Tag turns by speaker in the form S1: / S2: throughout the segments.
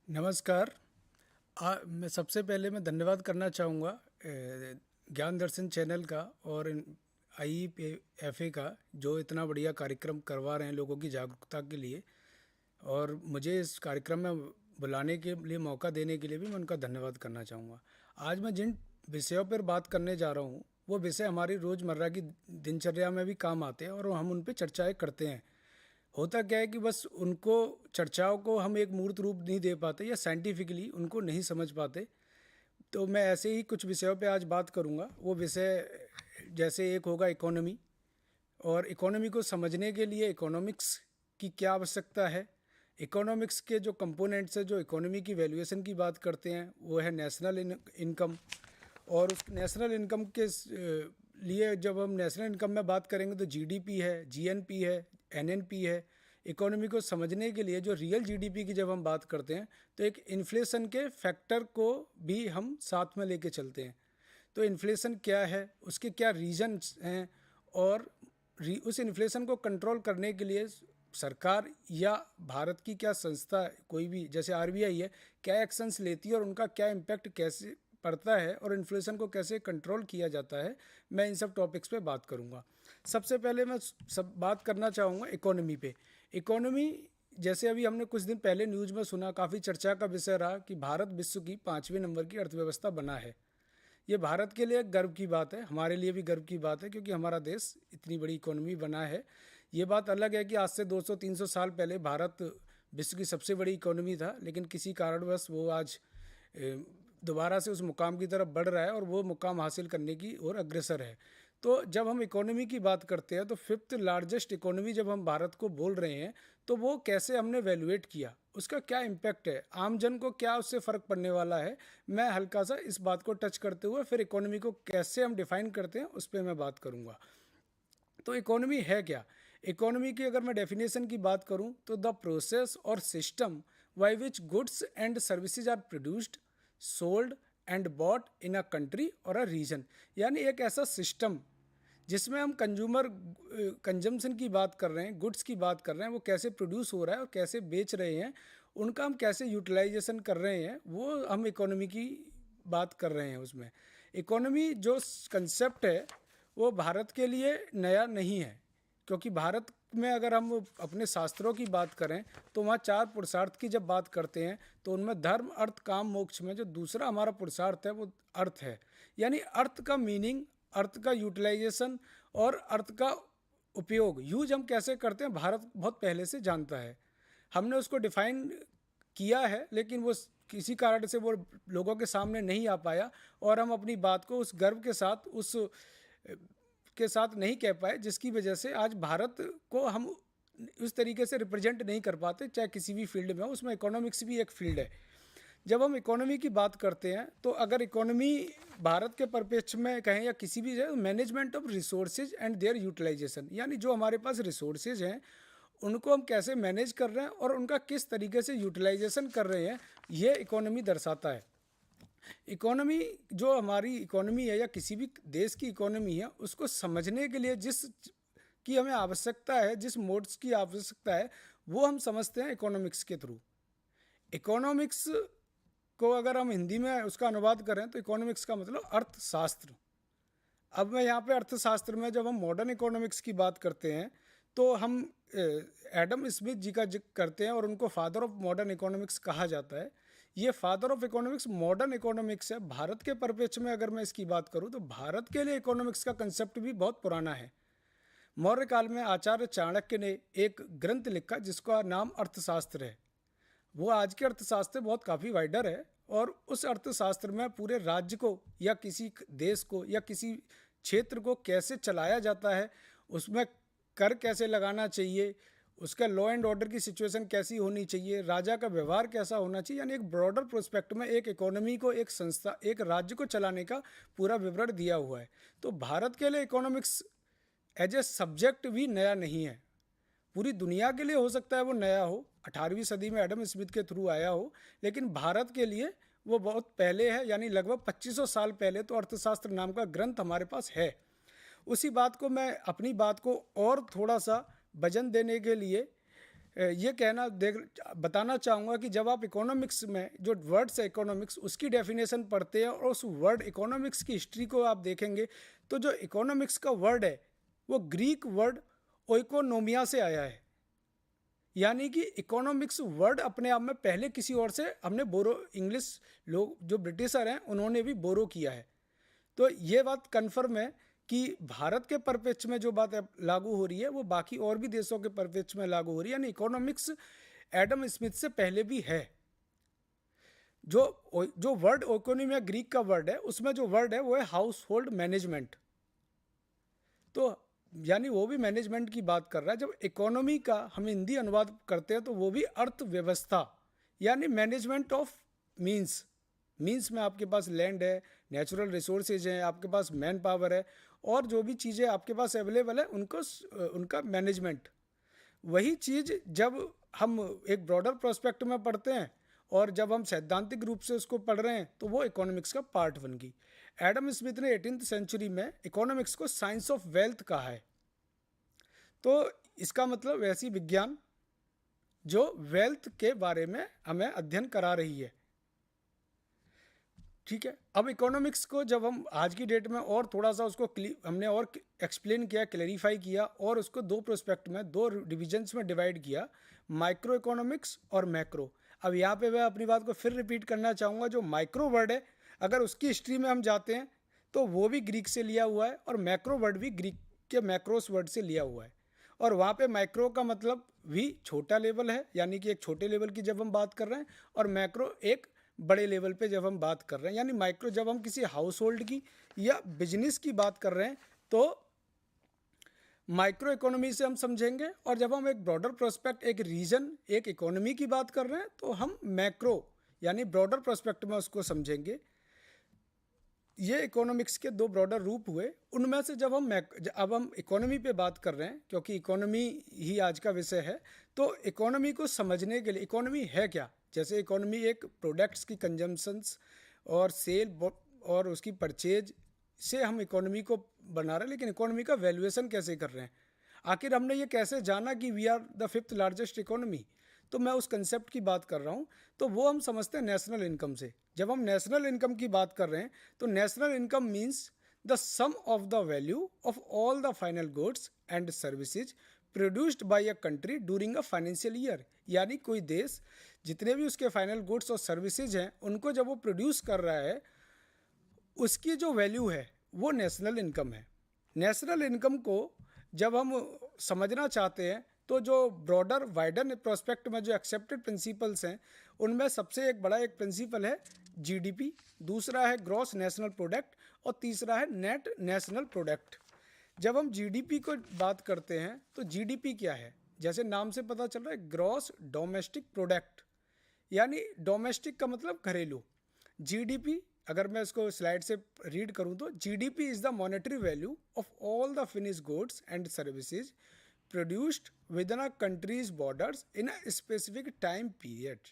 S1: नमस्कार। मैं सबसे पहले धन्यवाद करना चाहूँगा ज्ञान दर्शन चैनल का और IEPFA का, जो इतना बढ़िया कार्यक्रम करवा रहे हैं लोगों की जागरूकता के लिए, और मुझे इस कार्यक्रम में बुलाने के लिए, मौका देने के लिए भी मैं उनका धन्यवाद करना चाहूँगा। आज मैं जिन विषयों पर बात करने जा रहा हूँ वो विषय हमारी रोज़मर्रा की दिनचर्या में भी काम आते हैं और हम उन पर चर्चाएँ करते हैं। होता क्या है कि बस उनको चर्चाओं को हम एक मूर्त रूप नहीं दे पाते या साइंटिफिकली उनको नहीं समझ पाते। तो मैं ऐसे ही कुछ विषयों पे आज बात करूँगा। वो विषय जैसे एक होगा इकोनॉमी, और इकोनॉमी को समझने के लिए इकोनॉमिक्स की क्या आवश्यकता है। इकोनॉमिक्स के जो कंपोनेंट्स है, जो इकोनॉमी की वैल्यूएशन की बात करते हैं, वो है नेशनल इनकम। और उस नेशनल इनकम के लिए जब हम नेशनल इनकम में बात करेंगे तो GDP है, GNP है, NNP है। इकोनॉमी को समझने के लिए जो रियल GDP की जब हम बात करते हैं तो एक इन्फ्लेशन के फैक्टर को भी हम साथ में लेके चलते हैं। तो इन्फ्लेशन क्या है, उसके क्या रीजन्स हैं, और उस इन्फ्लेशन को कंट्रोल करने के लिए सरकार या भारत की क्या संस्था, कोई भी जैसे RBI है, क्या एक्शंस लेती है और उनका क्या इम्पैक्ट कैसे पड़ता है और इन्फ्लेशन को कैसे कंट्रोल किया जाता है। मैं इन सब टॉपिक्स पे बात करूँगा। सबसे पहले मैं बात करना चाहूँगा इकोनॉमी पे। इकोनॉमी, जैसे अभी हमने कुछ दिन पहले न्यूज़ में सुना, काफ़ी चर्चा का विषय रहा कि भारत विश्व की 5वें नंबर की अर्थव्यवस्था बना है। ये भारत के लिए गर्व की बात है, हमारे लिए भी गर्व की बात है, क्योंकि हमारा देश इतनी बड़ी इकोनॉमी बना है। ये बात अलग है कि आज से 200-300 साल पहले भारत विश्व की सबसे बड़ी इकोनॉमी था, लेकिन किसी कारणवश वो आज दोबारा से उस मुकाम की तरफ बढ़ रहा है और वो मुकाम हासिल करने की ओर अग्रसर है। तो जब हम इकोनॉमी की बात करते हैं तो 5th लार्जेस्ट इकोनॉमी जब हम भारत को बोल रहे हैं तो वो कैसे हमने वैल्यूएट किया, उसका क्या इम्पैक्ट है, आम जन को क्या उससे फ़र्क पड़ने वाला है। मैं हल्का सा इस बात को टच करते हुए फिर इकोनॉमी को कैसे हम डिफ़ाइन करते हैं उस पर मैं बात करूँगा। तो इकोनॉमी है क्या? इकोनॉमी की अगर मैं डेफिनेशन की बात करूं तो the process or system by which goods and services are produced, sold and bought in a country or a reason. यानी एक ऐसा सिस्टम जिसमें हम कंजम्पशन की बात कर रहे हैं, गुड्स की बात कर रहे हैं, वो कैसे प्रोड्यूस हो रहा है और कैसे बेच रहे हैं, उनका हम कैसे यूटिलाइजेशन कर रहे हैं, वो हम इकोनॉमी की बात कर रहे हैं। उसमें इकोनॉमी जो कंसेप्ट है वो भारत के लिए नया नहीं है, क्योंकि भारत में अगर हम अपने शास्त्रों की बात करें तो वहाँ 4 पुरुषार्थ की जब बात करते हैं तो उनमें धर्म, अर्थ, काम, मोक्ष में जो दूसरा हमारा पुरुषार्थ है वो अर्थ है। यानी अर्थ का मीनिंग, अर्थ का यूटिलाइजेशन और अर्थ का उपयोग, यूज हम कैसे करते हैं, भारत बहुत पहले से जानता है। हमने उसको डिफाइन किया है, लेकिन वो किसी कारण से वो लोगों के सामने नहीं आ पाया और हम अपनी बात को उस गर्व के साथ नहीं कह पाए, जिसकी वजह से आज भारत को हम उस तरीके से रिप्रेजेंट नहीं कर पाते, चाहे किसी भी फील्ड में हो। उसमें इकोनॉमिक्स भी एक फील्ड है। जब हम इकोनॉमी की बात करते हैं तो अगर इकोनॉमी भारत के परिप्रेक्ष्य में कहें या किसी भी जगह, management of resources and their utilization, यानी जो हमारे पास रिसोर्सेज हैं उनको हम कैसे मैनेज कर रहे हैं और उनका किस तरीके से यूटिलाइजेशन कर रहे हैं, ये इकोनॉमी दर्शाता है। इकोनॉमी, जो हमारी इकोनॉमी है या किसी भी देश की इकोनॉमी है, उसको समझने के लिए जिस की हमें आवश्यकता है, जिस मोड्स की आवश्यकता है, वो हम समझते हैं इकोनॉमिक्स के थ्रू। इकोनॉमिक्स को अगर हम हिंदी में उसका अनुवाद करें तो इकोनॉमिक्स का मतलब अर्थशास्त्र। अब मैं यहाँ पे अर्थशास्त्र में जब हम मॉडर्न इकोनॉमिक्स की बात करते हैं तो हम एडम स्मिथ जी का जिक्र करते हैं और उनको फादर ऑफ मॉडर्न इकोनॉमिक्स कहा जाता है। ये father of economics modern economics है। भारत के परिप्रेक्ष्य में अगर मैं इसकी बात करूँ तो भारत के लिए इकोनॉमिक्स का कंसेप्ट भी बहुत पुराना है। मौर्य काल में आचार्य चाणक्य ने एक ग्रंथ लिखा जिसका नाम अर्थशास्त्र है। वो आज के अर्थशास्त्र बहुत काफ़ी वाइडर है और उस अर्थशास्त्र में पूरे राज्य को या किसी देश को या किसी क्षेत्र को कैसे चलाया जाता है, उसमें कर कैसे लगाना चाहिए, उसका लॉ एंड ऑर्डर की सिचुएशन कैसी होनी चाहिए, राजा का व्यवहार कैसा होना चाहिए, यानी एक ब्रॉडर प्रोस्पेक्ट में एक इकोनॉमी को, एक संस्था, एक राज्य को चलाने का पूरा विवरण दिया हुआ है। तो भारत के लिए इकोनॉमिक्स एज ए सब्जेक्ट भी नया नहीं है। पूरी दुनिया के लिए हो सकता है वो नया हो, 18वीं सदी में एडम स्मिथ के थ्रू आया हो, लेकिन भारत के लिए वो बहुत पहले है, यानी लगभग 2500 साल पहले तो अर्थशास्त्र नाम का ग्रंथ हमारे पास है। उसी बात को मैं अपनी बात को और थोड़ा सा वजन देने के लिए ये कहना बताना चाहूँगा कि जब आप इकोनॉमिक्स में जो वर्ड्स है इकोनॉमिक्स उसकी डेफिनेशन पढ़ते हैं और उस वर्ड इकोनॉमिक्स की हिस्ट्री को आप देखेंगे तो जो इकोनॉमिक्स का वर्ड है वो ग्रीक वर्ड ओइकोनोमिया से आया है। यानी कि इकोनॉमिक्स वर्ड अपने आप में पहले किसी और से हमने बोरो, इंग्लिश लोग जो ब्रिटिशर हैं उन्होंने भी बोरो किया है। तो ये बात कन्फर्म है कि भारत के परिप्रेक्ष्य में जो बात लागू हो रही है वो बाकी और भी देशों के परिप्रेक्ष्य में लागू हो रही है। यानी इकोनॉमिक्स एडम स्मिथ से पहले भी है। जो वर्ड इकोनॉमी ग्रीक का वर्ड है उसमें जो वर्ड है वो है हाउस होल्ड मैनेजमेंट। तो यानी वो भी मैनेजमेंट की बात कर रहा है। जब इकोनॉमी का हम हिंदी अनुवाद करते हैं तो वो भी अर्थव्यवस्था यानी मैनेजमेंट ऑफ मीन्स में आपके पास लैंड है, नेचुरल रिसोर्सेज हैं, आपके पास मैन पावर है और जो भी चीज़ें आपके पास अवेलेबल है उनका मैनेजमेंट। वही चीज़ जब हम एक ब्रॉडर प्रोस्पेक्ट में पढ़ते हैं और जब हम सैद्धांतिक रूप से उसको पढ़ रहे हैं तो वो इकोनॉमिक्स का पार्ट बन गई। एडम स्मिथ ने 18th सेंचुरी में इकोनॉमिक्स को साइंस ऑफ वेल्थ कहा है। तो इसका मतलब वैसी विज्ञान जो वेल्थ के बारे में हमें अध्ययन करा रही है। ठीक है, अब इकोनॉमिक्स को जब हम आज की डेट में और थोड़ा सा उसको हमने और एक्सप्लेन किया, क्लैरिफाई किया और उसको दो प्रोस्पेक्ट में, दो डिविजन्स में डिवाइड किया, माइक्रो इकोनॉमिक्स और मैक्रो। अब यहाँ पे मैं अपनी बात को फिर रिपीट करना चाहूँगा। जो माइक्रो वर्ड है अगर उसकी हिस्ट्री में हम जाते हैं तो वो भी ग्रीक से लिया हुआ है और मैक्रो वर्ड भी ग्रीक के मैक्रोस वर्ड से लिया हुआ है। और वहाँ पे माइक्रो का मतलब भी छोटा लेवल है, यानी कि एक छोटे लेवल की जब हम बात कर रहे हैं, और मैक्रो एक बड़े लेवल पे जब हम बात कर रहे हैं। यानी माइक्रो जब हम किसी हाउस होल्ड की या बिजनेस की बात कर रहे हैं तो माइक्रो इकोनॉमी से हम समझेंगे, और जब हम एक ब्रॉडर प्रोस्पेक्ट, एक रीजन, एक इकोनॉमी की बात कर रहे हैं तो हम मैक्रो यानी ब्रॉडर प्रोस्पेक्ट में उसको समझेंगे। ये इकोनॉमिक्स के दो ब्रॉडर रूप हुए। उनमें से जब हम इकोनॉमी पे बात कर रहे हैं, क्योंकि इकोनॉमी ही आज का विषय है, तो इकोनॉमी को समझने के लिए इकोनॉमी है क्या। जैसे इकोनॉमी एक प्रोडक्ट्स की कंजम्पशंस और सेल और उसकी परचेज से हम इकोनॉमी को बना रहे हैं, लेकिन इकोनॉमी का वैल्यूएशन कैसे कर रहे हैं। आखिर हमने ये कैसे जाना कि we are the 5th largest economy. तो मैं उस कंसेप्ट की बात कर रहा हूँ। तो वो हम समझते हैं नेशनल इनकम से। जब हम नेशनल इनकम की बात कर रहे हैं तो national income means the sum of the value of all the final goods and services produced by a country during a financial year. यानी कोई देश जितने भी उसके फाइनल गुड्स और सर्विसेज हैं उनको जब वो प्रोड्यूस कर रहा है उसकी जो वैल्यू है वो नेशनल इनकम है। नेशनल इनकम को जब हम समझना चाहते हैं तो जो ब्रॉडर वाइडर प्रोस्पेक्ट में जो एक्सेप्टेड प्रिंसिपल्स हैं उनमें सबसे एक बड़ा एक प्रिंसिपल है जीडीपी, दूसरा है ग्रॉस नेशनल प्रोडक्ट और तीसरा है नेट नेशनल प्रोडक्ट। जब हम जीडीपी को बात करते हैं तो जीडीपी क्या है, जैसे नाम से पता चल रहा है ग्रॉस डोमेस्टिक प्रोडक्ट, यानी डोमेस्टिक का मतलब घरेलू। जीडीपी अगर मैं इसको स्लाइड से रीड करूं तो GDP is the monetary value of all the finish goods and services produced within a country's borders in a specific time period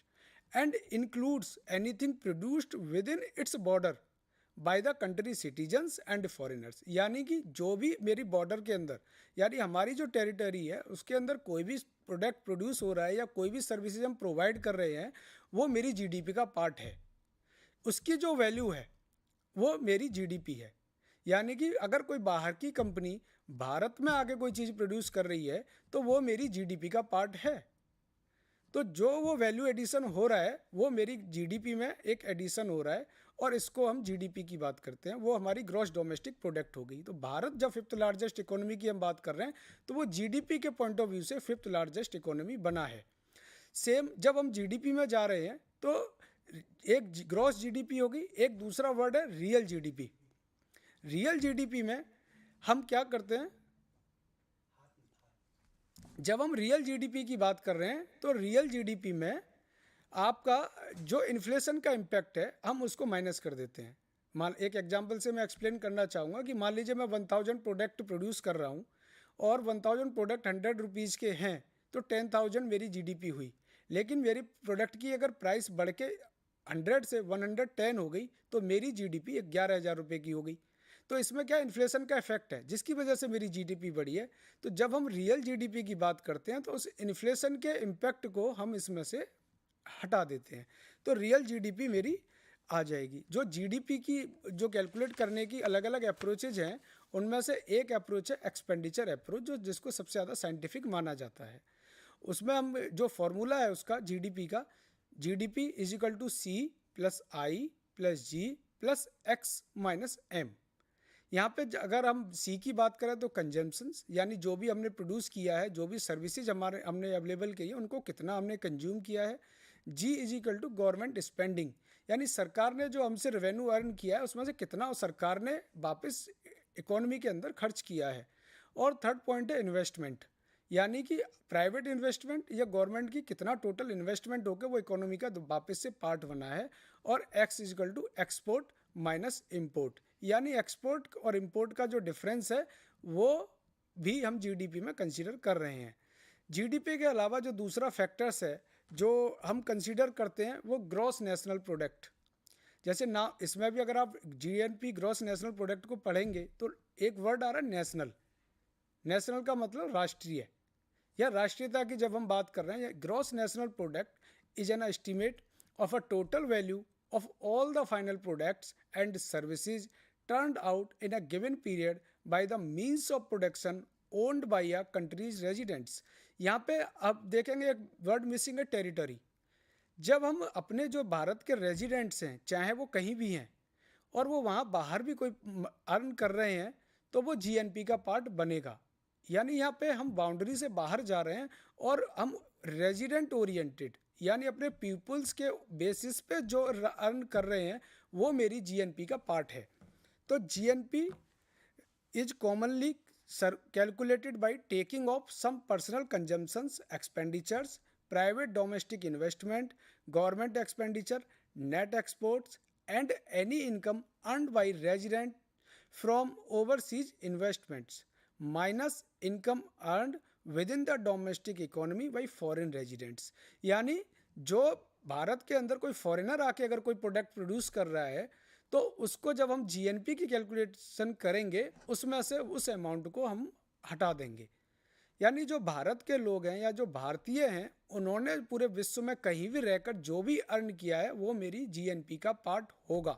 S1: and includes anything produced within its border by the country citizens and foreigners। यानी कि जो भी मेरी border के अंदर, यानी हमारी जो टेरिटरी है उसके अंदर कोई भी प्रोडक्ट प्रोड्यूस हो रहा है या कोई भी सर्विसेज हम प्रोवाइड कर रहे हैं वो मेरी जीडीपी का पार्ट है। उसकी जो वैल्यू है वो मेरी जीडीपी है। यानी कि अगर कोई बाहर की कंपनी भारत में आके कोई चीज़ प्रोड्यूस कर रही है तो वो मेरी जीडीपी का पार्ट है। तो जो वो वैल्यू एडिशन हो रहा है वो मेरी जीडीपी में एक एडिशन हो रहा है और इसको हम जीडीपी की बात करते हैं, वो हमारी ग्रॉस डोमेस्टिक प्रोडक्ट हो गई। तो भारत जब 5th लार्जेस्ट इकोनॉमी की हम बात कर रहे हैं तो वो जीडीपी के पॉइंट ऑफ व्यू से 5th लार्जेस्ट इकोनॉमी बना है। सेम जब हम जीडीपी में जा रहे हैं तो एक ग्रॉस जीडीपी होगी, एक दूसरा वर्ड है रियल जीडीपी। रियल जीडीपी में हम क्या करते हैं, जब हम रियल जीडीपी की बात कर रहे हैं तो रियल जीडीपी में आपका जो इन्फ्लेशन का इम्पैक्ट है हम उसको माइनस कर देते हैं। मान एक एग्जांपल से मैं एक्सप्लेन करना चाहूँगा कि मान लीजिए मैं 1000 प्रोडक्ट प्रोड्यूस कर रहा हूँ और 1000 प्रोडक्ट 100 रुपीज़ के हैं तो 10,000 मेरी जीडीपी हुई। लेकिन मेरी प्रोडक्ट की अगर प्राइस बढ़ के 100 से 110 हो गई तो मेरी जीडीपी 11,000 रुपये की हो गई। तो इसमें क्या इन्फ्लेशन का इफेक्ट है जिसकी वजह से मेरी जीडीपी बढ़ी है। तो जब हम रियल जीडीपी की बात करते हैं तो उस इन्फ्लेशन के इम्पैक्ट को हम इसमें से हटा देते हैं, तो रियल जीडीपी मेरी आ जाएगी। जो जीडीपी की जो कैलकुलेट करने की अलग अलग अप्रोचेज हैं, उनमें से एक अप्रोच है एक्सपेंडिचर अप्रोच, जो जिसको सबसे ज़्यादा साइंटिफिक माना जाता है। उसमें हम जो फॉर्मूला है उसका जीडीपी का, GDP is equal to C plus I plus G plus X minus M. यहाँ पे अगर हम सी की बात करें तो कंजम्पशंस, यानी जो भी हमने प्रोड्यूस किया है, जो भी सर्विसेज हमने अवेलेबल की है, उनको कितना हमने कंज्यूम किया है। G is equal to government spending, यानी सरकार ने जो हमसे रेवेन्यू अर्न किया है उसमें से कितना सरकार ने वापस इकोनॉमी के अंदर खर्च किया है। और थर्ड पॉइंट है इन्वेस्टमेंट, यानी कि प्राइवेट इन्वेस्टमेंट या गवर्नमेंट की कितना टोटल इन्वेस्टमेंट होकर वो इकोनॉमी का वापस से पार्ट बना है। और X is equal to export minus import, यानी एक्सपोर्ट और इम्पोर्ट का जो डिफरेंस है वो भी हम जीडीपी में कंसीडर कर रहे हैं। जीडीपी के अलावा जो दूसरा फैक्टर्स है जो हम कंसीडर करते हैं वो ग्रॉस नेशनल प्रोडक्ट। जैसे ना इसमें भी अगर आप जीएनपी ग्रॉस नेशनल प्रोडक्ट को पढ़ेंगे तो एक वर्ड आ रहा है नेशनल। नेशनल का मतलब राष्ट्रीय, या राष्ट्रीयता की जब हम बात कर रहे हैं, gross national product is an estimate of a total value of all the final products and services turned out in a given period by the means of production owned by a country's residents। यहाँ पे अब देखेंगे एक word missing है, territory. जब हम अपने जो भारत के रेजिडेंट्स हैं, चाहे वो कहीं भी हैं और वो वहाँ बाहर भी कोई अर्न कर रहे हैं, तो वो जीएनपी का पार्ट बनेगा। यानी यहाँ पे हम बाउंड्री से बाहर जा रहे हैं और हम रेजिडेंट ओरिएंटेड, यानी अपने पीपल्स के बेसिस पे जो अर्न कर रहे हैं वो मेरी जीएनपी का पार्ट है। तो GNP is commonly calculated by taking of sum personal consumptions expenditures, private domestic investment, government expenditure, net exports and any income earned by resident from overseas investments minus income earned within the domestic economy by foreign residents. यानी जो भारत के अंदर कोई foreigner आके अगर कोई product produce कर रहा है तो उसको जब हम जीएनपी की कैलकुलेशन करेंगे उसमें से उस अमाउंट को हम हटा देंगे। यानी जो भारत के लोग हैं या जो भारतीय हैं उन्होंने पूरे विश्व में कहीं भी रहकर जो भी अर्न किया है वो मेरी जीएनपी का पार्ट होगा।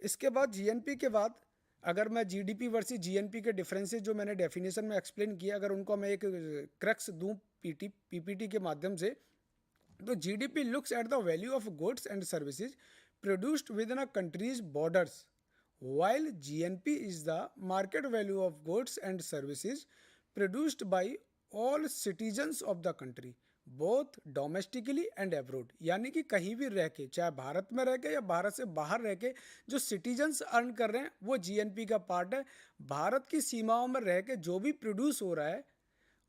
S1: इसके बाद जीएनपी के बाद अगर मैं जीडीपी वर्सेस जीएनपी के डिफरेंसेस जो मैंने डेफिनेशन में एक्सप्लेन किया, अगर उनको मैं एक क्रक्स दूं पीपीटी के माध्यम से, तो GDP looks at the value of goods and services produced with in a countries borders, while GNP is the market value of goods and services produced by all citizens of the country both domestically and abroad। यानी कि कहीं भी रह के, चाहे भारत में रह के या भारत से बाहर रह के जो सिटीजन्स अर्न कर रहे हैं वो जीएनपी का पार्ट है। भारत की सीमाओं में रह के जो भी प्रोड्यूस हो रहा है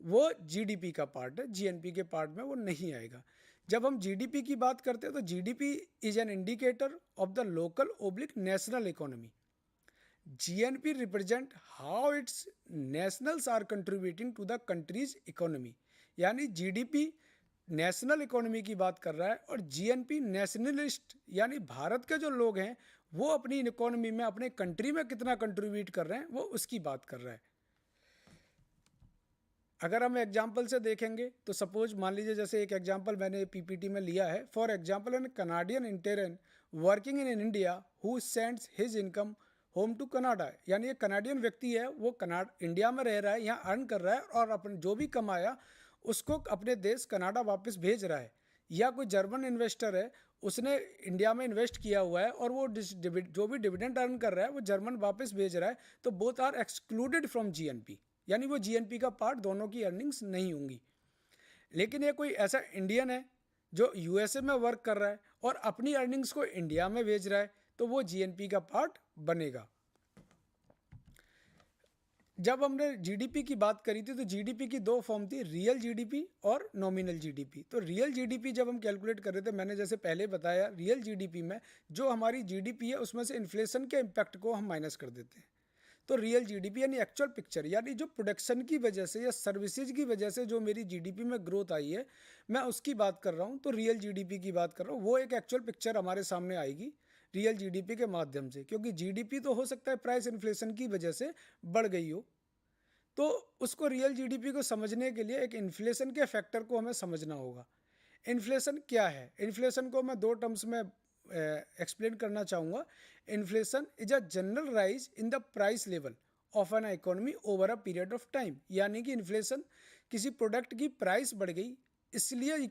S1: वो जीडीपी का पार्ट है, जीएनपी के पार्ट में वो नहीं आएगा। जब हम जीडीपी की बात करते हैं तो GDP is an indicator of the local oblique national economy. GNP represent how its nationals are contributing to the country's economy। यानी GDP नेशनल इकोनॉमी की बात कर रहा है और GNP नेशनलिस्ट, यानी भारत के जो लोग हैं वो अपनी इकोनॉमी में अपने कंट्री में कितना कंट्रीब्यूट कर रहे हैं वो उसकी बात कर रहा है। अगर हम एग्जाम्पल से देखेंगे तो सपोज मान लीजिए जैसे एक एग्जाम्पल मैंने पीपीटी में लिया है, for example an Canadian intern working in India who sends his income home to Canada. यानी एक कनाडियन व्यक्ति है, वो इंडिया में रह रहा है, यहाँ अर्न कर रहा है और अपन जो भी कमाया उसको अपने देश कनाडा वापस भेज रहा है। या कोई जर्मन इन्वेस्टर है, उसने इंडिया में इन्वेस्ट किया हुआ है और वो जो भी डिविडेंड अर्न कर रहा है वो जर्मन वापस भेज रहा है, तो both are excluded from GNP, यानी वो जीएनपी का पार्ट, दोनों की अर्निंग्स नहीं होंगी। लेकिन ये कोई ऐसा इंडियन है जो यूएसए में वर्क कर रहा है और अपनी अर्निंग्स को इंडिया में भेज रहा है, तो वो जीएनपी का पार्ट बनेगा। जब हमने जीडीपी की बात करी थी तो जीडीपी की दो फॉर्म थी, रियल जीडीपी और नॉमिनल जीडीपी। तो रियल जीडीपी जब हम कैलकुलेट कर रहे थे, मैंने जैसे पहले बताया, रियल जीडीपी में जो हमारी जीडीपी है उसमें से इन्फ्लेशन के इम्पैक्ट को हम माइनस कर देते हैं। तो रियल जीडीपी यानी एक्चुअल पिक्चर, यानी जो प्रोडक्शन की वजह से या सर्विसेज की वजह से जो मेरी जीडीपी में ग्रोथ आई है, मैं उसकी बात कर रहा हूँ। तो रियल जीडीपी की बात कर रहा हूँ, वो एक एक्चुअल पिक्चर हमारे सामने आएगी रियल जीडीपी के माध्यम से, क्योंकि जीडीपी तो हो सकता है प्राइस इन्फ्लेशन की वजह से बढ़ गई हो, तो उसको रियल जीडीपी को समझने के लिए एक इन्फ्लेशन के फैक्टर को हमें समझना होगा। इन्फ्लेशन क्या है? इन्फ्लेशन को मैं दो टर्म्स में एक्सप्लेन करना चाहूँगा। Inflation is a general rise in the price level of an economy over a period of time. यानी कि इन्फ्लेशन, किसी प्रोडक्ट की प्राइस बढ़ गई इसलिए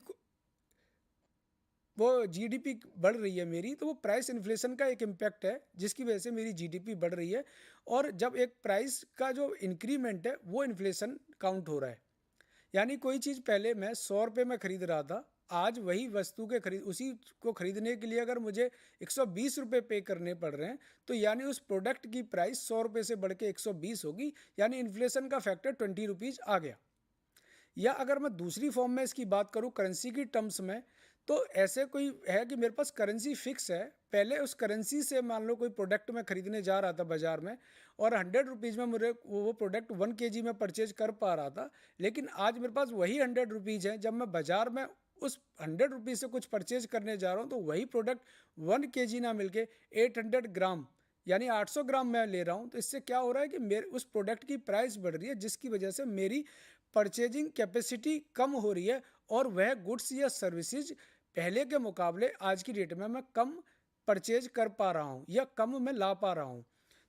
S1: वो जीडीपी बढ़ रही है मेरी, तो वो प्राइस इन्फ्लेशन का एक इम्पैक्ट है जिसकी वजह से मेरी जीडीपी बढ़ रही है। और जब एक प्राइस का जो इंक्रीमेंट है वो इन्फ्लेशन काउंट हो रहा है। यानी कोई चीज़ पहले मैं 100 रुपये में ख़रीद रहा था, आज वही वस्तु के उसी को ख़रीदने के लिए अगर मुझे 120 रुपये पे करने पड़ रहे हैं, तो यानी उस प्रोडक्ट की प्राइस 100 रुपये से बढ़ के 120 होगी, यानी इन्फ्लेशन का फैक्टर 20 रुपीज़ आ गया। या अगर मैं दूसरी फॉर्म में इसकी बात करूँ करेंसी की टर्म्स में, तो ऐसे कोई है कि मेरे पास करेंसी फिक्स है, पहले उस करेंसी से मान लो कोई प्रोडक्ट मैं खरीदने जा रहा था बाजार में और 100 रुपीज़ में मुझे वो प्रोडक्ट 1 kg में परचेज कर पा रहा था, लेकिन आज मेरे पास वही 100 रुपीज़ है। जब मैं बाजार में उस 100 रुपीज़ से कुछ परचेज करने जा रहा हूँ तो वही प्रोडक्ट 1 kg ना मिलके 800 ग्राम यानी 800 ग्राम मैं ले रहा हूँ। तो इससे क्या हो रहा है कि मेरे उस प्रोडक्ट की प्राइस बढ़ रही है, जिसकी वजह से मेरी परचेजिंग कैपेसिटी कम हो रही है और वह गुड्स या सर्विसेज पहले के मुकाबले आज की डेट में मैं कम परचेज कर पा रहा हूँ या कम में ला पा रहा हूँ।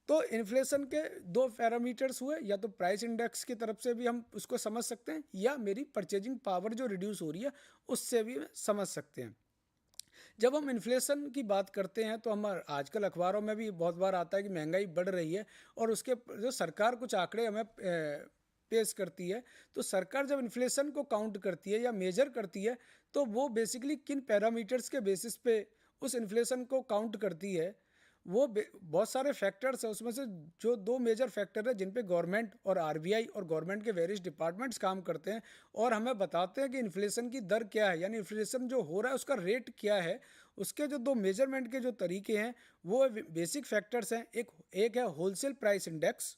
S1: तो इन्फ्लेशन के दो पैरामीटर्स हुए, या तो प्राइस इंडेक्स की तरफ से भी हम उसको समझ सकते हैं या मेरी परचेजिंग पावर जो रिड्यूस हो रही है उससे भी समझ सकते हैं। जब हम इन्फ्लेशन की बात करते हैं तो हम आजकल अखबारों में भी बहुत बार आता है कि महंगाई बढ़ रही है और उसके जो सरकार कुछ आंकड़े हमें पेश करती है। तो सरकार जब इन्फ्लेशन को काउंट करती है या मेजर करती है तो वो बेसिकली किन पैरामीटर्स के बेसिस पे उस इन्फ्लेशन को काउंट करती है, वो बहुत सारे फैक्टर्स हैं। उसमें से जो दो मेजर फैक्टर है जिन पे गवर्नमेंट और आरबीआई और गवर्नमेंट के वेरियस डिपार्टमेंट्स काम करते हैं और हमें बताते हैं कि इन्फ्लेशन की दर क्या है, यानी इन्फ्लेशन जो हो रहा है उसका रेट क्या है। उसके जो दो मेजरमेंट के जो तरीके हैं वो बेसिक फैक्टर्स हैं। एक है होलसेल प्राइस इंडेक्स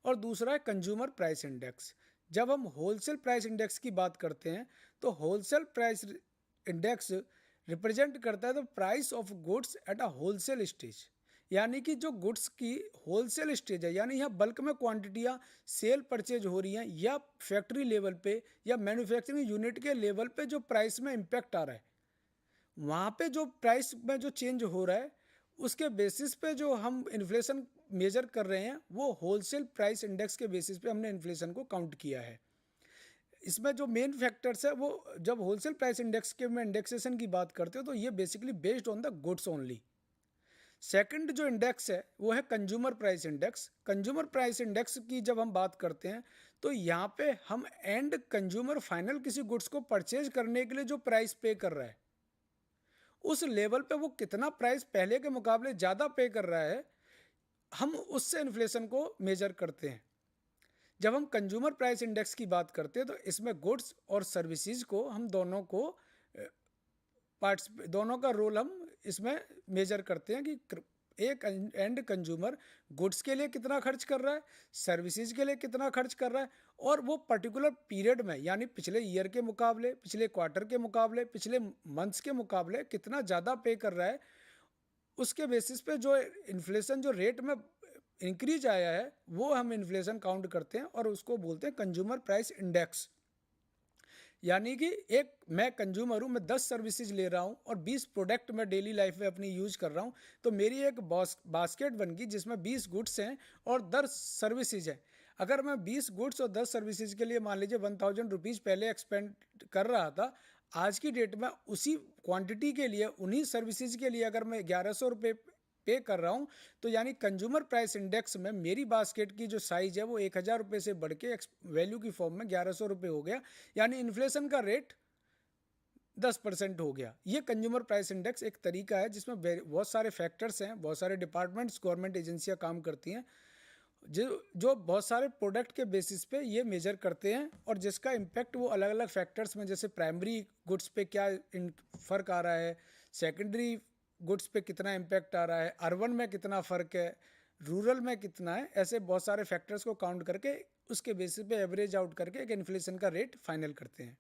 S1: और दूसरा है कंज्यूमर प्राइस इंडेक्स। जब हम होलसेल प्राइस इंडेक्स की बात करते हैं तो होलसेल प्राइस इंडेक्स रिप्रेजेंट करता है the price of goods at a wholesale stage. यानी कि जो गुड्स की होलसेल स्टेज है, यानी यहाँ बल्क में क्वांटिटियाँ सेल परचेज हो रही हैं या फैक्ट्री लेवल पे या मैन्युफैक्चरिंग यूनिट के लेवल पे जो प्राइस में इम्पैक्ट आ रहा है, वहाँ पे जो प्राइस में जो चेंज हो रहा है उसके बेसिस पे जो हम इन्फ्लेशन मेजर कर रहे हैं वो होलसेल प्राइस इंडेक्स के बेसिस पे हमने इन्फ्लेशन को काउंट किया है। इसमें जो मेन फैक्टर्स है वो जब होलसेल प्राइस इंडेक्स के में इंडेक्सेशन की बात करते हो तो ये basically based on the goods only. Second जो इंडेक्स है वो है consumer price index. Consumer price index की जब हम बात करते हैं तो यहाँ पे हम एंड कंज्यूमर फाइनल किसी गुड्स को परचेज करने के लिए जो प्राइस पे कर रहा है उस लेवल पे वो कितना प्राइस पहले के मुकाबले ज़्यादा पे कर रहा है, हम उससे इन्फ्लेशन को मेजर करते हैं। जब हम कंज्यूमर प्राइस इंडेक्स की बात करते हैं तो इसमें गुड्स और सर्विसेज को हम दोनों को पार्ट्स दोनों का रोल हम इसमें मेजर करते हैं कि एक एंड कंज्यूमर गुड्स के लिए कितना खर्च कर रहा है, सर्विसेज के लिए कितना खर्च कर रहा है और वो पर्टिकुलर पीरियड में यानी पिछले ईयर के मुकाबले, पिछले क्वार्टर के मुकाबले, पिछले मंथ्स के मुकाबले कितना ज़्यादा पे कर रहा है। उसके बेसिस पे जो इन्फ्लेशन जो रेट में इंक्रीज आया है वो हम इन्फ्लेशन काउंट करते हैं और उसको बोलते हैं कंज्यूमर प्राइस इंडेक्स। यानी कि एक मैं कंज्यूमर हूँ, मैं 10 सर्विसेज ले रहा हूँ और 20 प्रोडक्ट मैं डेली लाइफ में अपनी यूज कर रहा हूँ, तो मेरी एक बास्केट बन गई जिसमें 20 गुड्स हैं और 10 सर्विसेज हैं। अगर मैं 20 गुड्स और 10 सर्विसेज के लिए मान लीजिए 1000 रुपीज़ पहले एक्सपेंड कर रहा था, आज की डेट में उसी क्वांटिटी के लिए उन्हीं सर्विसेज के लिए अगर मैं 1100 रुपये पे कर रहा हूँ, तो यानी कंज्यूमर प्राइस इंडेक्स में मेरी बास्केट की जो साइज़ है वो 1000 रुपये से बढ़ के वैल्यू की फॉर्म में 1100 रुपये हो गया, यानी इन्फ्लेशन का रेट 10% हो गया। ये कंज्यूमर प्राइस इंडेक्स एक तरीका है जिसमें बहुत सारे फैक्टर्स हैं, बहुत सारे डिपार्टमेंट्स, गवर्नमेंट एजेंसियाँ काम करती हैं जो बहुत सारे प्रोडक्ट के बेसिस पे ये मेजर करते हैं और जिसका इम्पैक्ट वो अलग अलग फैक्टर्स में, जैसे प्राइमरी गुड्स पे क्या फ़र्क आ रहा है, सेकेंडरी गुड्स पे कितना इम्पैक्ट आ रहा है, अर्बन में कितना फ़र्क है, रूरल में कितना है, ऐसे बहुत सारे फैक्टर्स को काउंट करके उसके बेसिस पे एवरेज आउट करके एक इन्फ्लेशन का रेट फाइनल करते हैं।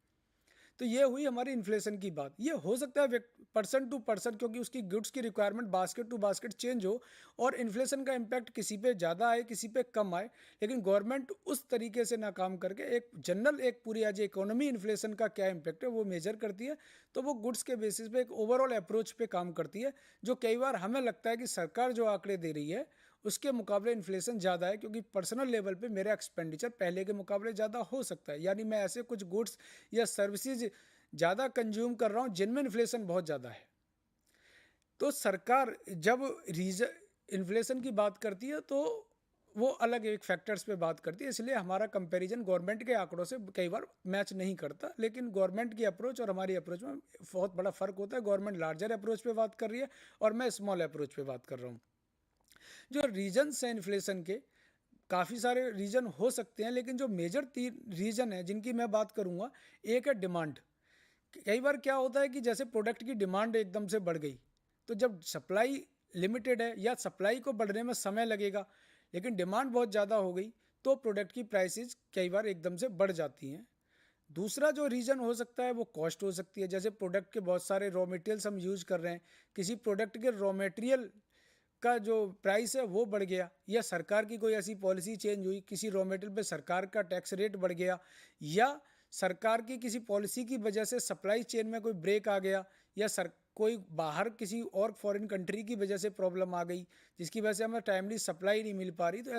S1: तो ये हुई हमारी इन्फ्लेशन की बात। ये हो सकता है पर्सन टू पर्सन, क्योंकि उसकी गुड्स की requirement basket to basket change हो और इन्फ्लेशन का इम्पैक्ट किसी पे ज़्यादा आए किसी पे कम आए, लेकिन गवर्नमेंट उस तरीके से ना काम करके एक जनरल एक पूरी एज इकोनॉमी इन्फ्लेशन का क्या इम्पैक्ट है वो मेजर करती है। तो वो गुड्स के बेसिस पे एक ओवरऑल अप्रोच पे काम करती है, जो कई बार हमें लगता है कि सरकार जो आंकड़े दे रही है उसके मुकाबले इन्फ्लेशन ज़्यादा है, क्योंकि पर्सनल लेवल पे मेरा एक्सपेंडिचर पहले के मुकाबले ज़्यादा हो सकता है, यानी मैं ऐसे कुछ गुड्स या सर्विसेज ज़्यादा कंज्यूम कर रहा हूँ जिनमें इन्फ्लेशन बहुत ज़्यादा है। तो सरकार जब इन्फ्लेशन की बात करती है तो वो अलग एक फैक्टर्स पे बात करती है, इसलिए हमारा कंपैरिजन गवर्नमेंट के आंकड़ों से कई बार मैच नहीं करता। लेकिन गवर्नमेंट की अप्रोच और हमारी अप्रोच में बहुत बड़ा फ़र्क होता है। गवर्नमेंट लार्जर अप्रोच पे बात कर रही है और मैं स्मॉल अप्रोच पे बात कर रहा हूँ। जो रीजन्स हैं इन्फ्लेशन के, काफ़ी सारे रीजन हो सकते हैं, लेकिन जो मेजर 3 रीजन है जिनकी मैं बात करूँगा, एक है डिमांड। कई बार क्या होता है कि जैसे प्रोडक्ट की डिमांड एकदम से बढ़ गई, तो जब सप्लाई लिमिटेड है या सप्लाई को बढ़ने में समय लगेगा, लेकिन डिमांड बहुत ज़्यादा हो गई, तो प्रोडक्ट की प्राइसेस कई बार एकदम से बढ़ जाती हैं। दूसरा जो रीज़न हो सकता है वो कॉस्ट हो सकती है। जैसे प्रोडक्ट के बहुत सारे रॉ मटेरियल्स हम यूज़ कर रहे हैं, किसी प्रोडक्ट के रॉ मटेरियल का जो प्राइस है वो बढ़ गया, या सरकार की कोई ऐसी पॉलिसी चेंज हुई, किसी रॉ मटेरियल पे सरकार का टैक्स रेट बढ़ गया, या सरकार की किसी पॉलिसी की वजह से सप्लाई चेन में कोई ब्रेक आ गया, या कोई बाहर किसी और फॉरेन कंट्री की वजह से प्रॉब्लम आ गई जिसकी वजह से हमें टाइमली सप्लाई नहीं मिल पा रही। तो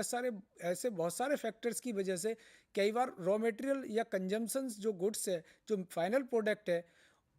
S1: ऐसे बहुत सारे फैक्टर्स की वजह से कई बार रॉ मटेरियल या कंजम्पशंस जो गुड्स है, जो फाइनल प्रोडक्ट है,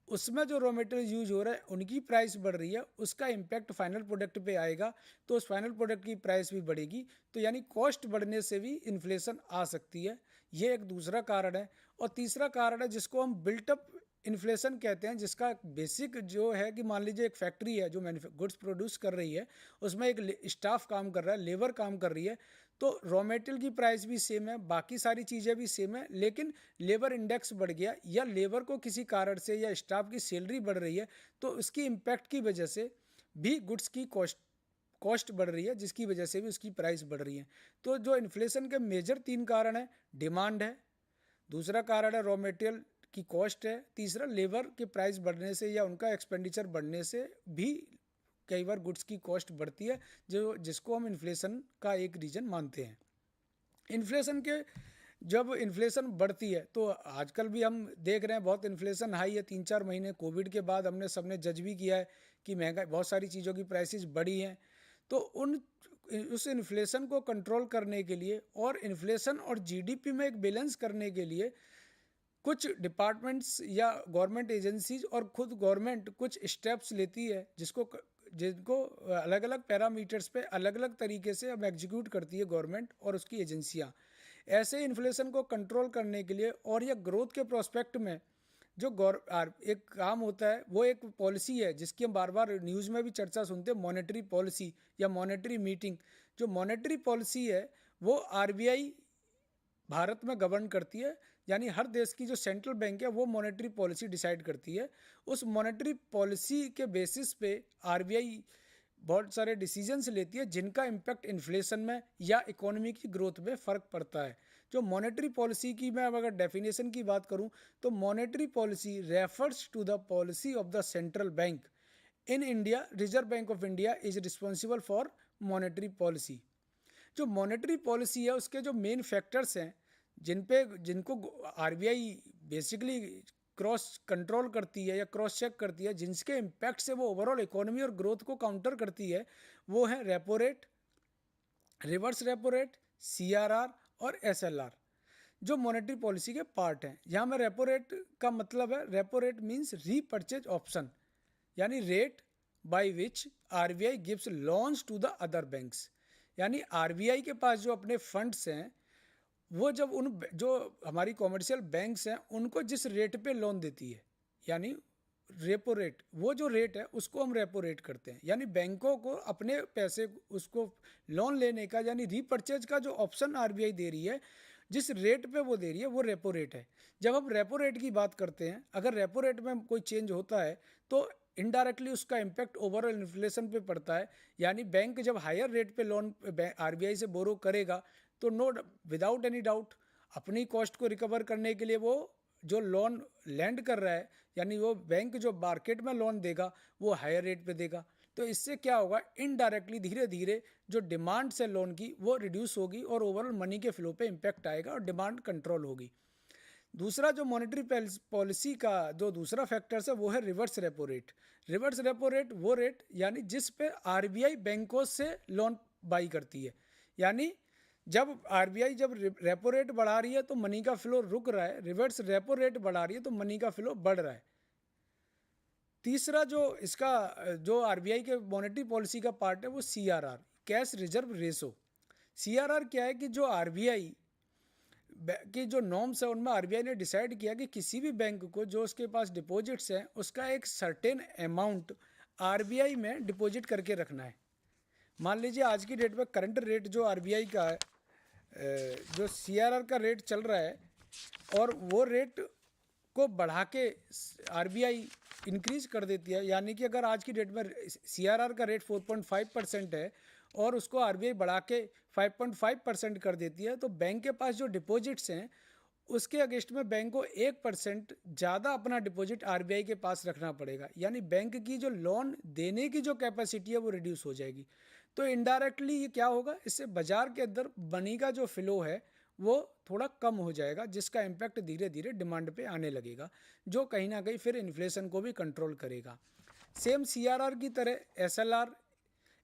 S1: उसमें जो रॉ मटेरियल यूज हो रहा है उनकी प्राइस बढ़ रही है, उसका इम्पैक्ट फाइनल प्रोडक्ट पे आएगा, तो उस फाइनल प्रोडक्ट की प्राइस भी बढ़ेगी। तो यानी कॉस्ट बढ़ने से भी इन्फ्लेशन आ सकती है, ये एक दूसरा कारण है। और तीसरा कारण है जिसको हम बिल्टअप इन्फ्लेशन कहते हैं, जिसका बेसिक जो है कि मान लीजिए एक फैक्ट्री है जो गुड्स प्रोड्यूस कर रही है, उसमें एक स्टाफ काम कर रहा है, लेबर काम कर रही है, तो रॉ मटेरियल की प्राइस भी सेम है, बाकी सारी चीज़ें भी सेम है, लेकिन लेबर इंडेक्स बढ़ गया या लेबर को किसी कारण से या स्टाफ की सैलरी बढ़ रही है, तो उसकी इम्पैक्ट की वजह से भी गुड्स की कॉस्ट बढ़ रही है, जिसकी वजह से भी उसकी प्राइस बढ़ रही है। तो जो इन्फ्लेशन के मेजर 3 कारण है, डिमांड है, दूसरा कारण है रॉ मटेरियल की कॉस्ट है, तीसरा लेबर के प्राइस बढ़ने से या उनका एक्सपेंडिचर बढ़ने से भी कई बार गुड्स की कॉस्ट बढ़ती है, जिसको हम इन्फ्लेशन का एक रीज़न मानते हैं। इन्फ्लेशन के जब इन्फ्लेशन बढ़ती है तो आजकल भी हम देख रहे हैं बहुत इन्फ्लेशन हाई है। 3-4 महीने कोविड के बाद हमने सबने जज भी किया है कि महंगाई, बहुत सारी चीज़ों की प्राइसेस बढ़ी हैं। तो उस इन्फ्लेशन को कंट्रोल करने के लिए और इन्फ्लेशन और जीडीपी में एक बैलेंस करने के लिए कुछ डिपार्टमेंट्स या गवर्नमेंट एजेंसीज और खुद गवर्नमेंट कुछ स्टेप्स लेती है, जिनको अलग अलग पैरामीटर्स पे अलग अलग तरीके से अब एग्जीक्यूट करती है गवर्नमेंट और उसकी एजेंसियां। ऐसे इन्फ्लेशन को कंट्रोल करने के लिए और या ग्रोथ के प्रोस्पेक्ट में जो एक काम होता है, वो एक पॉलिसी है जिसकी हम बार बार न्यूज़ में भी चर्चा सुनते हैं, मॉनेटरी पॉलिसी या मॉनेटरी मीटिंग। जो मॉनेटरी पॉलिसी है वो आरबीआई भारत में गवर्न करती है, यानी हर देश की जो सेंट्रल बैंक है वो मॉनेटरी पॉलिसी डिसाइड करती है। उस मॉनेटरी पॉलिसी के बेसिस पे आरबीआई बहुत सारे डिसीजंस लेती है जिनका इम्पैक्ट इन्फ्लेशन में या इकोनॉमी की ग्रोथ में फ़र्क पड़ता है। जो मॉनेटरी पॉलिसी की मैं अगर डेफिनेशन की बात करूं, तो monetary policy refers to the policy of the central bank. In India Reserve Bank of India is responsible for monetary policy. जो मॉनेटरी पॉलिसी है उसके जो मेन फैक्टर्स हैं जिनको आरबीआई बेसिकली क्रॉस कंट्रोल करती है या क्रॉस चेक करती है, जिनके इम्पैक्ट से वो ओवरऑल इकोनॉमी और ग्रोथ को काउंटर करती है, वो है repo rate, reverse repo rate, CRR और एसएलआर, जो मॉनेटरी पॉलिसी के पार्ट हैं। यहाँ में रेपो रेट का मतलब है, repo rate means repurchase option, यानी rate by which RBI gives loans to the other banks. यानी आरबीआई के पास जो अपने फंड्स हैं वो जब जो हमारी कॉमर्शियल बैंक्स हैं उनको जिस रेट पे लोन देती है, यानी रेपो रेट, वो जो रेट है उसको हम रेपो रेट करते हैं। यानी बैंकों को अपने पैसे उसको लोन लेने का यानी रीपर्चेज का जो ऑप्शन आरबीआई दे रही है, जिस रेट पे वो दे रही है वो रेपो रेट है। जब हम रेपो रेट की बात करते हैं, अगर रेपो रेट में कोई चेंज होता है तो इनडायरेक्टली उसका इम्पैक्ट ओवरऑल इन्फ्लेशन पे पड़ता है। यानी बैंक जब हायर रेट पे लोन आरबीआई से बोरो करेगा तो विदाउट एनी डाउट अपनी कॉस्ट को रिकवर करने के लिए वो जो लोन लैंड कर रहा है, यानी वो बैंक जो मार्केट में लोन देगा वो हायर रेट पे देगा। तो इससे क्या होगा, इनडायरेक्टली धीरे धीरे जो डिमांड है लोन की वो रिड्यूस होगी और ओवरऑल मनी के फ्लो पे इम्पैक्ट आएगा और डिमांड कंट्रोल होगी। दूसरा जो मॉनेटरी पॉलिसी का जो दूसरा फैक्टर्स है वो है reverse repo rate. Reverse repo rate वो रेट यानी जिस पे आरबीआई बैंकों से लोन बाई करती है, यानी जब आरबीआई जब रेपो रेट बढ़ा रही है तो मनी का फ्लो रुक रहा है, रिवर्स रेपो रेट बढ़ा रही है तो मनी का फ्लो बढ़ रहा है। तीसरा जो इसका जो आरबीआई के मॉनेटरी पॉलिसी का पार्ट है वो CRR, cash reserve ratio. CRR क्या है कि जो आरबीआई की जो नॉर्म्स है उनमें आरबीआई ने डिसाइड किया कि किसी भी बैंक को जो उसके पास डिपॉजिट्स हैं उसका एक सर्टेन अमाउंट आरबीआई में डिपॉजिट करके रखना है। मान लीजिए आज की डेट में करंट रेट जो आरबीआई का है, जो सीआरआर का रेट चल रहा है और वो रेट को बढ़ा के आरबीआई इंक्रीज कर देती है, यानी कि अगर आज की डेट में सीआरआर का रेट 4.5% है और उसको आरबीआई बढ़ा के 5.5% कर देती है, तो बैंक के पास जो डिपॉजिट्स हैं उसके अगेंस्ट में बैंक को 1% ज़्यादा अपना डिपॉजिट आरबीआई के पास रखना पड़ेगा, यानी बैंक की जो लोन देने की जो कैपेसिटी है वो रिड्यूस हो जाएगी। तो इनडायरेक्टली ये क्या होगा, इससे बाजार के अंदर मनी का जो फ्लो है वो थोड़ा कम हो जाएगा, जिसका इम्पैक्ट धीरे धीरे डिमांड पे आने लगेगा, जो कहीं ना कहीं फिर इन्फ्लेशन को भी कंट्रोल करेगा। सेम सीआरआर की तरह एसएलआर,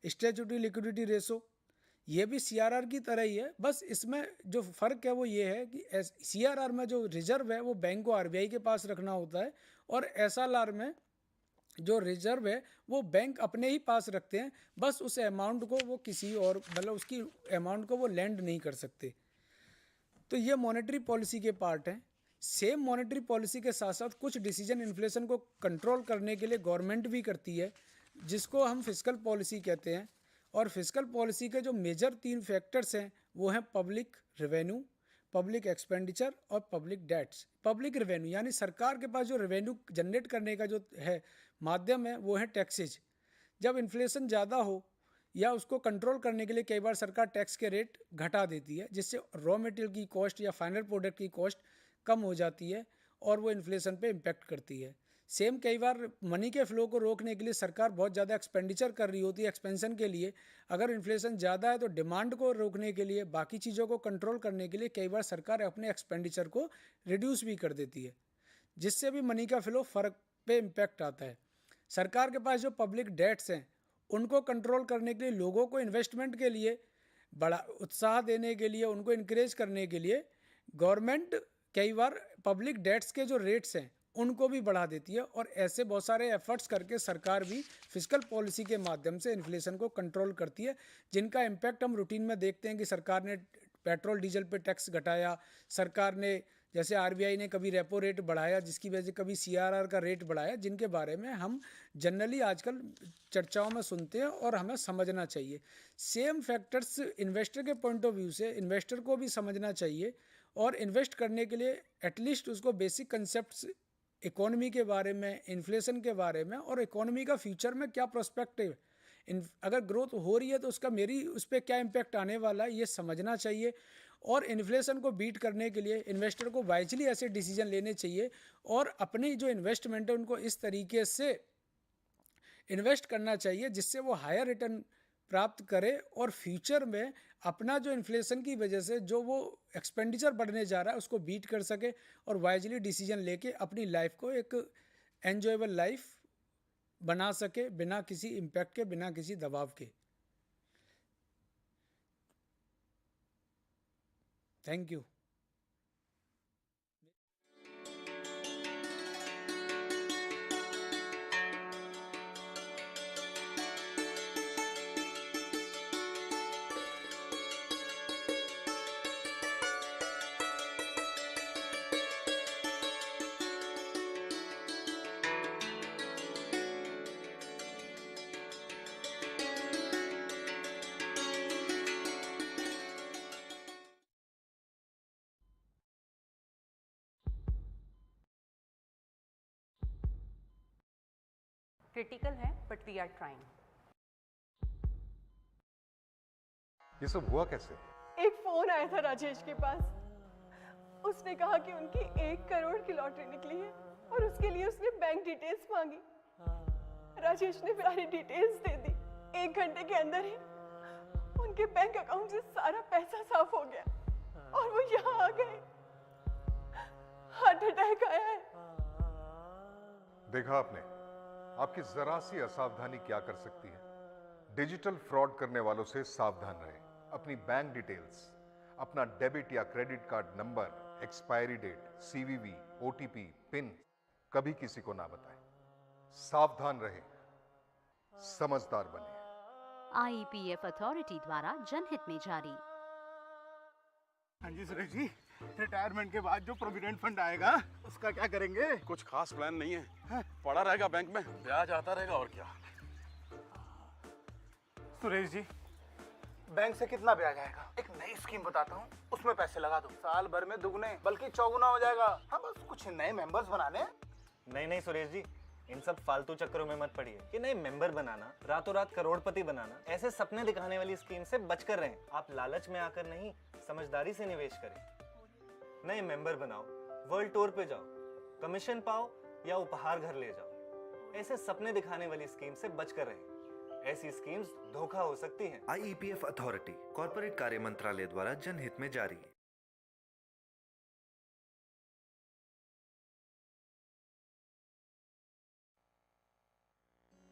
S1: स्टैट्यूटरी लिक्विडिटी रेशो, ये भी सीआरआर की तरह ही है, बस इसमें जो फ़र्क है वो ये है कि सीआरआर में जो रिजर्व है वो बैंक को आरबीआई के पास रखना होता है और एसएलआर में जो रिजर्व है वो बैंक अपने ही पास रखते हैं, बस उस अमाउंट को वो किसी और मतलब उसकी अमाउंट को वो लैंड नहीं कर सकते। तो ये मॉनेटरी पॉलिसी के पार्ट हैं। सेम मॉनेटरी पॉलिसी के साथ साथ कुछ डिसीजन इन्फ्लेशन को कंट्रोल करने के लिए गवर्नमेंट भी करती है, जिसको हम फिस्कल पॉलिसी कहते हैं। और फिस्कल पॉलिसी के जो मेजर 3 फैक्टर्स हैं वो हैं पब्लिक रेवेन्यू, पब्लिक एक्सपेंडिचर और पब्लिक डेट्स। पब्लिक रेवेन्यू यानी सरकार के पास जो रेवेन्यू जनरेट करने का जो है माध्यम है वो है टैक्सेज। जब इन्फ्लेशन ज़्यादा हो या उसको कंट्रोल करने के लिए कई बार सरकार टैक्स के रेट घटा देती है, जिससे रॉ मटेरियल की कॉस्ट या फाइनल प्रोडक्ट की कॉस्ट कम हो जाती है और वो इन्फ्लेशन पे इम्पेक्ट करती है। सेम कई बार मनी के फ्लो को रोकने के लिए सरकार बहुत ज़्यादा एक्सपेंडिचर कर रही होती है एक्सपेंशन के लिए। अगर इन्फ्लेशन ज़्यादा है तो डिमांड को रोकने के लिए, बाकी चीज़ों को कंट्रोल करने के लिए कई बार सरकार अपने एक्सपेंडिचर को रिड्यूस भी कर देती है, जिससे भी मनी का फ्लो फ़र्क पे इम्पैक्ट आता है। सरकार के पास जो पब्लिक डेट्स हैं उनको कंट्रोल करने के लिए, लोगों को इन्वेस्टमेंट के लिए बड़ा उत्साह देने के लिए, उनको इनक्रेज करने के लिए गवर्नमेंट कई बार पब्लिक डेट्स के जो रेट्स हैं उनको भी बढ़ा देती है। और ऐसे बहुत सारे एफर्ट्स करके सरकार भी फिस्कल पॉलिसी के माध्यम से इन्फ्लेशन को कंट्रोल करती है, जिनका इम्पैक्ट हम रूटीन में देखते हैं कि सरकार ने पेट्रोल डीजल पे टैक्स घटाया, सरकार ने जैसे आरबीआई ने कभी रेपो रेट बढ़ाया, जिसकी वजह से कभी सीआरआर का रेट बढ़ाया, जिनके बारे में हम जनरली आजकल चर्चाओं में सुनते हैं और हमें समझना चाहिए। सेम फैक्टर्स इन्वेस्टर के पॉइंट ऑफ व्यू से इन्वेस्टर को भी समझना चाहिए और इन्वेस्ट करने के लिए एटलीस्ट उसको बेसिक कंसेप्ट इकोनॉमी के बारे में, इन्फ्लेशन के बारे में और इकोनॉमी का फ्यूचर में क्या प्रोस्पेक्टिव, अगर ग्रोथ हो रही है तो उसका मेरी उस पर क्या इम्पैक्ट आने वाला है ये समझना चाहिए। और इन्फ्लेशन को बीट करने के लिए इन्वेस्टर को वाइजली ऐसे डिसीजन लेने चाहिए और अपनी जो इन्वेस्टमेंट है उनको इस तरीके से इन्वेस्ट करना चाहिए जिससे वो हायर रिटर्न प्राप्त करे और फ्यूचर में अपना जो इन्फ्लेशन की वजह से जो वो एक्सपेंडिचर बढ़ने जा रहा है उसको बीट कर सके और वाइजली डिसीजन लेके अपनी लाइफ को एक एन्जॉयबल लाइफ बना सके, बिना किसी इम्पैक्ट के, बिना किसी दबाव के। Thank you.
S2: क्रिटिकल है बट वी आर ट्राइंग।
S3: ये सब हुआ कैसे?
S4: एक फोन आया था राजेश के पास,
S3: उसने कहा कि उनकी 1 करोड़ की लॉटरी निकली है और उसके लिए उसने बैंक डिटेल्स मांगी। राजेश ने सारी डिटेल्स दे दी। 1 घंटे के अंदर ही उनके बैंक अकाउंट से सारा पैसा साफ हो गया और वो यहाँ आ गए। हार्ट अटैक आया है।
S4: देखा आपने, आपकी जरा सी असावधानी क्या कर सकती है। डिजिटल फ्रॉड करने वालों से सावधान रहें। अपनी बैंक डिटेल्स, अपना डेबिट या credit card number, expiry date, CVV, OTP, PIN कभी किसी को ना बताएं। सावधान रहें, समझदार बने।
S5: IEPF अथॉरिटी द्वारा जनहित में जारी।
S6: हाँ जी सुरेश जी, रिटायरमेंट के बाद जो प्रोविडेंट फंड आएगा उसका क्या करेंगे?
S7: कुछ खास प्लान नहीं है, पड़ा रहेगा बैंक में, ब्याज आता रहेगा और क्या।
S6: सुरेश जी, बैंक से कितना ब्याज आएगा? एक नई स्कीम बताता हूँ, उसमें पैसे लगा दो, साल भर में दुगने बल्कि चौगुना हो जाएगा। हाँ, बस कुछ नए मेंबर्स बनाने हैं।
S8: नहीं सुरेश जी, इन सब फालतू चक्करों में मत पड़िए कि नए मेंबर बनाना, रातों रात करोड़पति बनाना, ऐसे सपने दिखाने वाली स्कीम से बचकर रहें। आप लालच में आकर नहीं, समझदारी से निवेश करें। नए मेंबर बनाओ, वर्ल्ड टूर पे जाओ, कमीशन पाओ या उपहार घर ले जाओ। ऐसे सपने दिखाने वाली स्कीम से बचकर रहें। ऐसी स्कीम्स धोखा हो सकती हैं।
S9: IEPF अथॉरिटी, कॉर्पोरेट कार्य मंत्रालय द्वारा जनहित में जारी।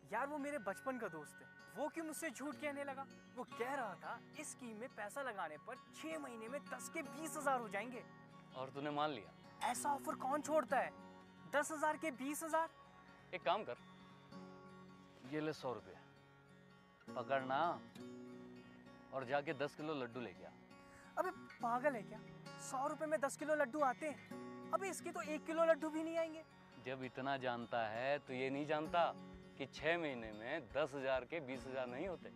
S10: यार वो मेरे बचपन का दोस्त है, वो क्यों मुझसे झूठ कहने लगा? वो कह रहा था इस स्कीम में पैसा लगाने पर 6 महीने में 10 के 20,000 हो जाएंगे।
S11: और तूने मान लिया?
S10: ऐसा ऑफर कौन छोड़ता है? 10,000 के 20,000।
S11: एक काम कर, ये ले 100 रुपये पकड़ना और जाके 10 किलो लड्डू लेके आ।
S10: अबे पागल है क्या? 100 रुपए में 10 किलो लड्डू आते हैं? अबे इसके तो 1 किलो लड्डू भी नहीं आएंगे।
S11: जब इतना जानता है तो ये नहीं जानता कि 6 महीने में 10,000 के 20,000 नहीं होते।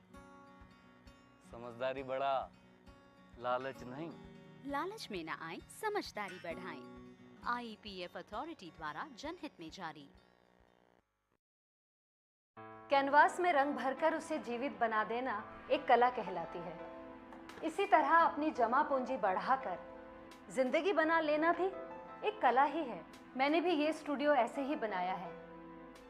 S11: समझदारी बढ़ा, लालच नहीं।
S5: लालच में न आए, समझदारी बढ़ाएं। IEPF अथॉरिटी द्वारा जनहित में जारी।
S12: कैनवास में रंग भरकर उसे जीवित बना देना एक कला कहलाती है। इसी तरह अपनी जमा पूंजी बढ़ाकर जिंदगी बना लेना भी एक कला ही है। मैंने भी ये स्टूडियो ऐसे ही बनाया है,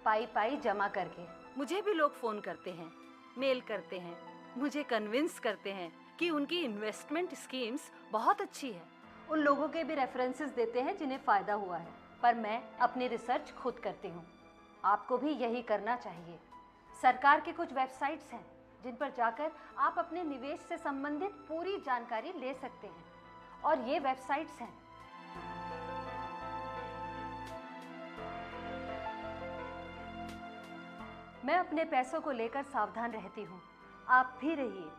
S12: पाई पाई जमा करके।
S5: मुझे भी लोग फोन करते हैं, मेल करते हैं, मुझे कन्विंस करते हैं कि उनकी इन्वेस्टमेंट स्कीम्स बहुत अच्छी है।
S12: उन लोगों के भी रेफरेंसेस देते हैं जिन्हें फ़ायदा हुआ है, पर मैं अपनी रिसर्च खुद करती हूँ। आपको भी यही करना चाहिए। सरकार के कुछ वेबसाइट्स हैं जिन पर जाकर आप अपने निवेश से संबंधित पूरी जानकारी ले सकते हैं, और ये वेबसाइट्स हैं मैं अपने पैसों को लेकर सावधान रहती हूँ, आप भी रहिए।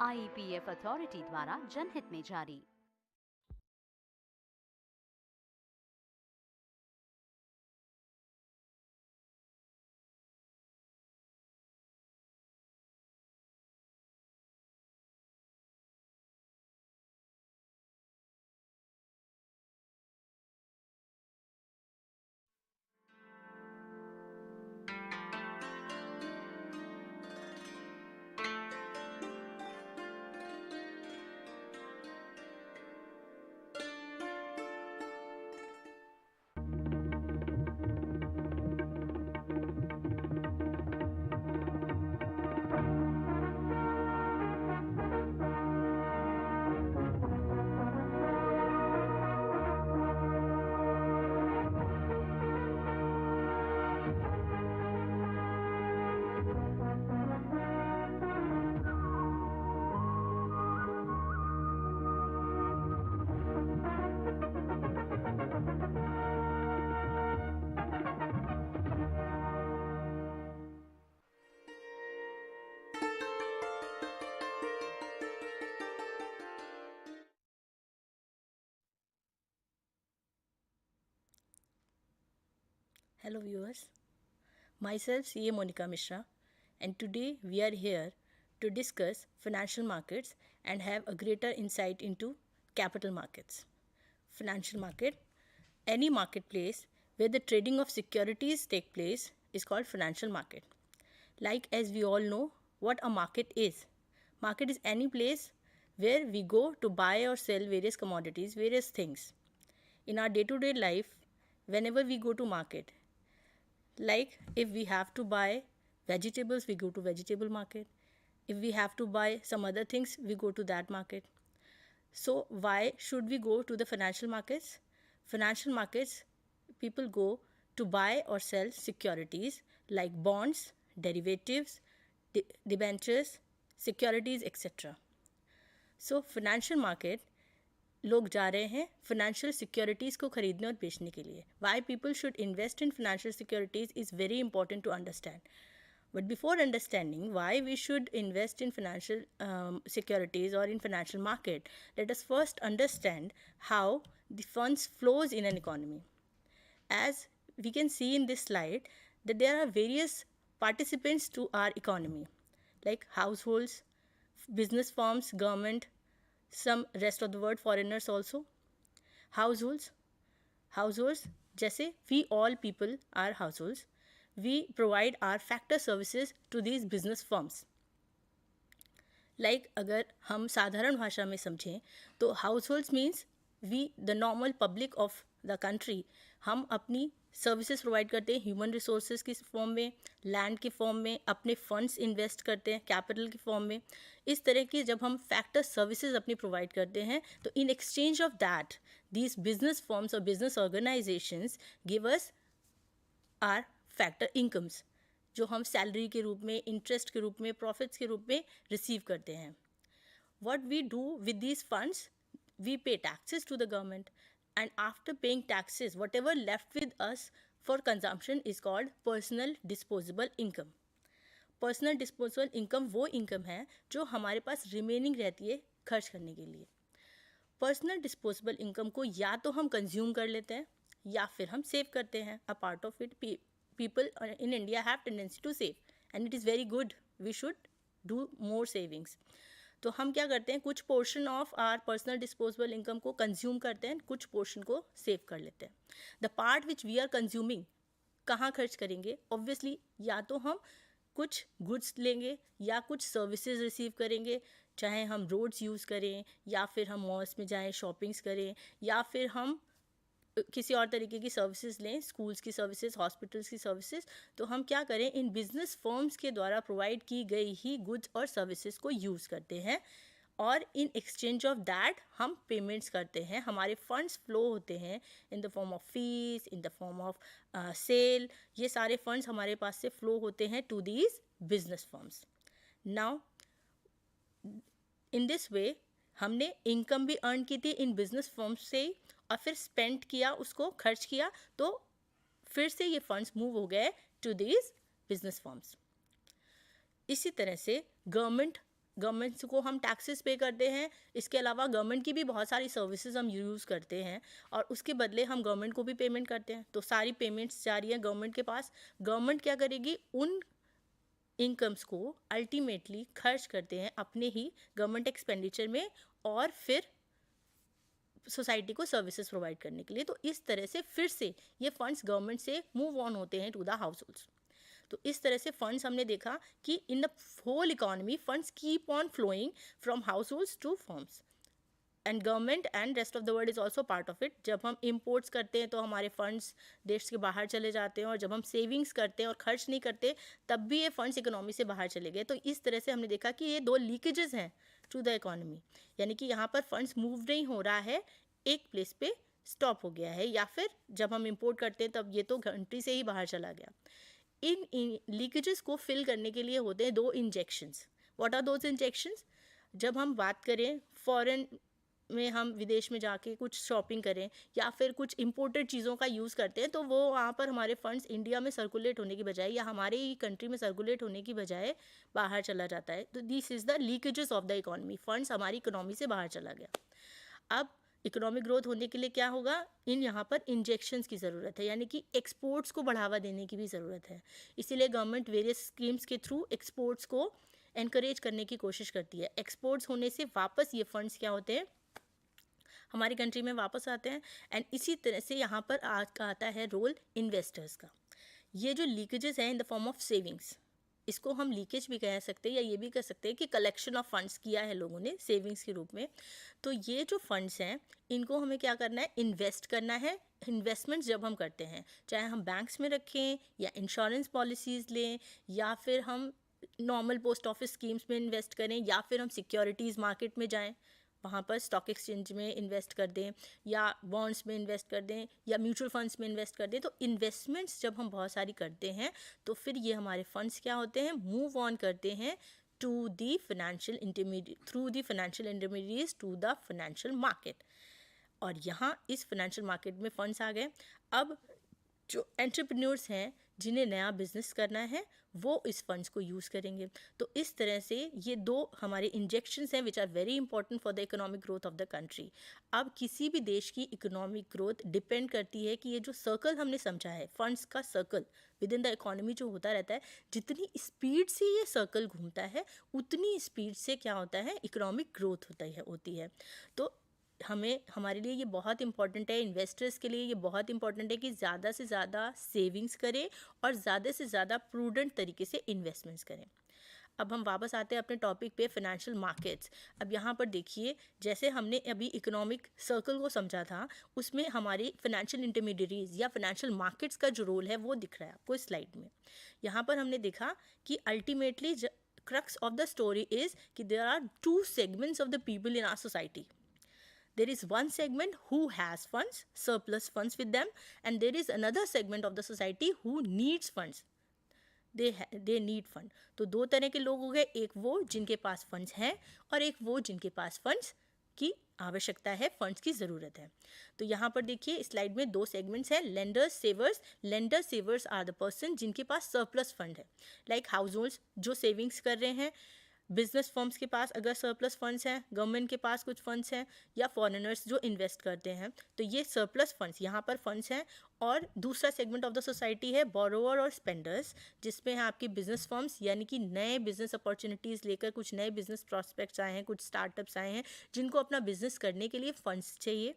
S5: IEPF अथॉरिटी द्वारा जनहित में जारी।
S13: Hello viewers, myself CA Monica Mishra, and today we are here to discuss financial markets and have a greater insight into capital markets. Financial market, any marketplace where the trading of securities take place is called financial market. Like as we all know what a market is, Market is any place where we go to buy or sell various commodities, various things. In our day-to-day life, whenever we go to market, like if we have to buy vegetables, we go to vegetable market. If we have to buy some other things, we go to that market. So why should we go to the financial markets? Financial markets, people go to buy or sell securities like bonds, derivatives, debentures, securities, etc. So financial market, लोग जा रहे हैं financial securities को खरीदने और बेचने के लिए. Why people should invest in financial securities is very important to understand. But before understanding why we should invest in financial securities or in financial market, let us first understand how the funds flows in an economy. As we can see in this slide, that there are various participants to our economy, like households, business firms, government, some rest of the world, foreigners also. Households, जैसे we all people are households. We provide our factor services to these business firms. Like अगर हम साधारण भाषा में समझें तो households means we the normal public of the country. हम अपनी सर्विसेज प्रोवाइड करते हैं ह्यूमन रिसोर्सेज की फॉर्म में, लैंड के फॉर्म में, अपने फंड्स इन्वेस्ट करते हैं कैपिटल की फॉर्म में. इस तरह की जब हम फैक्टर सर्विसेज अपनी प्रोवाइड करते हैं तो in exchange of that these business firms और business organisations give us our factor incomes, जो हम सैलरी के रूप में, इंटरेस्ट के रूप में, प्रॉफिट्स के रूप में रिसीव करते हैं. What we do with these funds, we pay taxes to the government, and after paying taxes, whatever left with us for consumption is called personal disposable income. Personal disposable income वो income है जो हमारे पास remaining रहती है खर्च करने के लिए. Personal disposable income को या तो हम consume कर लेते हैं या फिर हम save करते हैं. A part of it people in India have tendency to save and it is very good. We should do more savings. तो हम क्या करते हैं, कुछ portion of our personal disposable income को कंज्यूम करते हैं, कुछ पोर्शन को सेव कर लेते हैं. The part which we are consuming कहाँ खर्च करेंगे? ऑब्वियसली या तो हम कुछ गुड्स लेंगे या कुछ सर्विसेज रिसीव करेंगे, चाहे हम रोड्स यूज़ करें या फिर हम मॉल्स में जाएं शॉपिंग्स करें या फिर हम किसी और तरीके की सर्विसेज लें, स्कूल्स की सर्विसेज, हॉस्पिटल्स की सर्विसेज. तो हम क्या करें, इन बिजनेस फर्म्स के द्वारा प्रोवाइड की गई ही गुड्स और सर्विसेज को यूज़ करते हैं और इन एक्सचेंज ऑफ दैट हम पेमेंट्स करते हैं. हमारे फंड्स फ्लो होते हैं in the form of fees, in the form of sale. ये सारे फंड्स हमारे पास से फ्लो होते हैं to these business firms. Now in this way हमने इनकम भी अर्न की थी इन बिजनेस फर्म्स से और फिर स्पेंड किया, उसको खर्च किया, तो फिर से ये फंड्स मूव हो गए टू दीज बिजनेस फर्म्स. इसी तरह से गवर्नमेंट को हम टैक्सेस पे करते हैं. इसके अलावा गवर्नमेंट की भी बहुत सारी सर्विसेज हम यूज़ करते हैं और उसके बदले हम गवर्नमेंट को भी पेमेंट करते हैं. तो सारी पेमेंट्स जा रही हैं गवर्नमेंट के पास. गवर्नमेंट क्या करेगी, उन इनकम्स को अल्टीमेटली खर्च करते हैं अपने ही गवर्नमेंट एक्सपेंडिचर में और फिर सोसाइटी को सर्विसेज प्रोवाइड करने के लिए. तो इस तरह से फिर से ये फंड्स गवर्नमेंट से मूव ऑन होते हैं टू द हाउस होल्ड्स. तो इस तरह से फंड्स हमने देखा कि in the whole economy funds keep on flowing from households to firms and government and rest of the world is also part of it. जब हम इम्पोर्ट्स करते हैं तो हमारे फंड्स देश के बाहर चले जाते हैं और जब हम सेविंग्स करते हैं और खर्च नहीं करते तब भी ये फंड्स इकोनॉमी से बाहर चले गए. तो इस तरह से हमने देखा कि ये दो लीकेजेस हैं टू द इकोनॉमी, यानी कि यहाँ पर फंड्स मूव नहीं हो रहा है, एक प्लेस पे स्टॉप हो गया है, या फिर जब हम इंपोर्ट करते हैं तब ये तो कंट्री से ही बाहर चला गया. इन लीकेजेस को फिल करने के लिए होते हैं दो injections. What are those injections? जब हम बात करें फॉरेन में, हम विदेश में जाके कुछ शॉपिंग करें या फिर कुछ इंपोर्टेड चीज़ों का यूज़ करते हैं तो वो वहाँ पर हमारे फंड्स इंडिया में सर्कुलेट होने की बजाय या हमारे ही कंट्री में सर्कुलेट होने की बजाय बाहर चला जाता है. तो this is the leakages of the economy. Funds हमारी इकोनॉमी से बाहर चला गया. अब इकोनॉमिक ग्रोथ होने के लिए क्या होगा, इन यहाँ पर इंजेक्शंस की ज़रूरत है, यानी कि एक्सपोर्ट्स को बढ़ावा देने की भी ज़रूरत है. इसीलिए गवर्नमेंट वेरियस स्कीम्स के थ्रू एक्सपोर्ट्स को एनकरेज करने की कोशिश करती है. एक्सपोर्ट्स होने से वापस ये फंड्स क्या होते हैं, हमारी कंट्री में वापस आते हैं. एंड इसी तरह से यहाँ पर आता है रोल इन्वेस्टर्स का. ये जो लीकेजेस हैं in the form of savings, इसको हम लीकेज भी कह सकते हैं या ये भी कह सकते हैं कि कलेक्शन ऑफ फंड्स किया है लोगों ने सेविंग्स के रूप में। तो ये जो फंड्स हैं इनको हमें क्या करना है, इन्वेस्ट करना है। इन्वेस्टमेंट्स जब हम करते हैं, चाहे हम बैंक्स में रखें या इंश्योरेंस पॉलिसीज़ लें या फिर हम नॉर्मल पोस्ट ऑफिस स्कीम्स में इन्वेस्ट करें या फिर हम सिक्योरिटीज़ मार्केट में जाएं, वहाँ पर स्टॉक एक्सचेंज में इन्वेस्ट कर दें या बॉन्ड्स में इन्वेस्ट कर दें या म्यूचुअल फंड्स में इन्वेस्ट कर दें। तो इन्वेस्टमेंट्स जब हम बहुत सारी करते हैं तो फिर ये हमारे फंड्स क्या होते हैं, मूव ऑन करते हैं to the financial intermediate through the financial intermediates to the financial market. और यहाँ इस फाइनेंशियल मार्केट में फंड्स आ गए। अब जो एंटरप्रेन्योर्स हैं जिन्हें नया बिजनेस करना है वो इस फंड्स को यूज़ करेंगे। तो इस तरह से ये दो हमारे इंजेक्शंस हैं which are very important for the economic growth of the country. अब किसी भी देश की इकोनॉमिक ग्रोथ डिपेंड करती है कि ये जो सर्कल हमने समझा है, फंड्स का circle with in the economy जो होता रहता है, जितनी स्पीड से ये सर्कल घूमता है उतनी स्पीड से क्या होता है, इकोनॉमिक ग्रोथ होती है। तो हमारे लिए ये बहुत इंपॉर्टेंट है, इन्वेस्टर्स के लिए ये बहुत इंपॉर्टेंट है कि ज़्यादा से ज़्यादा सेविंग्स करें और ज़्यादा से ज़्यादा प्रूडेंट तरीके से इन्वेस्टमेंट्स करें। अब हम वापस आते हैं अपने टॉपिक पे, फाइनेंशियल मार्केट्स। अब यहाँ पर देखिए, जैसे हमने अभी इकोनॉमिक सर्कल को समझा था, उसमें हमारी फाइनेंशियल इंटरमीडिएटरीज या फाइनेंशियल मार्केट्स का जो रोल है वो दिख रहा है आपको इस स्लाइड में। यहाँ पर हमने देखा कि ultimately crux of the story is कि there are two segments of the people in our society. There is one segment who has funds, surplus funds with them, and there is another segment of the society who needs funds. They need fund. तो दो तरह के लोग हो गए, एक वो जिनके पास फंड्स हैं और एक वो जिनके पास फंड्स की आवश्यकता है, फंड्स की ज़रूरत है। तो यहाँ पर देखिए स्लाइड में दो सेगमेंट्स हैं, lenders, savers. Lender savers are the person जिनके पास सरप्लस फंड है, लाइक हाउस होल्ड्स जो सेविंग्स कर रहे हैं, बिजनेस फर्म्स के पास अगर सरप्लस फंड्स हैं, गवर्नमेंट के पास कुछ फंड्स हैं, या फॉरेनर्स जो इन्वेस्ट करते हैं, तो ये सरप्लस फंड्स यहाँ पर फंड्स हैं। और दूसरा सेगमेंट ऑफ द सोसाइटी है बोरोवर और स्पेंडर्स, जिसमें है आपकी बिजनेस फर्म्स, यानी कि नए बिजनेस अपॉर्चुनिटीज़ लेकर कुछ नए बिजनेस प्रॉस्पेक्ट्स आए हैं, कुछ स्टार्टअप्स आए हैं जिनको अपना बिजनेस करने के लिए फंड्स चाहिए।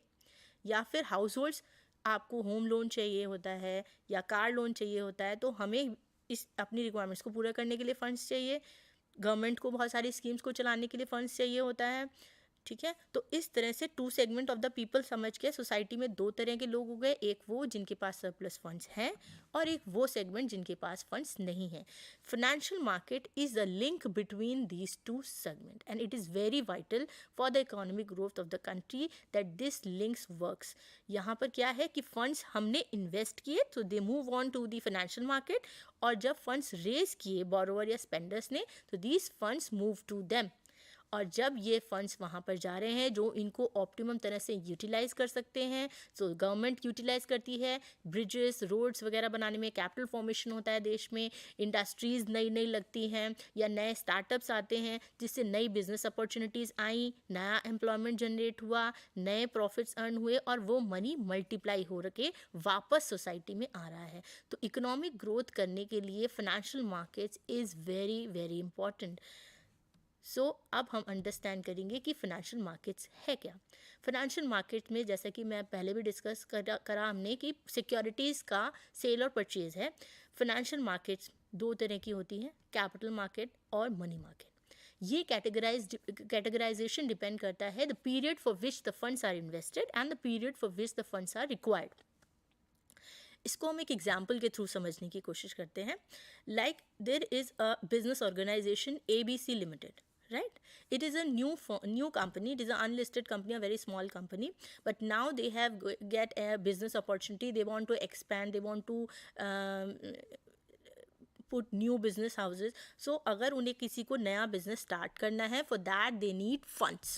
S13: या फिर हाउस होल्ड्स, आपको होम लोन चाहिए होता है या कार लोन चाहिए होता है, तो हमें इस अपनी रिक्वायरमेंट्स को पूरा करने के लिए फ़ंड्स चाहिए। गवर्नमेंट को बहुत सारी स्कीम्स को चलाने के लिए फंड्स चाहिए होता है, ठीक है। तो इस तरह से two segment of the people समझ के सोसाइटी में दो तरह के लोग हो गए, एक वो जिनके पास सरप्लस फंड्स हैं और एक वो सेगमेंट जिनके पास फंड्स नहीं हैं। Financial market is a link between these two segment and it is very vital for the economic growth of the country that this links works. यहाँ पर क्या है कि फंड्स हमने इन्वेस्ट किए तो they move on to the financial market, और जब फंड्स रेज किए बोरोवर या स्पेंडर्स ने तो these funds move to them. और जब ये फंड्स वहाँ पर जा रहे हैं जो इनको ऑप्टिमम तरह से यूटिलाइज़ कर सकते हैं, सो गवर्नमेंट यूटिलाइज़ करती है, ब्रिजेस, रोड्स वगैरह बनाने में कैपिटल फॉर्मेशन होता है देश में, इंडस्ट्रीज़ नई नई लगती हैं या नए स्टार्टअप्स आते हैं जिससे नई बिजनेस अपॉर्चुनिटीज़ आई, नया एम्प्लॉयमेंट जनरेट हुआ, नए प्रॉफिट्स अर्न हुए और वो मनी मल्टीप्लाई हो के वापस सोसाइटी में आ रहा है। तो इकोनॉमिक ग्रोथ करने के लिए financial markets is very very important. So अब हम अंडरस्टैंड करेंगे कि फाइनेंशियल मार्केट्स है क्या। फाइनेंशियल मार्केट में जैसा कि मैं पहले भी डिस्कस करा हमने कि सिक्योरिटीज़ का सेल और परचेज़ है। फाइनेंशियल मार्केट्स दो तरह की होती हैं, कैपिटल मार्केट और मनी मार्केट। ये कैटेगराइजेशन डिपेंड करता है the period for which the funds are invested and the period for which the funds are required. इसको हम एक एग्जाम्पल के थ्रू समझने की कोशिश करते हैं। Like there is a business organization ABC Limited, right? It is a new company. It is an unlisted company, a very small company, but now they have get a business opportunity. They want to expand. They want to put new business houses. So अगर उन्हें किसी को नया business start करना है, for that they need funds,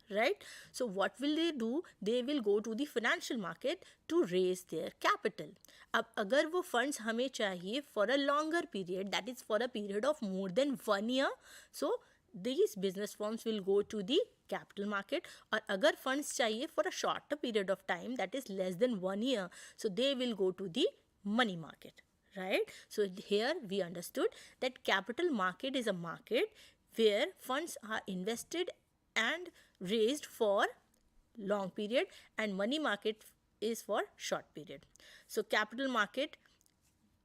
S13: right? So what will they do? They will go to the financial market to raise their capital. अब अगर वो funds हमें चाहिए for a longer period, that is for a period of more than 1 year, so these business firms will go to the capital market. और अगर funds चाहिए for a shorter period of time, that is less than 1 year, so they will go to the money market, right? So here we understood that capital market is a market where funds are invested and raised for long period, and money market is for short period. So capital market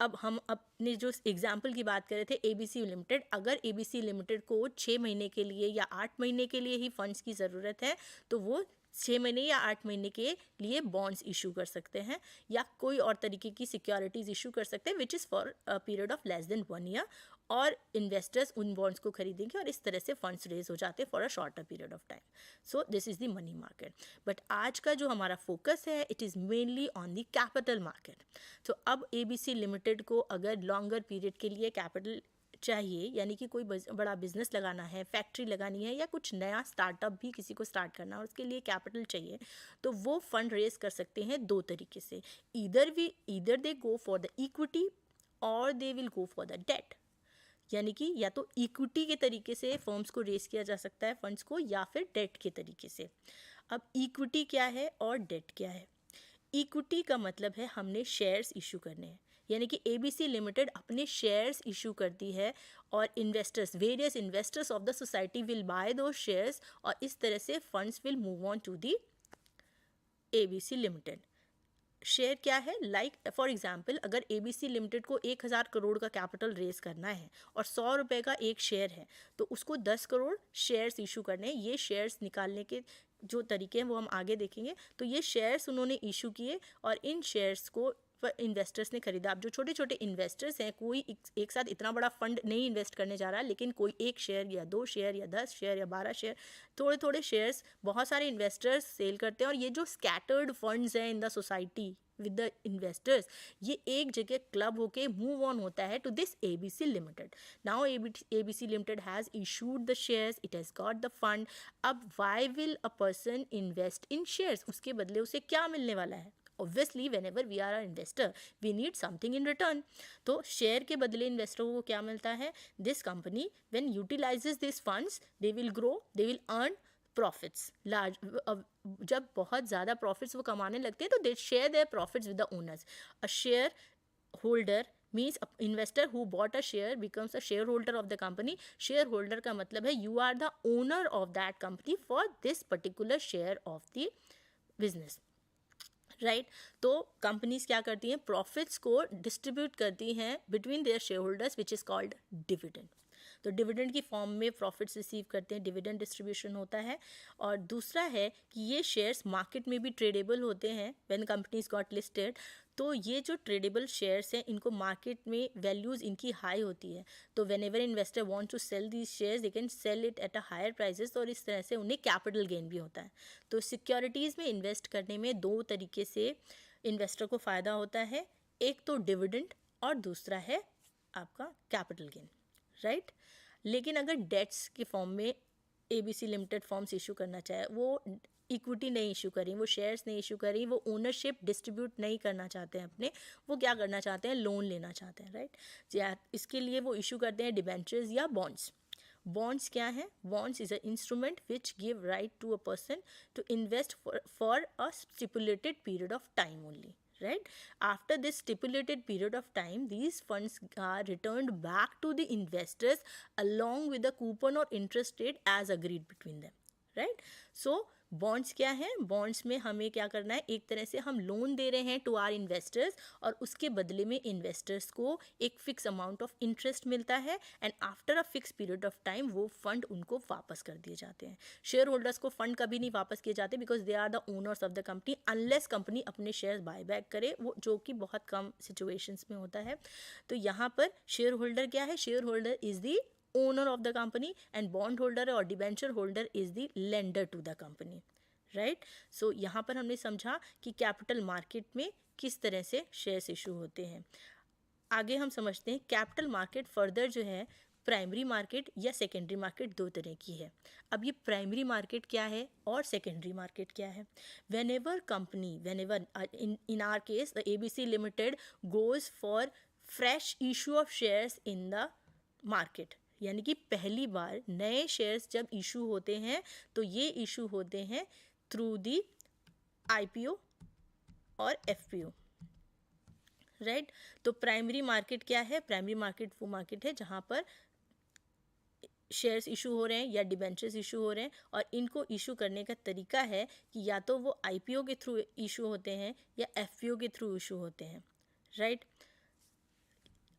S13: अब हम अपने जो example की बात कर रहे थे ABC limited, अगर ABC लिमिटेड को 6 महीने के लिए या 8 महीने के लिए ही फंड्स की ज़रूरत है तो वो 6 महीने या 8 महीने के लिए बॉन्ड्स इशू कर सकते हैं या कोई और तरीके की सिक्योरिटीज़ इशू कर सकते हैं which is for a period of less than 1 year, और इन्वेस्टर्स उन बॉन्ड्स को खरीदेंगे और इस तरह से फंड्स रेज हो जाते हैं for a shorter period of time. So this is the money market. But आज का जो हमारा फोकस है it is mainly on the capital market. तो अब ABC लिमिटेड को अगर लॉन्गर पीरियड के लिए कैपिटल चाहिए, यानी कि कोई बड़ा बिजनेस लगाना है, फैक्ट्री लगानी है या कुछ नया स्टार्टअप भी किसी को स्टार्ट करना है और उसके लिए कैपिटल चाहिए, तो वो फंड रेज कर सकते हैं दो तरीके से. Either they go for the equity or they will go for the debt. यानी कि या तो इक्विटी के तरीके से फर्म्स को रेज किया जा सकता है फंड्स को, या फिर डेट के तरीके से. अब इक्विटी क्या है और डेट क्या है? इक्विटी का मतलब है हमने शेयर्स इशू करने हैं, यानी कि ABC लिमिटेड अपने शेयर्स इशू करती है और various investors of the society will buy दो शेयर्स और इस तरह से funds will move on to the ABC limited. Share क्या है? फॉर एग्जाम्पल अगर ABC लिमिटेड को 1000 करोड़ का कैपिटल रेज करना है और 100 रुपये का एक शेयर है तो उसको 10 करोड़ शेयर्स इशू करने हैं. ये शेयर्स निकालने के जो तरीके हैं वो हम आगे देखेंगे. तो ये शेयर्स उन्होंने इशू किए और इन शेयर्स को इन्वेस्टर्स ने खरीदा. अब जो छोटे छोटे इन्वेस्टर्स हैं, कोई एक साथ इतना बड़ा फंड नहीं इन्वेस्ट करने जा रहा है, लेकिन कोई 1 शेयर या 2 शेयर या 10 शेयर या 12 शेयर, थोड़े थोड़े शेयर्स बहुत सारे इन्वेस्टर्स सेल करते हैं. और ये जो स्कैटर्ड फंड्स हैं in the society with the investors, ये एक जगह क्लब होके मूव ऑन होता है to this ABC limited. Now ABC limited has issued the shares, it has got the fund. अब why will a person invest in shares? उसके बदले उसे क्या मिलने वाला है? Obviously, whenever we are an investor, we need something in return. तो share के बदले इन्वेस्टरों को क्या मिलता है? This company, when utilizes these funds, they will grow, they will earn profits. जब बहुत ज़्यादा प्रॉफिट्स वो कमाने लगते हैं तो they share their profits with the owners. A shareholder means investor who bought a share becomes a shareholder of the company. Shareholder का मतलब है you are the owner of that company for this particular share of the business. Right. तो companies क्या करती हैं? Profits को distribute करती हैं between their share holders which is called dividend. तो डिविडेंड की फॉर्म में प्रॉफिट्स रिसीव करते हैं, डिविडेंड डिस्ट्रीब्यूशन होता है. और दूसरा है कि ये शेयर्स मार्केट में भी ट्रेडेबल होते हैं व्हेन कंपनीज गॉट लिस्टेड. तो ये जो ट्रेडेबल शेयर्स हैं इनको मार्केट में वैल्यूज़ इनकी हाई होती है. तो whenever investor want to sell these shares they can sell it at a higher prices और इस तरह से उन्हें कैपिटल गेन भी होता है. तो सिक्योरिटीज़ में इन्वेस्ट करने में दो तरीके से इन्वेस्टर को फ़ायदा होता है. एक तो डिविडेंड और दूसरा है आपका कैपिटल गेन. राइट. लेकिन अगर डेट्स के फॉर्म में ABC लिमिटेड फॉर्म्स इशू करना चाहे, वो इक्विटी नहीं इशू करी, वो शेयर्स नहीं इशू करी, वो ओनरशिप डिस्ट्रीब्यूट नहीं करना चाहते हैं अपने, वो क्या करना चाहते हैं? लोन लेना चाहते हैं. राइट. इसके लिए वो इशू करते हैं डिबेंचर्स या बॉन्ड्स. बॉन्ड्स क्या है? Bonds is a instrument which give right to a person to invest for a stipulated period of time only. Right. After this stipulated period of time, these funds are returned back to the investors along with the coupon or interest rate as agreed between them. Right. So bonds क्या है? Bonds में हमें क्या करना है? एक तरह से हम लोन दे रहे हैं टू आर इन्वेस्टर्स और उसके बदले में इन्वेस्टर्स को एक फिक्स अमाउंट ऑफ इंटरेस्ट मिलता है and after a fix period of time वो फंड उनको वापस कर दिए जाते हैं. शेयर होल्डर्स को फंड कभी नहीं वापस किए जाते because they are the owners of the company unless company अपने शेयर बाय बैक करे, वो जो कि बहुत कम सिचुएशंस में होता है. तो यहाँ पर शेयर होल्डर क्या है? Share holder is the owner of the company and bond holder or debenture holder is the lender to the company. right. so यहाँ पर हमने समझा कि कैपिटल मार्केट में किस तरह से शेयर्स इशू होते हैं. आगे हम समझते हैं कैपिटल मार्केट फर्दर जो है प्राइमरी मार्केट या सेकेंडरी मार्केट दो तरह की है. अब ये प्राइमरी मार्केट क्या है और सेकेंडरी मार्केट क्या है? whenever in our case the ABC Limited goes for fresh issue of shares in the market, यानी कि पहली बार नए शेयर्स जब इशू होते हैं तो ये इशू होते हैं थ्रू दी IPO और FPO. राइट. तो प्राइमरी मार्केट क्या है? प्राइमरी मार्केट वो मार्केट है जहाँ पर शेयर्स इशू हो रहे हैं या डिबेंचर्स इशू हो रहे हैं और इनको इशू करने का तरीका है कि या तो वो IPO के थ्रू इशू होते हैं या FPO के थ्रू इशू होते हैं. राइट.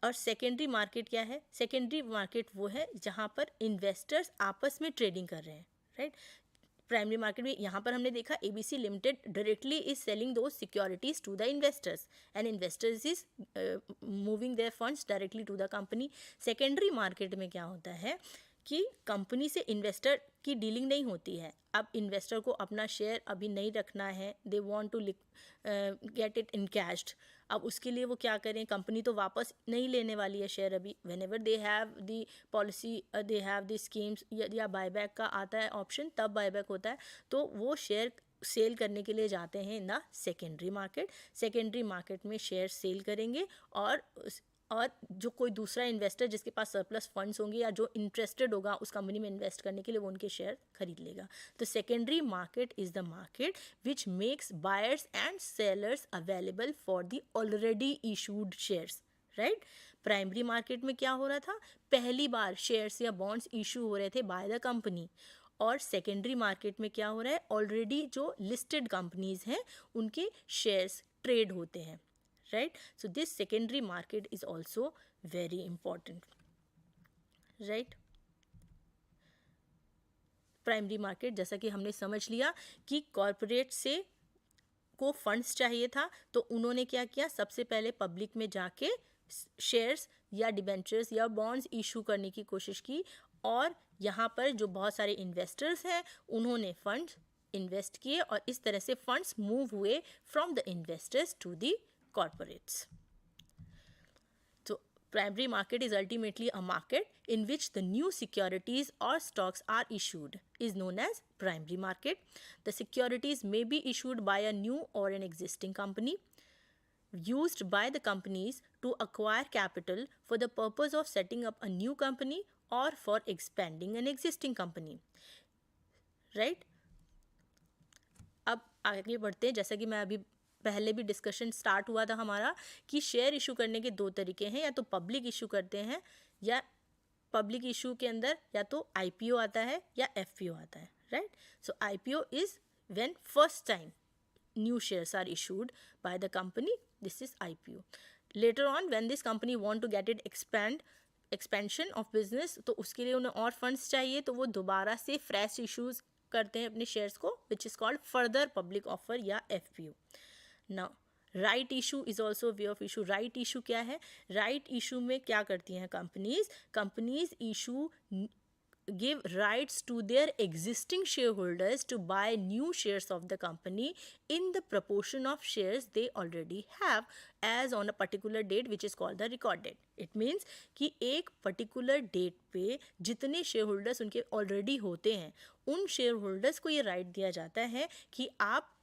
S13: और सेकेंडरी मार्केट क्या है? सेकेंडरी मार्केट वो है जहाँ पर इन्वेस्टर्स आपस में ट्रेडिंग कर रहे हैं, राइट? प्राइमरी मार्केट में यहाँ पर हमने देखा ABC limited directly is selling दो securities to the investors and investors is moving their funds directly to the company. Secondary market में क्या होता है कि कंपनी से इन्वेस्टर की डीलिंग नहीं होती है. अब इन्वेस्टर को अपना शेयर अभी नहीं रखना है, they want to get it in cashed. अब उसके लिए वो क्या करें? कंपनी तो वापस नहीं लेने वाली है शेयर अभी. When ever they have the policy, they have the schemes या बायबैक का आता है ऑप्शन, तब बायबैक होता है. तो वो शेयर सेल करने के लिए जाते हैं in the secondary market. Secondary market में शेयर सेल करेंगे और जो कोई दूसरा इन्वेस्टर जिसके पास सरप्लस फंड्स होंगे या जो इंटरेस्टेड होगा उस कंपनी में इन्वेस्ट करने के लिए, वो उनके शेयर खरीद लेगा. तो secondary market is the market which makes buyers and sellers available for the already issued shares, right? Primary market में क्या हो रहा था? पहली बार शेयर्स या बॉन्ड्स इशू हो रहे थे बाय द कंपनी. और सेकेंडरी मार्केट में क्या हो रहा है? ऑलरेडी जो लिस्टेड कंपनीज हैं उनके शेयर्स ट्रेड होते हैं, right? So this secondary market is also very important, right? Primary market, जैसा कि हमने समझ लिया कि कॉरपोरेट से को फंड्स चाहिए था, तो उन्होंने क्या किया? सबसे पहले पब्लिक में जाके शेयर्स या डिबेंचर्स या बॉन्ड्स इशू करने की कोशिश की. और यहाँ पर जो बहुत सारे इन्वेस्टर्स हैं उन्होंने फंड्स इन्वेस्ट किए और इस तरह से फंड्स मूव हुए from the investors to the corporates. So primary market is ultimately a market in which the new securities or stocks are issued, is known as primary market. The securities may be issued by a new or an existing company, used by the companies to acquire capital for the purpose of setting up a new company or for expanding an existing company, right? अब आगे बढ़ते हैं. जैसा कि मैं अभी पहले भी डिस्कशन स्टार्ट हुआ था हमारा कि शेयर इशू करने के दो तरीके हैं, या तो पब्लिक इशू करते हैं या पब्लिक इशू के अंदर या तो IPO आता है या FPO आता है, right? So IPO is when first time new shares are issued by the company, this is IPO. Later on when this company want to get it expansion of business, तो उसके लिए उन्हें और फंड्स चाहिए, तो वो दोबारा से फ्रेश इशूज करते हैं अपने शेयर्स को, which is called further public offer या FPO. Now right issue is also way of issue. Right issue क्या है? राइट इशू में क्या करती हैं companies issue give rights to their existing shareholders to buy new shares of the company in the proportion of shares they already have as on a particular date which is called the record date. It means कि एक particular date पे जितने shareholders उनके already होते हैं उन shareholders को ये right दिया जाता है कि आप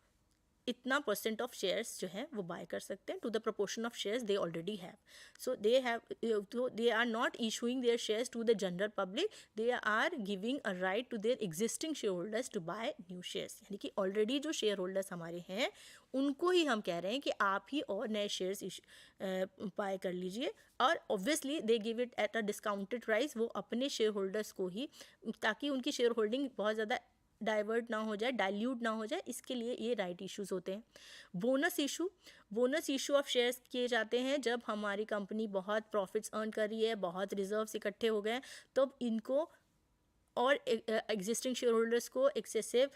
S13: इतना % ऑफ शेयर्स जो हैं वो बाय कर सकते हैं to the proportion of shares they already have. So they are not issuing their shares to the general public, they are giving a right to their existing shareholders to buy new shares. यानी कि already जो share holders हमारे हैं उनको ही हम कह रहे हैं कि आप ही और नए शेयर्स बाय कर लीजिए. और obviously they give it at a discounted price, वो अपने शेयर होल्डर्स को ही, ताकि उनकी शेयर होल्डिंग बहुत ज़्यादा डाइवर्ट ना हो जाए, डाइल्यूट ना हो जाए, इसके लिए ये राइट इश्यूज होते हैं. बोनस इशू ऑफ शेयर्स किए जाते हैं जब हमारी कंपनी बहुत प्रॉफिट्स अर्न कर रही है, बहुत रिजर्व्स इकट्ठे हो गए, तो इनको और एग्जिस्टिंग शेयर होल्डर्स को एक्सेसिव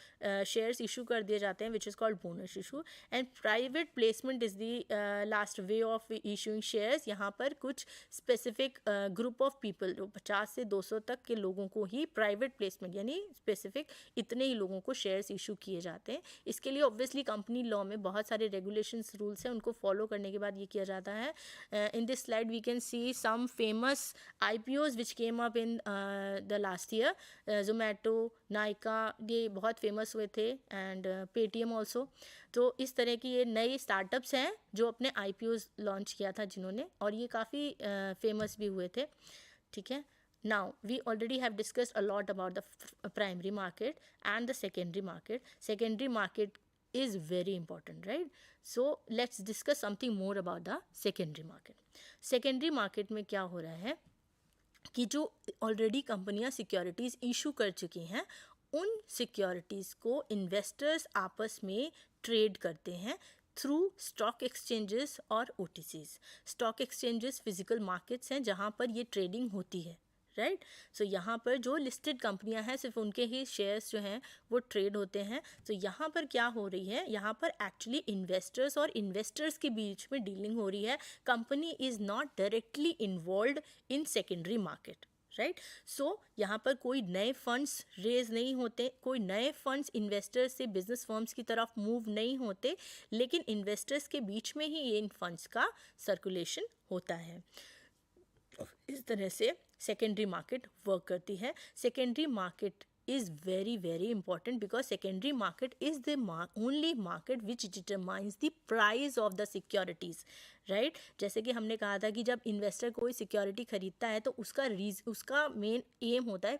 S13: शेयर्स इशू कर दिए जाते हैं, which is called bonus issue. And private placement is the last way of issuing shares. यहाँ पर कुछ स्पेसिफिक ग्रुप ऑफ पीपल, जो 50 से 200 तक के लोगों को ही प्राइवेट प्लेसमेंट यानी स्पेसिफिक इतने ही लोगों को शेयर्स इशू किए जाते हैं. इसके लिए ऑब्वियसली कंपनी लॉ में बहुत सारे रेगुलेशंस रूल्स हैं, उनको फॉलो करने के बाद ये किया जाता है. In this slide we can see some famous IPOs which came up in the last year. Zomato, Nykaa, ये बहुत फेमस हुए थे, एंड पेटीएम ऑल्सो. तो इस तरह की ये नए स्टार्टअप्स हैं जो अपने IPOs लॉन्च किया था जिन्होंने, और ये काफ़ी फेमस भी हुए थे. ठीक है. Now we already have discussed a lot about the primary market and the secondary market. Secondary market is very important, right? So let's discuss something more about the secondary market. Secondary market में क्या हो रहा है कि जो already कंपनियां securities issue कर चुकी हैं उन सिक्योरिटीज़ को इन्वेस्टर्स आपस में ट्रेड करते हैं थ्रू स्टॉक एक्सचेंजेस और OTCs। Stock exchanges physical markets हैं जहाँ पर ये ट्रेडिंग होती है, राइट। सो यहाँ पर जो लिस्टेड कंपनियां हैं सिर्फ उनके ही शेयर्स जो हैं वो ट्रेड होते हैं। तो यहाँ पर क्या हो रही है, यहाँ पर एक्चुअली इन्वेस्टर्स और इन्वेस्टर्स के बीच में डीलिंग हो रही है। Company is not directly involved in secondary market, right. So यहाँ पर कोई नए फंड्स रेज नहीं होते, कोई नए फंड्स इन्वेस्टर्स से बिजनेस फर्म्स की तरफ मूव नहीं होते, लेकिन इन्वेस्टर्स के बीच में ही ये इन फंड्स का सर्कुलेशन होता है। इस तरह से सेकेंडरी मार्केट वर्क करती है। Secondary market is very important because secondary market is the only market which determines the price of the securities, right। जैसे कि हमने कहा था कि जब इन्वेस्टर कोई सिक्योरिटी खरीदता है तो उसका मेन एम होता है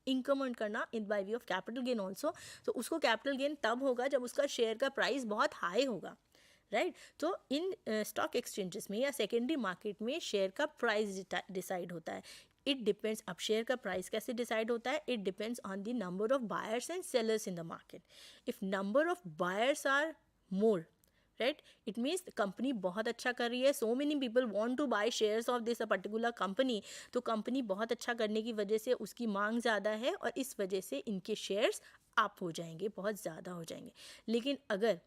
S13: इनकम अर्न करना in by way of capital gain also. तो उसको कैपिटल गेन तब होगा जब उसका शेयर का प्राइस बहुत हाई होगा, राइट। तो इन स्टॉक एक्सचेंजेस में या सेकेंडरी मार्केट में शेयर का प्राइस डिसाइड होता है। इट डिपेंड्स, अब शेयर का प्राइस कैसे डिसाइड होता है, it depends on the number of buyers and sellers in the market. If number of buyers are more, right, it means company बहुत अच्छा कर रही है, so many people want to buy shares of this a particular company, तो company बहुत अच्छा करने की वजह से उसकी मांग ज़्यादा है और इस वजह से इनके शेयर्स अप हो जाएंगे, बहुत ज़्यादा हो जाएंगे। लेकिन अगर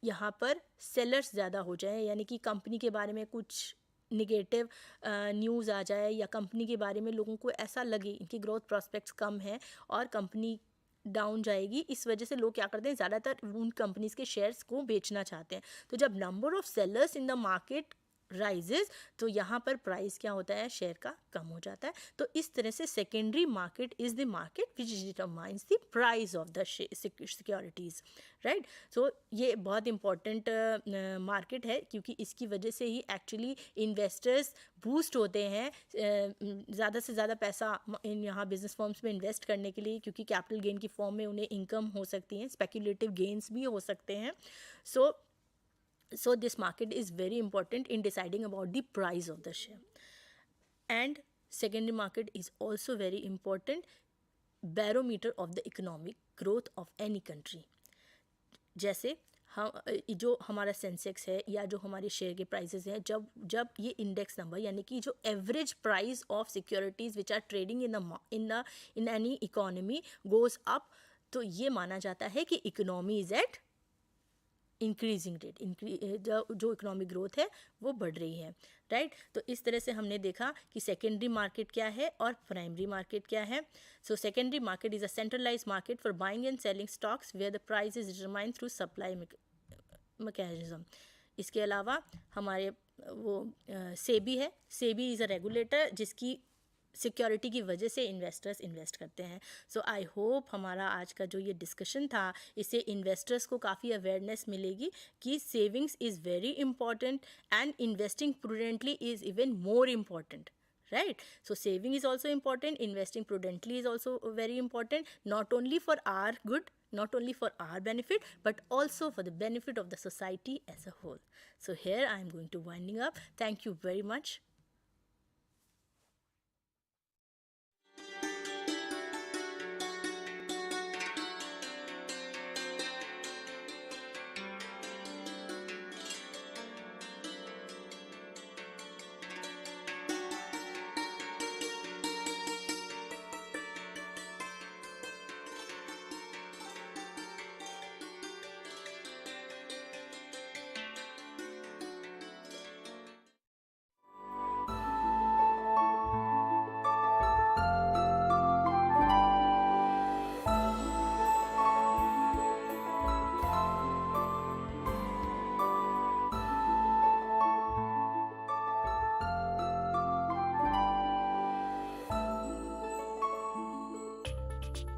S13: यहाँ पर सेलर्स ज़्यादा हो जाए, यानी कि कंपनी के बारे में कुछ निगेटिव न्यूज़ आ जाए या कंपनी के बारे में लोगों को ऐसा लगे इनकी ग्रोथ प्रोस्पेक्ट्स कम है और कंपनी डाउन जाएगी, इस वजह से लोग क्या करते हैं, ज़्यादातर उन कंपनीज़ के शेयर्स को बेचना चाहते हैं। तो जब number of sellers in the market rises तो यहाँ पर प्राइस क्या होता है, शेयर का कम हो जाता है। तो इस तरह से secondary market is the market which determines the price of the securities, right. So ये बहुत इंपॉर्टेंट मार्केट है क्योंकि इसकी वजह से ही एक्चुअली इन्वेस्टर्स बूस्ट होते हैं ज़्यादा से ज़्यादा पैसा इन यहाँ बिजनेस फर्म्स में इन्वेस्ट करने के लिए, क्योंकि कैपिटल गेन की फॉर्म में उन्हें इनकम हो सकती है, स्पेक्युलेटिव गेन्स भी हो सकते हैं। So this market is very important in deciding about the price of the share. And secondary market is also very important barometer of the economic growth of any country. जैसे हम जो हमारा Sensex है या जो हमारे शेयर के prices हैं, जब ये इंडेक्स नंबर यानी कि जो average price of securities which are trading in any economy goes up, तो ये माना जाता है कि economy is at increasing rate, जो इकोनॉमिक ग्रोथ है वो बढ़ रही है, राइट। तो इस तरह से हमने देखा कि सेकेंडरी मार्केट क्या है और प्राइमरी मार्केट क्या है। So secondary market is a centralize market for buying and selling stocks where the price is determined through supply mechanism. इसके अलावा हमारे वो सेबी है, सेबी इज़ अ रेगुलेटर जिसकी सिक्योरिटी की वजह से इन्वेस्टर्स इन्वेस्ट करते हैं। सो आई होप हमारा आज का जो ये डिस्कशन था इससे इन्वेस्टर्स को काफ़ी अवेयरनेस मिलेगी कि savings is very important and investing prudently is even more important, right। So saving is also important, investing prudently is also very important, not only for our good, not only for our benefit, but also for the benefit of the society as a whole. So here I am going to winding up. Thank you very much.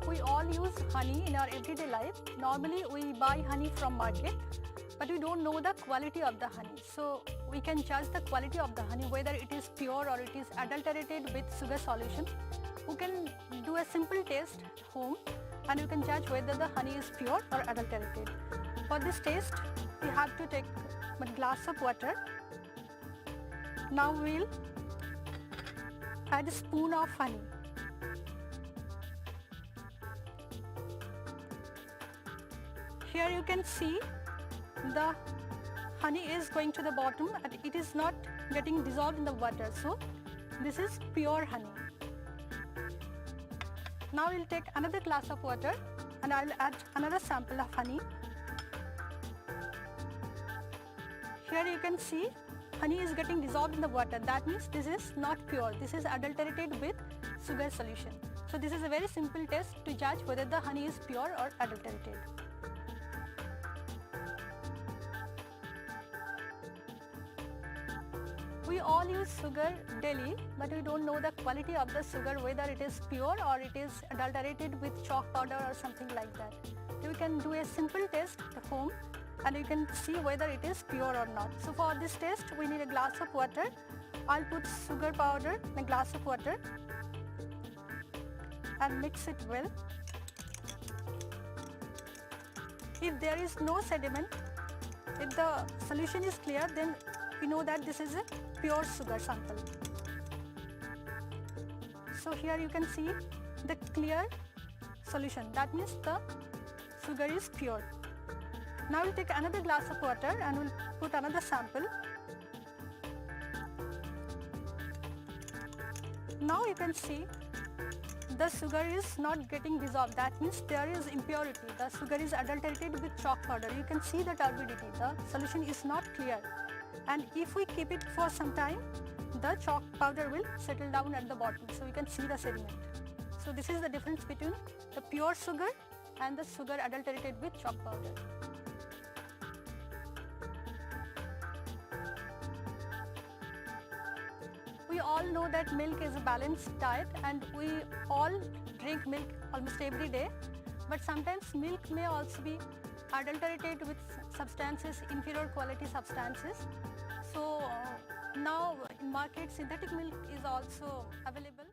S14: We all use honey in our everyday life. Normally we buy honey from market, but we don't know the quality of the honey. So we can judge the quality of the honey, whether it is pure or it is adulterated with sugar solution. We can do a simple test at home and you can judge whether the honey is pure or adulterated. For this test, we have to take a glass of water. Now we'll add a spoon of honey. Here you can see the honey is going to the bottom and it is not getting dissolved in the water. So this is pure honey. Now we'll take another glass of water and I'll add another sample of honey. Here you can see honey is getting dissolved in the water. That means this is not pure. This is adulterated with sugar solution. So this is a very simple test to judge whether the honey is pure or adulterated. We all use sugar daily, but we don't know the quality of the sugar, whether it is pure or it is adulterated with chalk powder or something like that. You can do a simple test at home and you can see whether it is pure or not. So for this test, we need a glass of water. I'll put sugar powder in a glass of water and mix it well. If there is no sediment, if the solution is clear, then we know that this is a pure sugar sample. So here you can see the clear solution. That means the sugar is pure. Now we'll take another glass of water and we'll put another sample. Now you can see the sugar is not getting dissolved. That means there is impurity. The sugar is adulterated with chalk powder. You can see the turbidity. The solution is not clear. And if we keep it for some time, the chalk powder will settle down at the bottom. So we can see the sediment. So this is the difference between the pure sugar and the sugar adulterated with chalk powder. We all know that milk is a balanced diet and we all drink milk almost every day, but sometimes milk may also be adulterated with substances, inferior quality substances. So now in market synthetic milk is also available.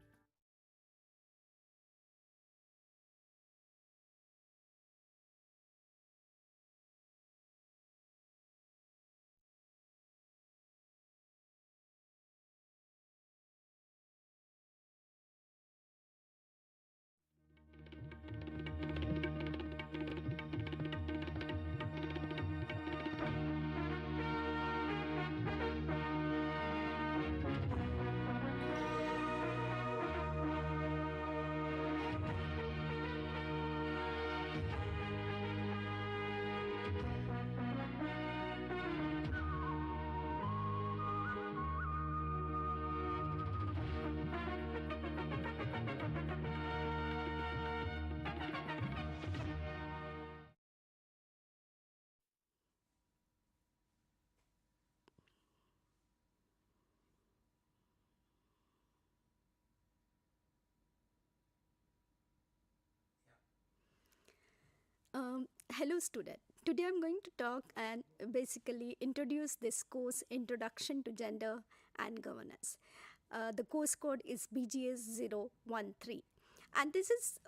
S15: Hello student. Today I'm going to talk and basically introduce this course, Introduction to Gender and Governance. The course code is BGS013 and this is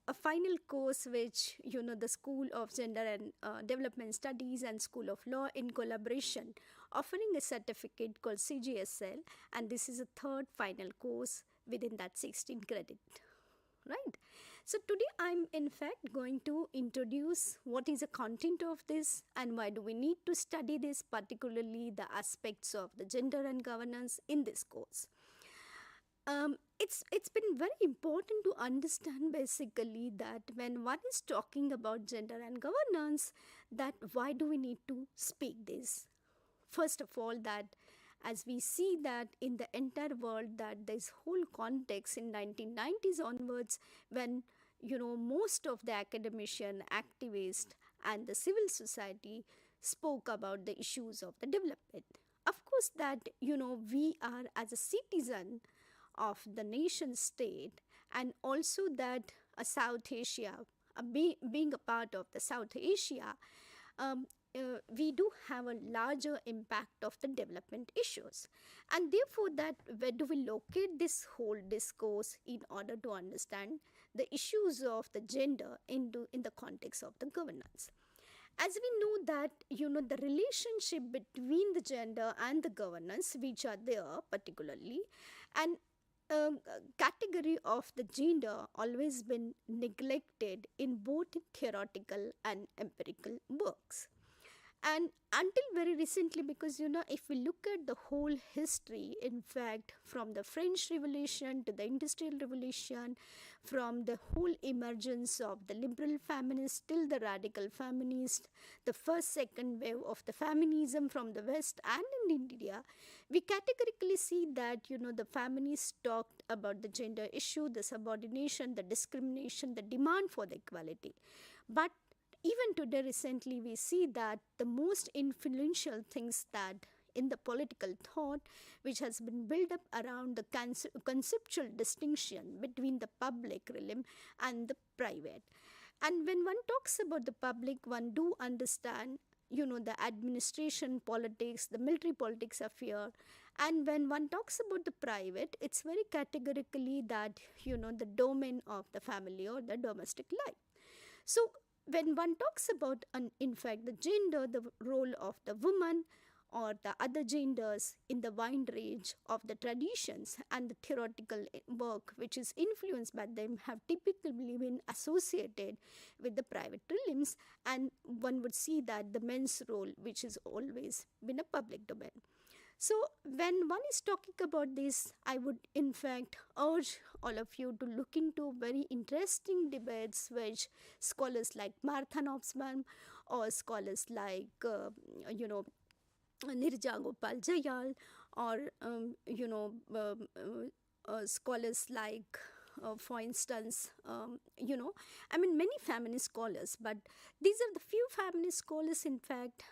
S15: a final course which the School of Gender and Development Studies and School of Law in collaboration offering a certificate called CGSL, and this is a third final course within that 16 credit, right? So today I'm in fact going to introduce what is the content of this and why do we need to study this, particularly the aspects of the gender and governance in this course. It's been very important to understand basically that when one is talking about gender and governance, that why do we need to speak this? First of all, that as we see that in the entire world that this whole context in 1990s onwards when most of the academician, activists and the civil society spoke about the issues of the development. Of course that we are as a citizen of the nation state and also that South Asia, being a part of the South Asia, we do have a larger impact of the development issues, and therefore that where do we locate this whole discourse in order to understand the issues of the gender in the context of the governance. As we know that the relationship between the gender and the governance which are there particularly, and category of the gender always been neglected in both theoretical and empirical works. And until very recently, because if we look at the whole history, in fact, from the French Revolution to the Industrial Revolution, from the whole emergence of the liberal feminists till the radical feminists, the first, second wave of the feminism from the West and in India, we categorically see that, the feminists talked about the gender issue, the subordination, the discrimination, the demand for the equality. But even today, recently, we see that the most influential things that in the political thought, which has been built up around the conceptual distinction between the public realm and the private. And when one talks about the public, one do understand, the administration politics, the military politics are here. And when one talks about the private, it's very categorically that, the domain of the family or the domestic life. So when one talks about, in fact, the gender, the role of the woman or the other genders in the wide range of the traditions and the theoretical work which is influenced by them have typically been associated with the private realms, and one would see that the men's role which has always been a public domain. So when one is talking about this, I would in fact urge all of you to look into very interesting debates which scholars like Martha Nussbaum or scholars like, Nirja Gopal Jayal or, scholars like, for instance, many feminist scholars, but these are the few feminist scholars, in fact,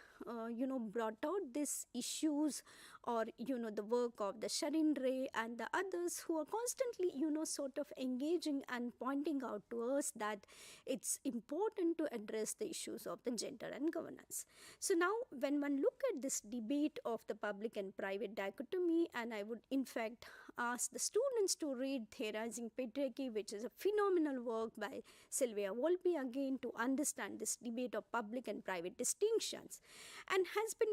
S15: brought out these issues, or, the work of the Sharin Ray and the others who are constantly, sort of engaging and pointing out to us that it's important to address the issues of the gender and governance. So now, when one look at this debate of the public and private dichotomy, and I would in fact ask the students to read Theorizing Patriarchy, which is a phenomenal work by Sylvia Volpe again, to understand this debate of public and private distinctions, and has been,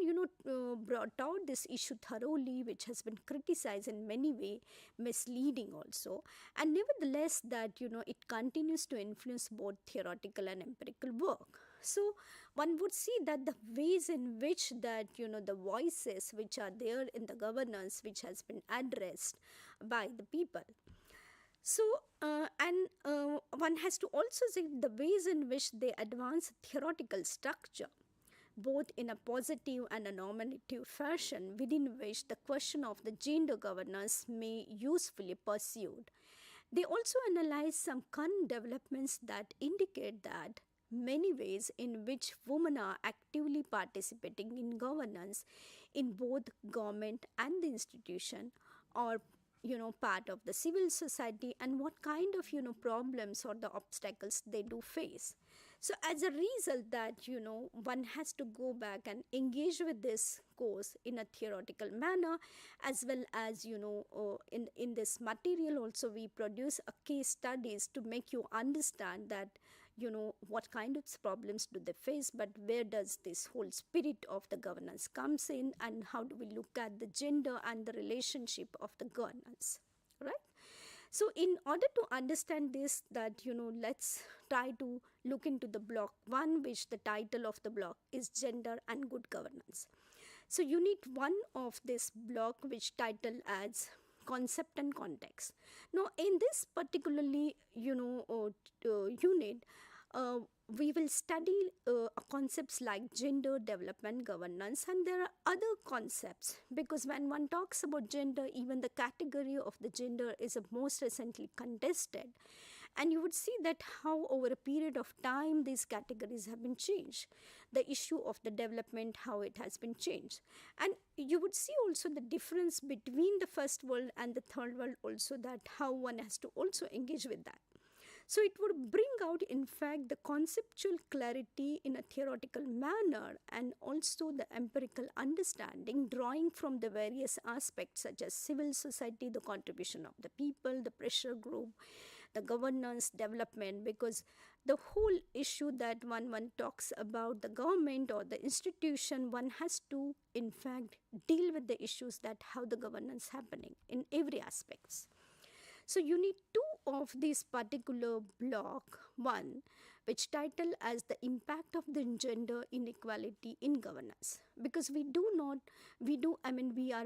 S15: brought out this issue thoroughly, which has been criticized in many ways, misleading also, and nevertheless that, it continues to influence both theoretical and empirical work. So one would see that the ways in which that, the voices which are there in the governance, which has been addressed by the people. So, one has to also see the ways in which they advance theoretical structure, both in a positive and a normative fashion, within which the question of the gender governance may usefully pursued. They also analyze some current developments that indicate that many ways in which women are actively participating in governance in both government and the institution, or part of the civil society, and what kind of problems or the obstacles they do face. So as a result that one has to go back and engage with this course in a theoretical manner, as well as in this material also we produce a case studies to make you understand that what kind of problems do they face, but where does this whole spirit of the governance comes in, and how do we look at the gender and the relationship of the governance, right? So in order to understand this, that let's try to look into the block 1, which the title of the block is Gender and Good Governance. So unit 1 of this block, which title as Concept and Context. Now in this particularly unit, we will study concepts like gender, development, governance, and there are other concepts, because when one talks about gender, even the category of the gender is most recently contested, and you would see that how over a period of time these categories have been changed. The issue of the development, how it has been changed, and you would see also the difference between the first world and the third world also, that how one has to also engage with that. So it would bring out, in fact, the conceptual clarity in a theoretical manner, and also the empirical understanding, drawing from the various aspects such as civil society, the contribution of the people, the pressure group, the governance, development, because the whole issue that one talks about the government or the institution, one has to, in fact, deal with the issues that how the governance happening in every aspects. So unit 2 of this particular block 1, which title as the impact of the gender inequality in governance. Because we are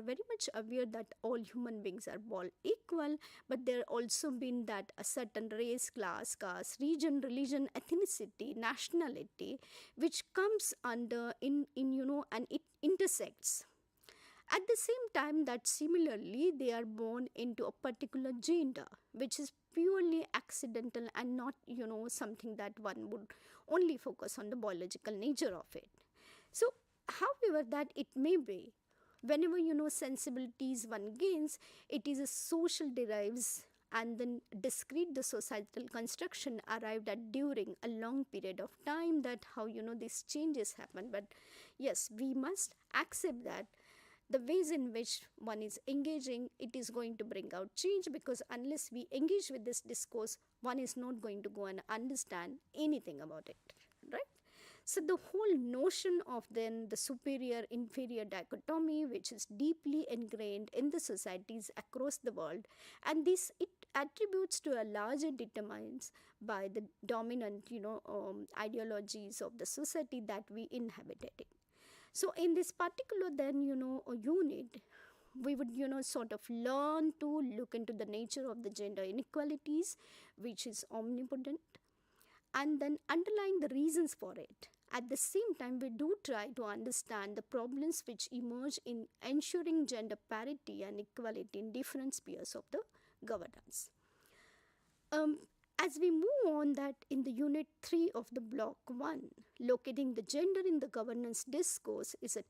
S15: very much aware that all human beings are born equal, but there also been that a certain race, class, caste, region, religion, ethnicity, nationality, which comes under and it intersects. At the same time that similarly they are born into a particular gender, which is purely accidental and not something that one would only focus on the biological nature of it. So however that it may be, whenever sensibilities one gains, it is a social derives and then discrete the societal construction arrived at during a long period of time, that how these changes happen. But yes, we must accept that the ways in which one is engaging, it is going to bring out change, because unless we engage with this discourse, one is not going to go and understand anything about it, right? So the whole notion of then the superior inferior dichotomy, which is deeply ingrained in the societies across the world, and this it attributes to a larger determines by the dominant ideologies of the society that we inhabited it. So in this particular then unit, we would sort of learn to look into the nature of the gender inequalities, which is omnipotent, and then underlying the reasons for it. At the same time, we do try to understand the problems which emerge in ensuring gender parity and equality in different spheres of the governance. As we move on, that in the unit 3 of the block 1, locating the gender in the governance discourse is a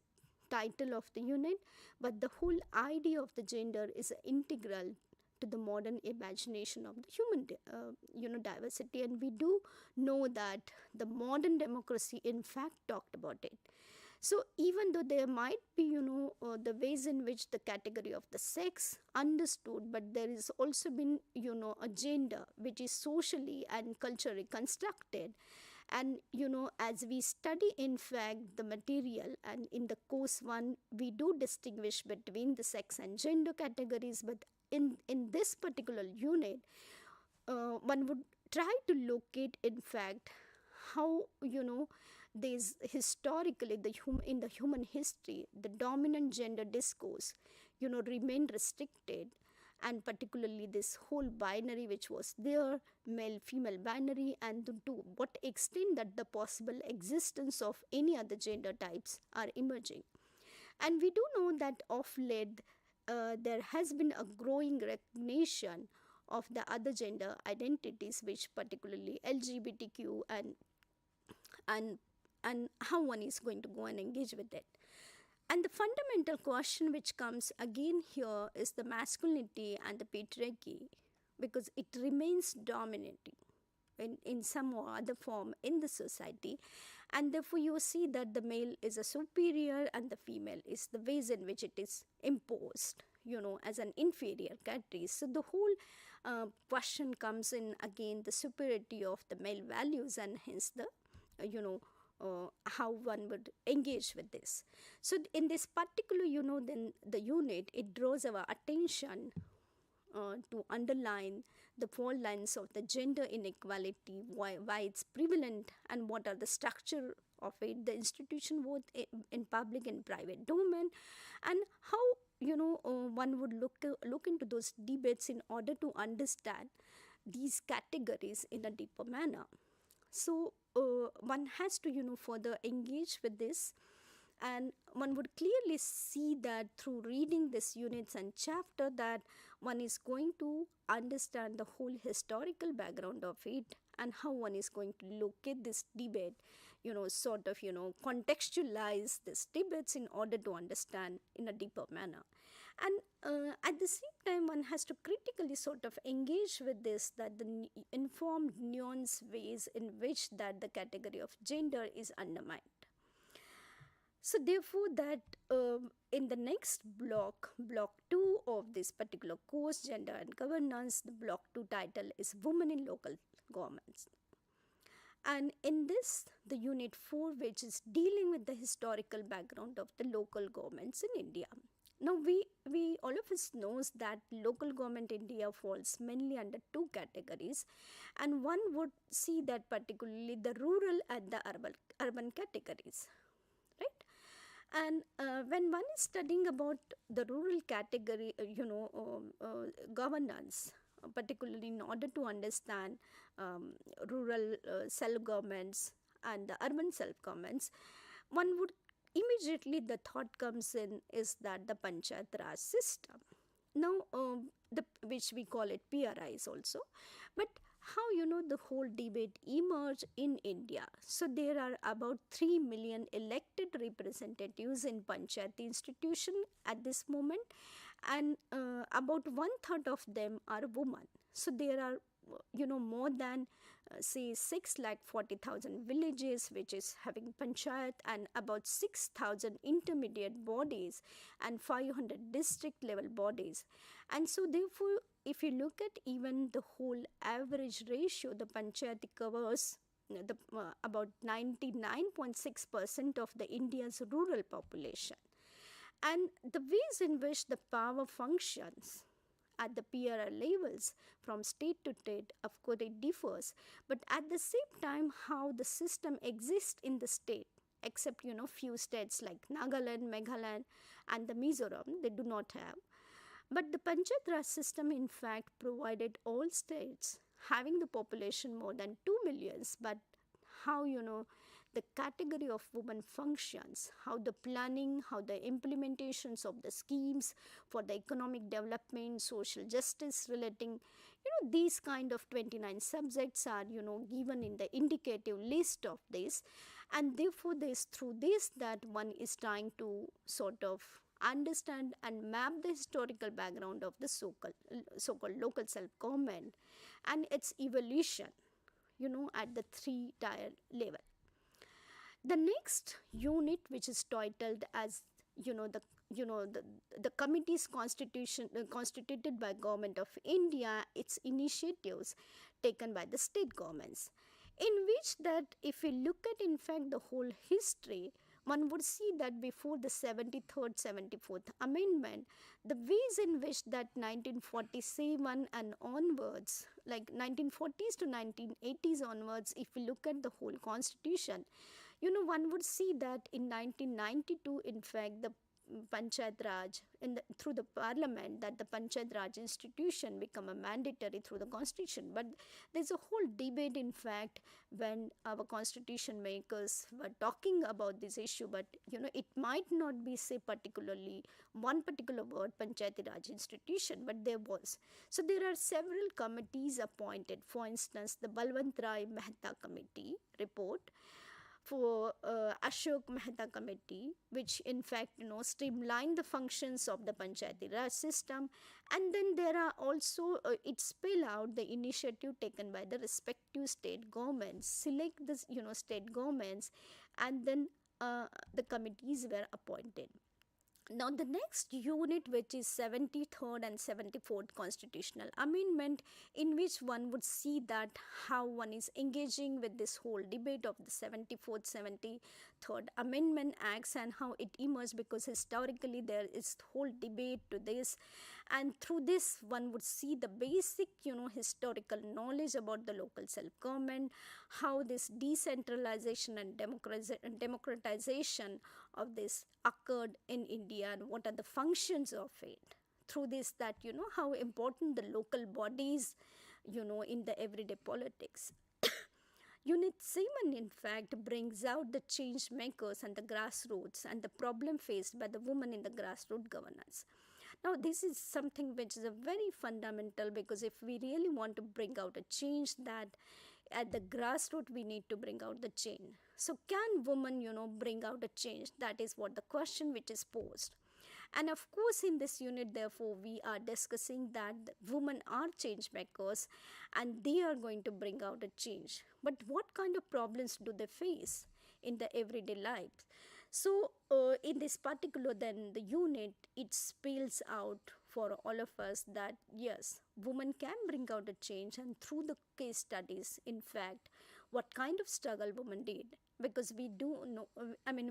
S15: title of the unit, but the whole idea of the gender is integral to the modern imagination of the human diversity, and we do know that the modern democracy in fact talked about it. So even though there might be the ways in which the category of the sex understood, but there is also been a gender which is socially and culturally constructed. And as we study in fact the material, and in the course 1 we do distinguish between the sex and gender categories, but in this particular unit one would try to locate in fact how there's historically in the human history the dominant gender discourse remained restricted, and particularly this whole binary which was there, male female binary, and to what extent that the possible existence of any other gender types are emerging. And we do know that of late there has been a growing recognition of the other gender identities, which particularly LGBTQ and how one is going to go and engage with it. And the fundamental question which comes again here is the masculinity and the patriarchy, because it remains dominating in some or other form in the society, and therefore you see that the male is a superior and the female is the ways in which it is imposed as an inferior category. So the whole question comes in again the superiority of the male values, and hence the how one would engage with this. So in this particular then the unit, it draws our attention to underline the four lines of the gender inequality, why it's prevalent, and what are the structure of it, the institution both in public and private domain, and how one would look into those debates in order to understand these categories in a deeper manner. So one has to further engage with this, and one would clearly see that through reading this units and chapter that one is going to understand the whole historical background of it, and how one is going to locate this debate, sort of contextualize these debates in order to understand in a deeper manner. And at the same time, one has to critically sort of engage with this, that the informed nuanced ways in which that the category of gender is undermined. So therefore that in the next block 2 of this particular course, Gender and Governance, the block 2 title is Women in Local Governments. And in this, the unit 4, which is dealing with the historical background of the local governments in India. Now we all of us knows that local government India falls mainly under two categories, and one would see that particularly the rural and the urban categories, right? And when one is studying about the rural category, governance, particularly in order to understand rural self-governments and the urban self-governments, one would immediately the thought comes in is that the Panchayat Raj system. Now, which we call it PRIs also, but how the whole debate emerged in India. So there are about 3 million elected representatives in Panchayat institution at this moment, and about 1/3 of them are women. So there are more than say 6,40,000 villages which is having panchayat, and about 6,000 intermediate bodies and 500 district level bodies. And so therefore, if you look at even the whole average ratio, the panchayat covers about 99.6% of the India's rural population. And the ways in which the power functions at the PRR levels from state to state, of course it differs, but at the same time how the system exists in the state, except few states like Nagaland, Meghalaya and the Mizoram, they do not have. But the Panchayat Raj system in fact provided all states having the population more than 2 millions, but how the category of women functions, how the planning, how the implementations of the schemes for the economic development, social justice relating, these kind of 29 subjects are, given in the indicative list of this. And therefore, this through this that one is trying to sort of understand and map the historical background of the so-called local self-government and its evolution, at the 3-tier level. The next unit, which is titled as the committees constituted by Government of India, its initiatives taken by the state governments, in which that if we look at in fact the whole history, one would see that before the 73rd, 74th amendment, the ways in which that 1947 and onwards, like 1940s to 1980s onwards, if we look at the whole constitution, one would see that in 1992, in fact, the Panchayat Raj, through the parliament, that the Panchayat Raj institution become a mandatory through the constitution. But there's a whole debate, in fact, when our constitution makers were talking about this issue, but it might not be say particularly one particular word, Panchayat Raj institution, but there was. So there are several committees appointed. For instance, the Balwant Rai Mehta committee report, for Ashok Mehta committee, which in fact streamline the functions of the Panchayati Raj system. And then there are also it spell out the initiative taken by the respective state governments, select the state governments, and then the committees were appointed. Now the next unit, which is 73rd and 74th constitutional amendment, in which one would see that how one is engaging with this whole debate of the 74th, 73rd amendment acts and how it emerged, because historically there is whole debate to this, and through this one would see the basic historical knowledge about the local self-government, how this decentralization and democratization of this occurred in India and what are the functions of it. Through this that how important the local bodies in the everyday politics. Unit 7 in fact brings out the change makers and the grassroots and the problem faced by the women in the grassroots governance. Now this is something which is a very fundamental, because if we really want to bring out a change, that at the grassroots we need to bring out the change. So can women bring out a change? That is what the question which is posed. And of course in this unit therefore we are discussing that women are change makers and they are going to bring out a change. But what kind of problems do they face in the everyday life? So in this particular then the unit, it spells out for all of us that yes, women can bring out a change, and through the case studies in fact what kind of struggle women did, because we do know,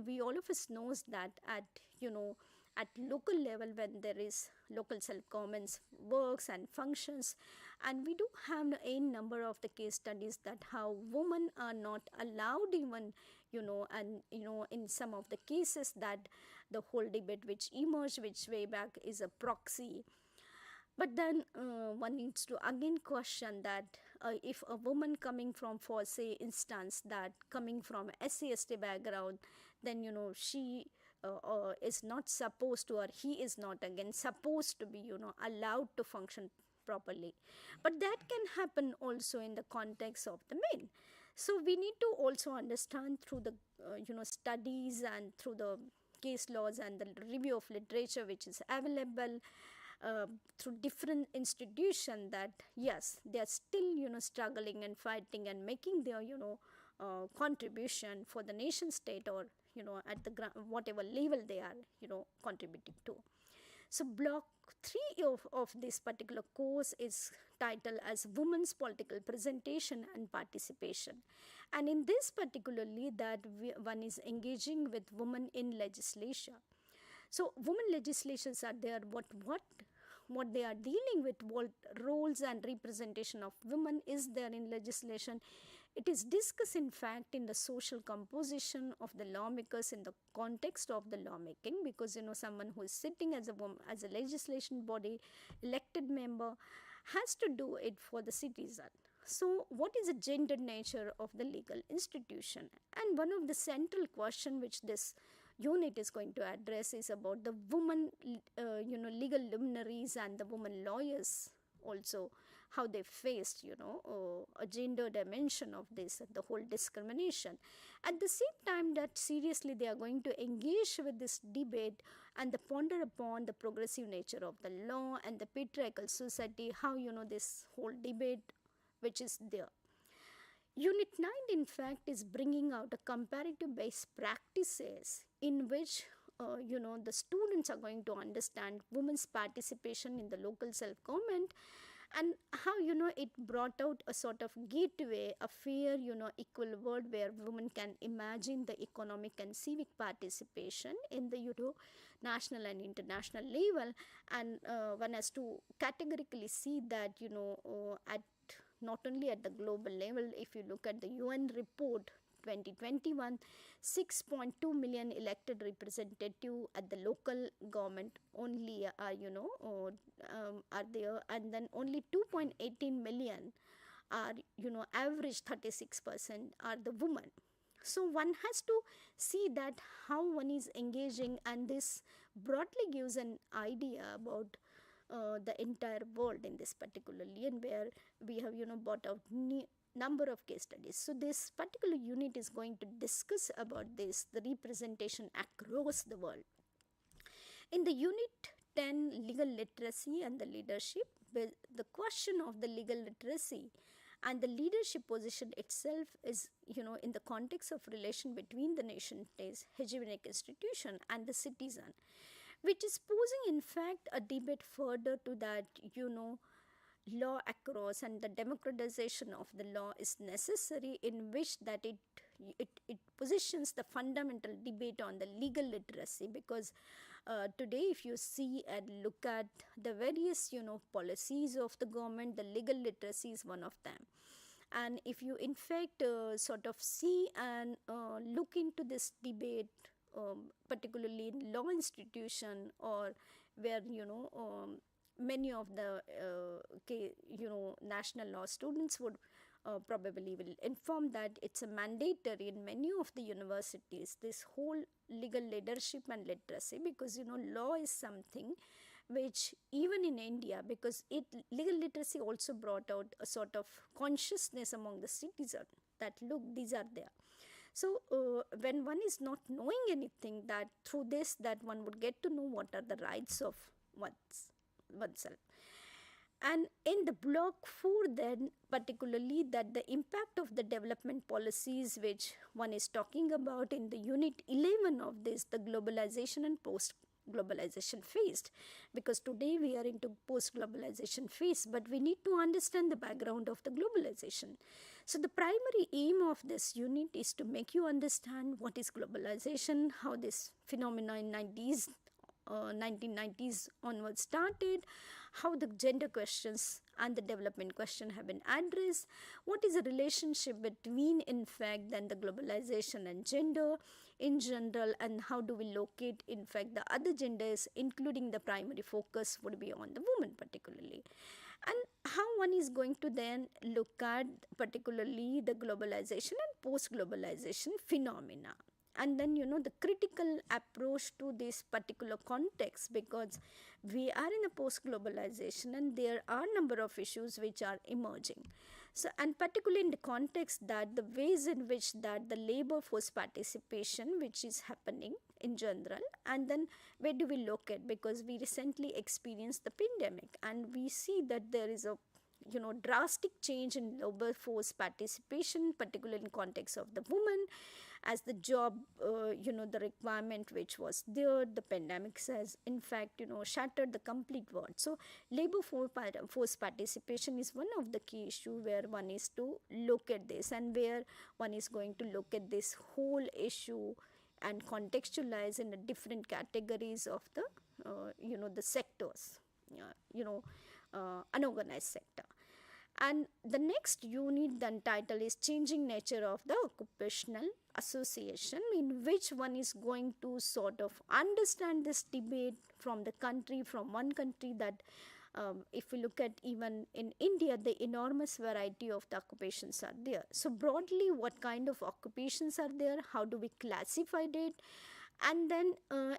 S15: we all of us knows that at at local level when there is local self-governance works and functions. And we do have a number of the case studies that how women are not allowed even, and in some of the cases that the whole debate which emerged which way back is a proxy. But then one needs to again question that if a woman coming from, for say instance, that coming from SC/ST background, then she is not supposed to, or he is not again supposed to be allowed to function properly. But that can happen also in the context of the men. So we need to also understand through the studies and through the case laws and the review of literature which is available through different institutions, that yes, they are still struggling and fighting and making their contribution for the nation state, or at the whatever level they are contributing to. So block 3 of this particular course is titled as Women's Political Presentation and Participation, and in this particularly that one is engaging with women in legislature. So women legislatures are there, what they are dealing with, what roles and representation of women is there in legislation. It is discussed in fact in the social composition of the lawmakers in the context of the lawmaking, because someone who is sitting as a woman, as a legislation body elected member, has to do it for the citizen. So what is the gender nature of the legal institution? And one of the central question which this unit is going to address is about the women legal luminaries and the women lawyers also, how they faced a gender dimension of this, the whole discrimination. At the same time that seriously they are going to engage with this debate and the ponder upon the progressive nature of the law and the patriarchal society, how this whole debate which is there. Unit 9 in fact is bringing out a comparative based practices in which the students are going to understand women's participation in the local self-government, and how it brought out a sort of gateway, a fair equal world where women can imagine the economic and civic participation in the national and international level. And one has to categorically see that at not only at the global level, if you look at the UN report 2021, 6.2 million elected representative at the local government only are there, and then only 2.18 million are average 36% are the women. So one has to see that how one is engaging, and this broadly gives an idea about the entire world in this particularly, and where we have brought out number of case studies. So this particular unit is going to discuss about this, the representation across the world. In the unit 10, legal literacy and the leadership, the question of the legal literacy and the leadership position itself is in the context of relation between the nation states, hegemonic institution and the citizen, which is posing in fact a debate further to that law across, and the democratization of the law is necessary, in which that it positions the fundamental debate on the legal literacy. Because today if you see and look at the various policies of the government, the legal literacy is one of them. And if you in fact sort of see and look into this debate, particularly in law institution, or where many of the national law students would probably will inform that it's a mandatory in many of the universities, this whole legal leadership and literacy, because law is something which even in India, because legal literacy also brought out a sort of consciousness among the citizens that look, these are there. So when one is not knowing anything, that through this that one would get to know what are the rights of oneself. And in the block 4 then particularly, that the impact of the development policies which one is talking about in the unit 11 of this, the globalization and post-globalization phase, because today we are into post-globalization phase, but we need to understand the background of the globalization. So the primary aim of this unit is to make you understand what is globalization, how this phenomenon in 90s 1990s onwards started, how the gender questions and the development question have been addressed, what is the relationship between in fact then the globalization and gender in general, and how do we locate in fact the other genders, including the primary focus would be on the woman particularly, and how one is going to then look at particularly the globalization and post globalization phenomena, and then the critical approach to this particular context, because we are in a post globalization and there are number of issues which are emerging. So, and particularly in the context that the ways in which that the labor force participation which is happening in general, and then where do we look at, because we recently experienced the pandemic and we see that there is a drastic change in labor force participation, particularly in context of the woman, as the job, the requirement which was there, the pandemic has in fact, shattered the complete world. So labor force participation is one of the key issue where one is to look at this, and where one is going to look at this whole issue and contextualize in the different categories of the, the sectors, unorganized sector. And the next unit then title is changing nature of the occupational association, in which one is going to sort of understand this debate from the country, from one country, that if we look at even in India, the enormous variety of the occupations are there. So broadly, what kind of occupations are there, how do we classify it, and then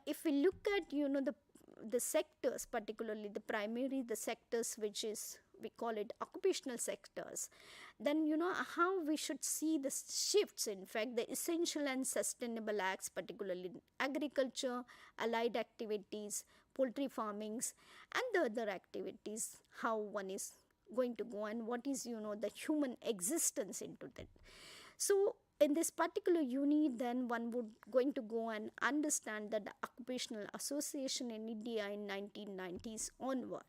S15: if we look at the sectors, particularly the sectors which is, we call it occupational sectors, then how we should see the shifts, in fact the essential and sustainable acts, particularly in agriculture, allied activities, poultry farmings and the other activities, how one is going to go and what is the human existence into that. So in this particular unit, then one would going to go and understand that the occupational association in India in 1990s onward.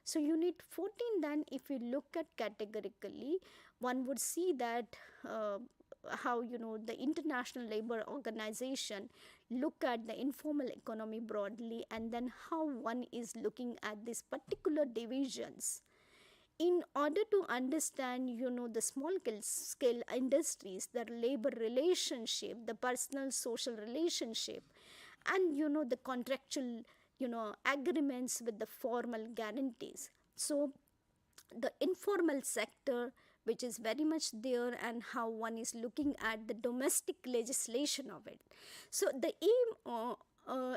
S15: So unit 14, then if we look at categorically, one would see that how the International Labour Organization look at the informal economy broadly, and then how one is looking at these particular divisions in order to understand the small scale industries, the labor relationship, the personal social relationship, and the contractual agreements with the formal guarantees. So the informal sector which is very much there, and how one is looking at the domestic legislation of it. So the aim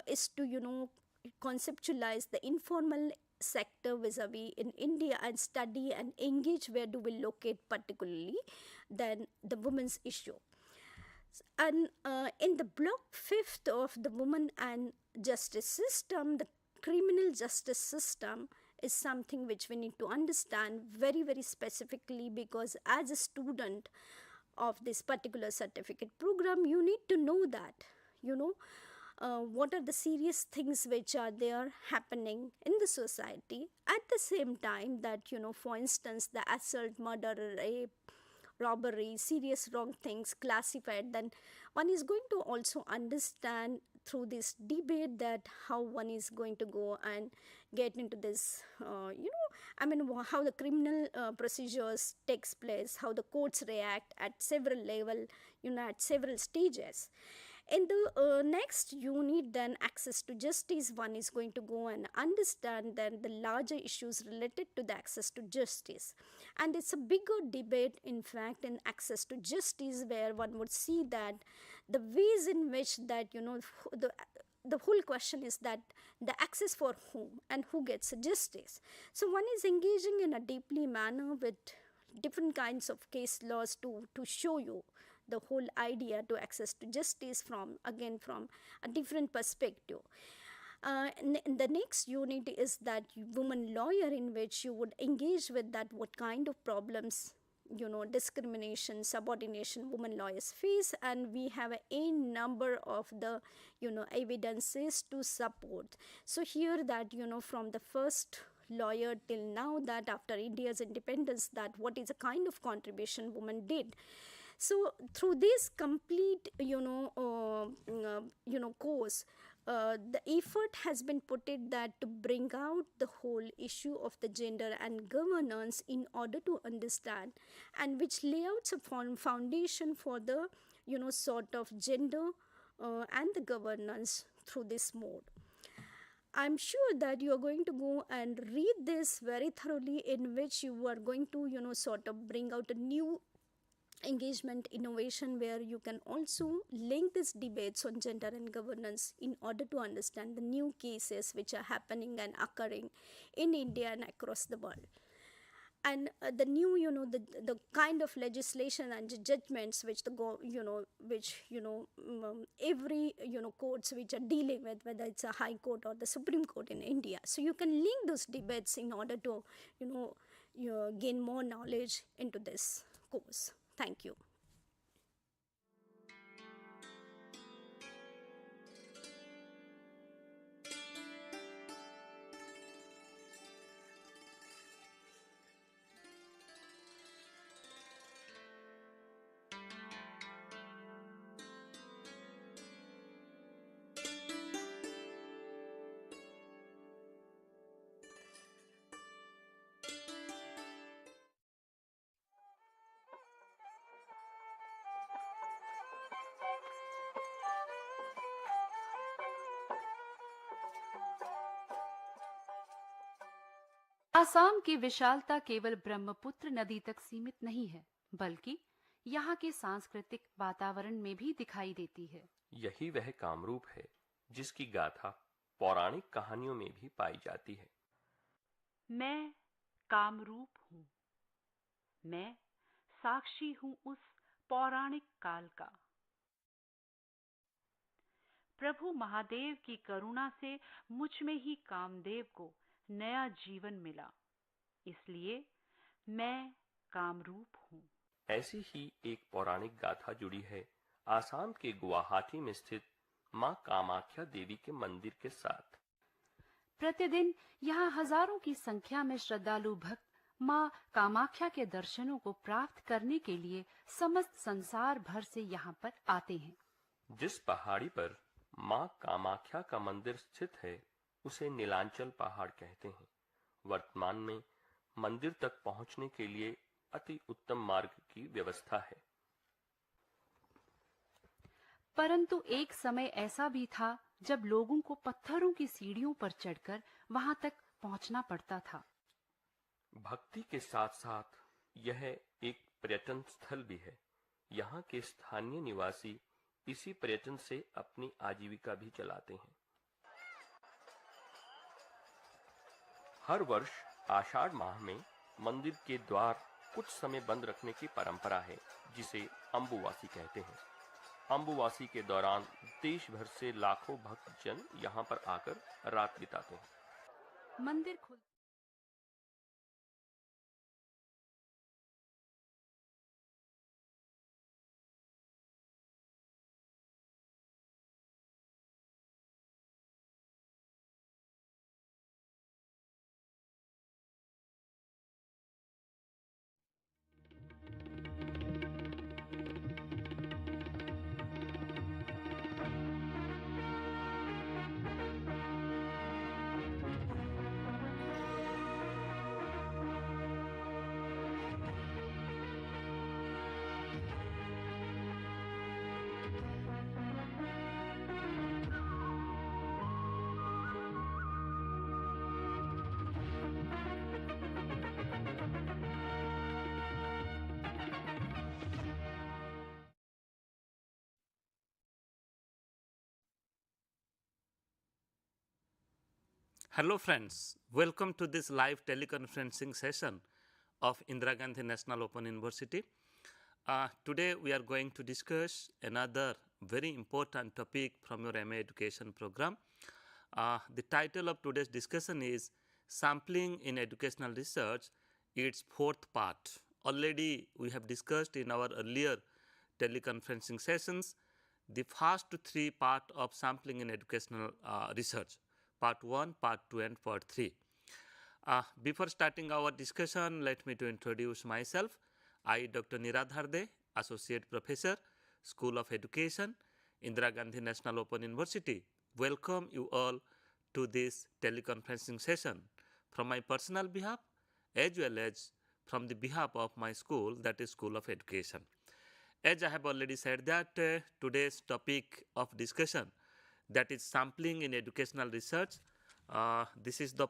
S15: is to conceptualize the informal sector vis-a-vis in India and study and engage where do we locate particularly then the women's issue. And in the block 5th of the women and justice system, the criminal justice system is something which we need to understand very, very specifically, because as a student of this particular certificate program, you need to know that, what are the serious things which are there happening in the society. At the same time that, for instance, the assault, murder, rape, robbery, serious wrong things classified, then one is going to also understand through this debate that how one is going to go and get into this, how the criminal procedures takes place, how the courts react at several level, at several stages. In the next unit, then access to justice, one is going to go and understand then the larger issues related to the access to justice. And it's a bigger debate, in fact, in access to justice, where one would see that the ways in which that, the whole question is that the access for whom and who gets justice. So one is engaging in a deeply manner with different kinds of case laws to show you the whole idea to access to justice from a different perspective. The next unit is that woman lawyer, in which you would engage with that what kind of problems, discrimination, subordination women lawyers face, and we have a number of the, evidences to support. So here that, from the first lawyer till now, that after India's independence, that what is the kind of contribution women did. So through this complete, course, the effort has been put it that to bring out the whole issue of the gender and governance in order to understand, and which layouts a foundation for the sort of gender and the governance through this mode. I'm sure that you are going to go and read this very thoroughly, in which you are going to sort of bring out a new engagement innovation, where you can also link these debates on gender and governance in order to understand the new cases which are happening and occurring in India and across the world. And the new the kind of legislation and judgments which every courts which are dealing with, whether it's a high court or the Supreme Court in India. So you can link those debates in order to gain more knowledge into this course. Thank you.
S16: Assam की विशालता केवल ब्रह्मपुत्र नदी तक सीमित नहीं है, बल्कि यहाँ के सांस्कृतिक वातावरण में भी दिखाई देती है।
S17: यही वह कामरूप है जिसकी गाथा पौराणिक कहानियों में भी पाई जाती है।
S16: मैं कामरूप हूँ, मैं साक्षी हूँ उस पौराणिक काल का। प्रभु महादेव की करुणा से मुझ में ही कामदेव को नया जीवन मिला, इसलिए मैं कामरूप हूँ।
S17: ऐसी ही एक पौराणिक गाथा जुड़ी है आसाम के गुवाहाटी में स्थित मां कामाख्या देवी के मंदिर के साथ।
S16: प्रतिदिन यहाँ हजारों की संख्या में श्रद्धालु भक्त मां कामाख्या के दर्शनों को प्राप्त करने के लिए समस्त संसार भर से यहाँ पर आते हैं।
S17: जिस पहाड़ी पर मां कामाख्या का मंदिर स्थित है उसे नीलांचल पहाड़ कहते हैं। वर्तमान में मंदिर तक पहुंचने के लिए अति उत्तम मार्ग की व्यवस्था है।
S16: परंतु एक समय ऐसा भी था जब लोगों को पत्थरों की सीढ़ियों पर चढ़कर वहां तक पहुंचना पड़ता था।
S17: भक्ति के साथ साथ यह एक पर्यटन स्थल भी है। यहाँ के स्थानीय निवासी इसी पर्यटन से अपनी आजीविका भी चलाते हैं। हर वर्ष आषाढ़ माह में मंदिर के द्वार कुछ समय बंद रखने की परंपरा है, जिसे अम्बुवासी कहते हैं। अम्बुवासी के दौरान देश भर से लाखों भक्तजन यहाँ पर आकर रात बिताते हैं।
S16: मंदिर खुल
S18: Hello friends, welcome to this live teleconferencing session of Indira Gandhi National Open University. Today we are going to discuss another very important topic from your MA Education program. The title of today's discussion is Sampling in Educational Research, its fourth part. Already we have discussed in our earlier teleconferencing sessions the first three parts of sampling in educational research. Part 1, Part 2 and Part 3. Before starting our discussion, let me to introduce myself. I, Dr. Niradhar De, Associate Professor, School of Education, Indira Gandhi National Open University, welcome you all to this teleconferencing session from my personal behalf as well as from the behalf of my school, that is School of Education. As I have already said that today's topic of discussion, that is sampling in educational research. This is the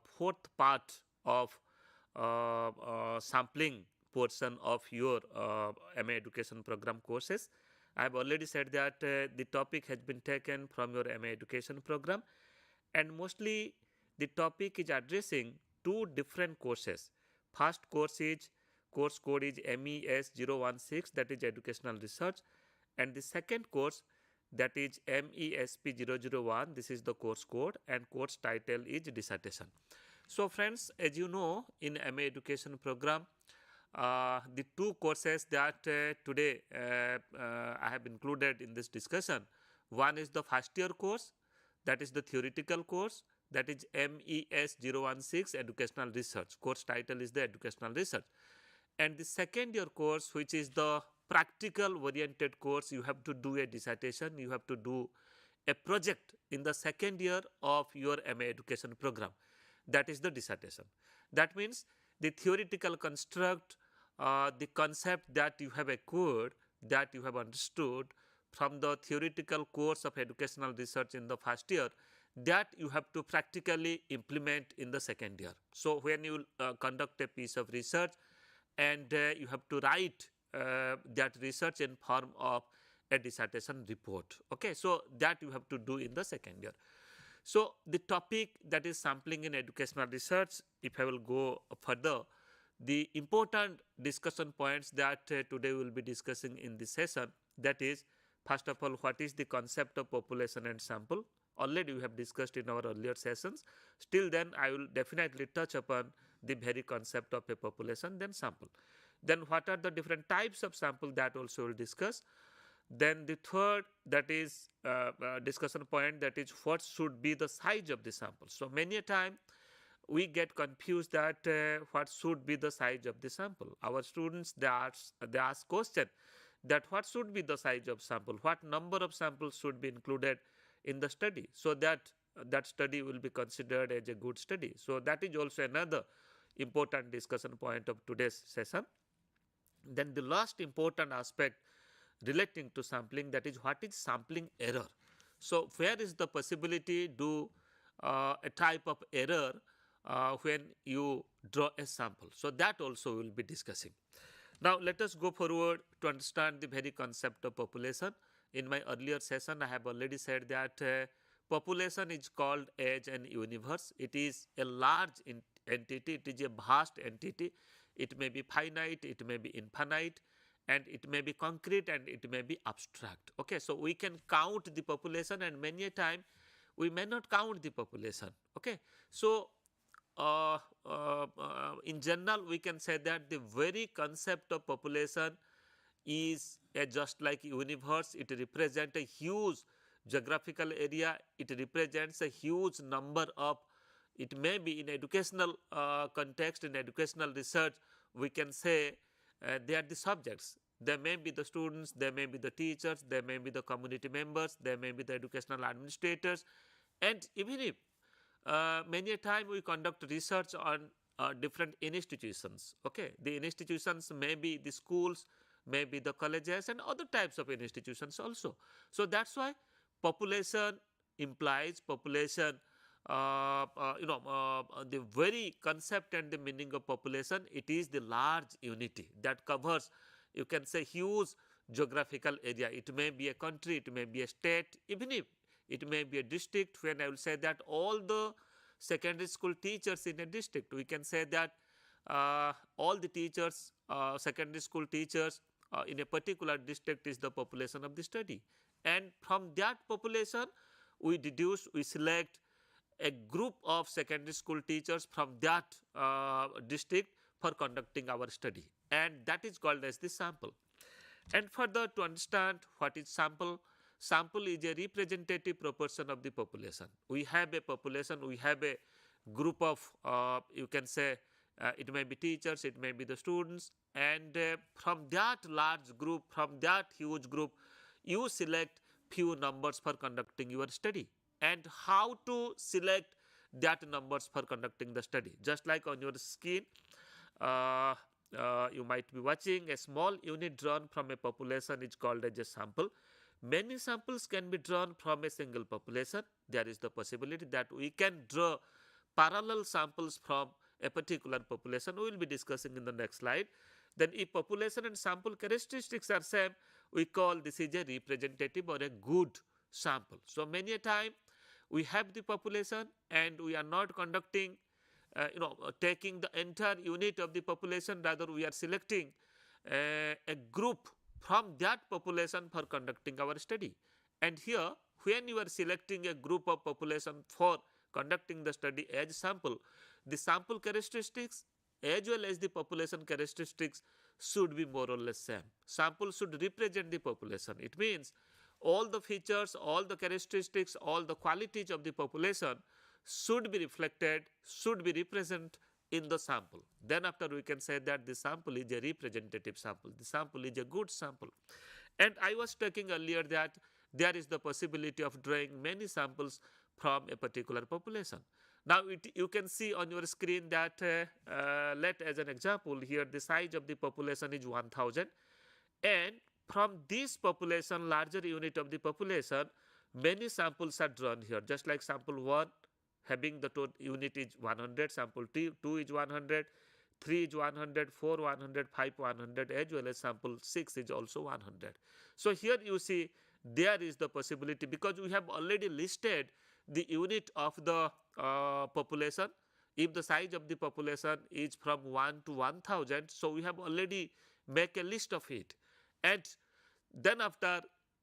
S18: fourth part of sampling portion of your MA education program courses. I have already said that the topic has been taken from your MA education program, and mostly the topic is addressing two different courses. First course code is MES016, that is educational research, and the second course, that is MESP001, this is the course code, and course title is dissertation. So friends, as you know, in MA education program, the two courses that today I have included in this discussion, one is the first year course, that is the theoretical course, that is MES016 educational research. Course title is the educational research. And the second year course, which is the practical oriented course, you have to do a dissertation, you have to do a project in the second year of your MA education program. That is the dissertation. That means the theoretical construct, the concept that you have acquired, that you have understood from the theoretical course of educational research in the first year, that you have to practically implement in the second year. So when you conduct a piece of research and you have to write that research in form of a dissertation report. Okay, so that you have to do in the second year. So the topic, that is sampling in educational research, if I will go further, the important discussion points that today we will be discussing in this session, that is, first of all, what is the concept of population and sample? Already we have discussed in our earlier sessions. Still then I will definitely touch upon the very concept of a population, then sample. Then what are the different types of sample, that also we will discuss. Then the third, that is discussion point, that is what should be the size of the sample. So many a time we get confused that what should be the size of the sample. Our students, they ask question that what should be the size of sample, what number of samples should be included in the study, so that that study will be considered as a good study. So that is also another important discussion point of today's session. Then the last important aspect relating to sampling, that is what is sampling error. So where is the possibility to a type of error when you draw a sample. So that also we will be discussing. Now let us go forward to understand the very concept of population. In my earlier session I have already said that population is called as an universe. It is a large entity, it is a vast entity. It may be finite, it may be infinite, and it may be concrete, and it may be abstract. Okay, so we can count the population, and many a time we may not count the population. Okay, so in general we can say that the very concept of population is just like universe. It represents a huge geographical area, it represents a huge number of, it may be in educational context, in educational research, we can say they are the subjects. They may be the students, they may be the teachers, they may be the community members, they may be the educational administrators, and even if many a time we conduct research on different institutions. Okay, the institutions may be the schools, may be the colleges, and other types of institutions also. So that's why population implies population. The very concept and the meaning of population, it is the large unity that covers, you can say, huge geographical area. It may be a country, it may be a state, even if it may be a district. When I will say that all the secondary school teachers in a district, we can say that all the teachers, secondary school teachers in a particular district is the population of the study. And from that population, we select a group of secondary school teachers from that district for conducting our study, and that is called as the sample. And further, to understand what is sample, sample is a representative proportion of the population. We have a population, we have a group of, you can say, it may be teachers, it may be the students, and from that large group, from that huge group, you select few numbers for conducting your study, and how to select that numbers for conducting the study. Just like on your screen, you might be watching a small unit drawn from a population is called as a sample. Many samples can be drawn from a single population. There is the possibility that we can draw parallel samples from a particular population. We will be discussing in the next slide. Then if population and sample characteristics are same, we call this is a representative or a good sample. So many a time we have the population and we are not conducting, taking the entire unit of the population, rather we are selecting a group from that population for conducting our study. And here, when you are selecting a group of population for conducting the study as sample, the sample characteristics as well as the population characteristics should be more or less same. Sample should represent the population. It means all the features, all the characteristics, all the qualities of the population should be reflected, should be represented in the sample. Then after we can say that the sample is a representative sample, the sample is a good sample. And I was talking earlier that there is the possibility of drawing many samples from a particular population. Now you can see on your screen that let as an example here the size of the population is 1000, and from this population, larger unit of the population, many samples are drawn here, just like sample 1 having the total unit is 100, sample 2 is 100, 3 is 100, 4 100, 5 100, as well as sample 6 is also 100. So here you see there is the possibility, because we have already listed the unit of the population. If the size of the population is from 1 to 1000, so we have already make a list of it. And then after,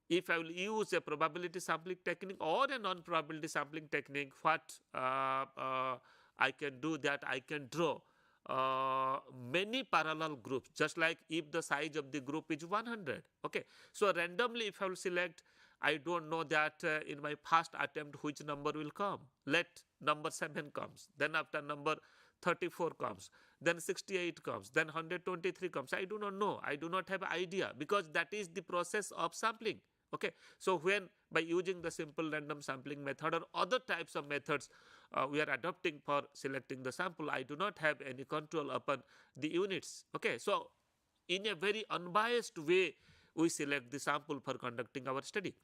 S18: if I will use a probability sampling technique or a non-probability sampling technique, what I can do that I can draw many parallel groups, just like if the size of the group is 100. Okay, so randomly if I will select, I don't know that in my first attempt which number will come. Let number 7 comes, then after number 34 comes, then 68 comes, then 123 comes. I do not know. I do not have idea, because that is the process of sampling. Okay, so when by using the simple random sampling method or other types of methods we are adopting for selecting the sample, I do not have any control upon the units. Okay, so in a very unbiased way we select the sample for conducting our study.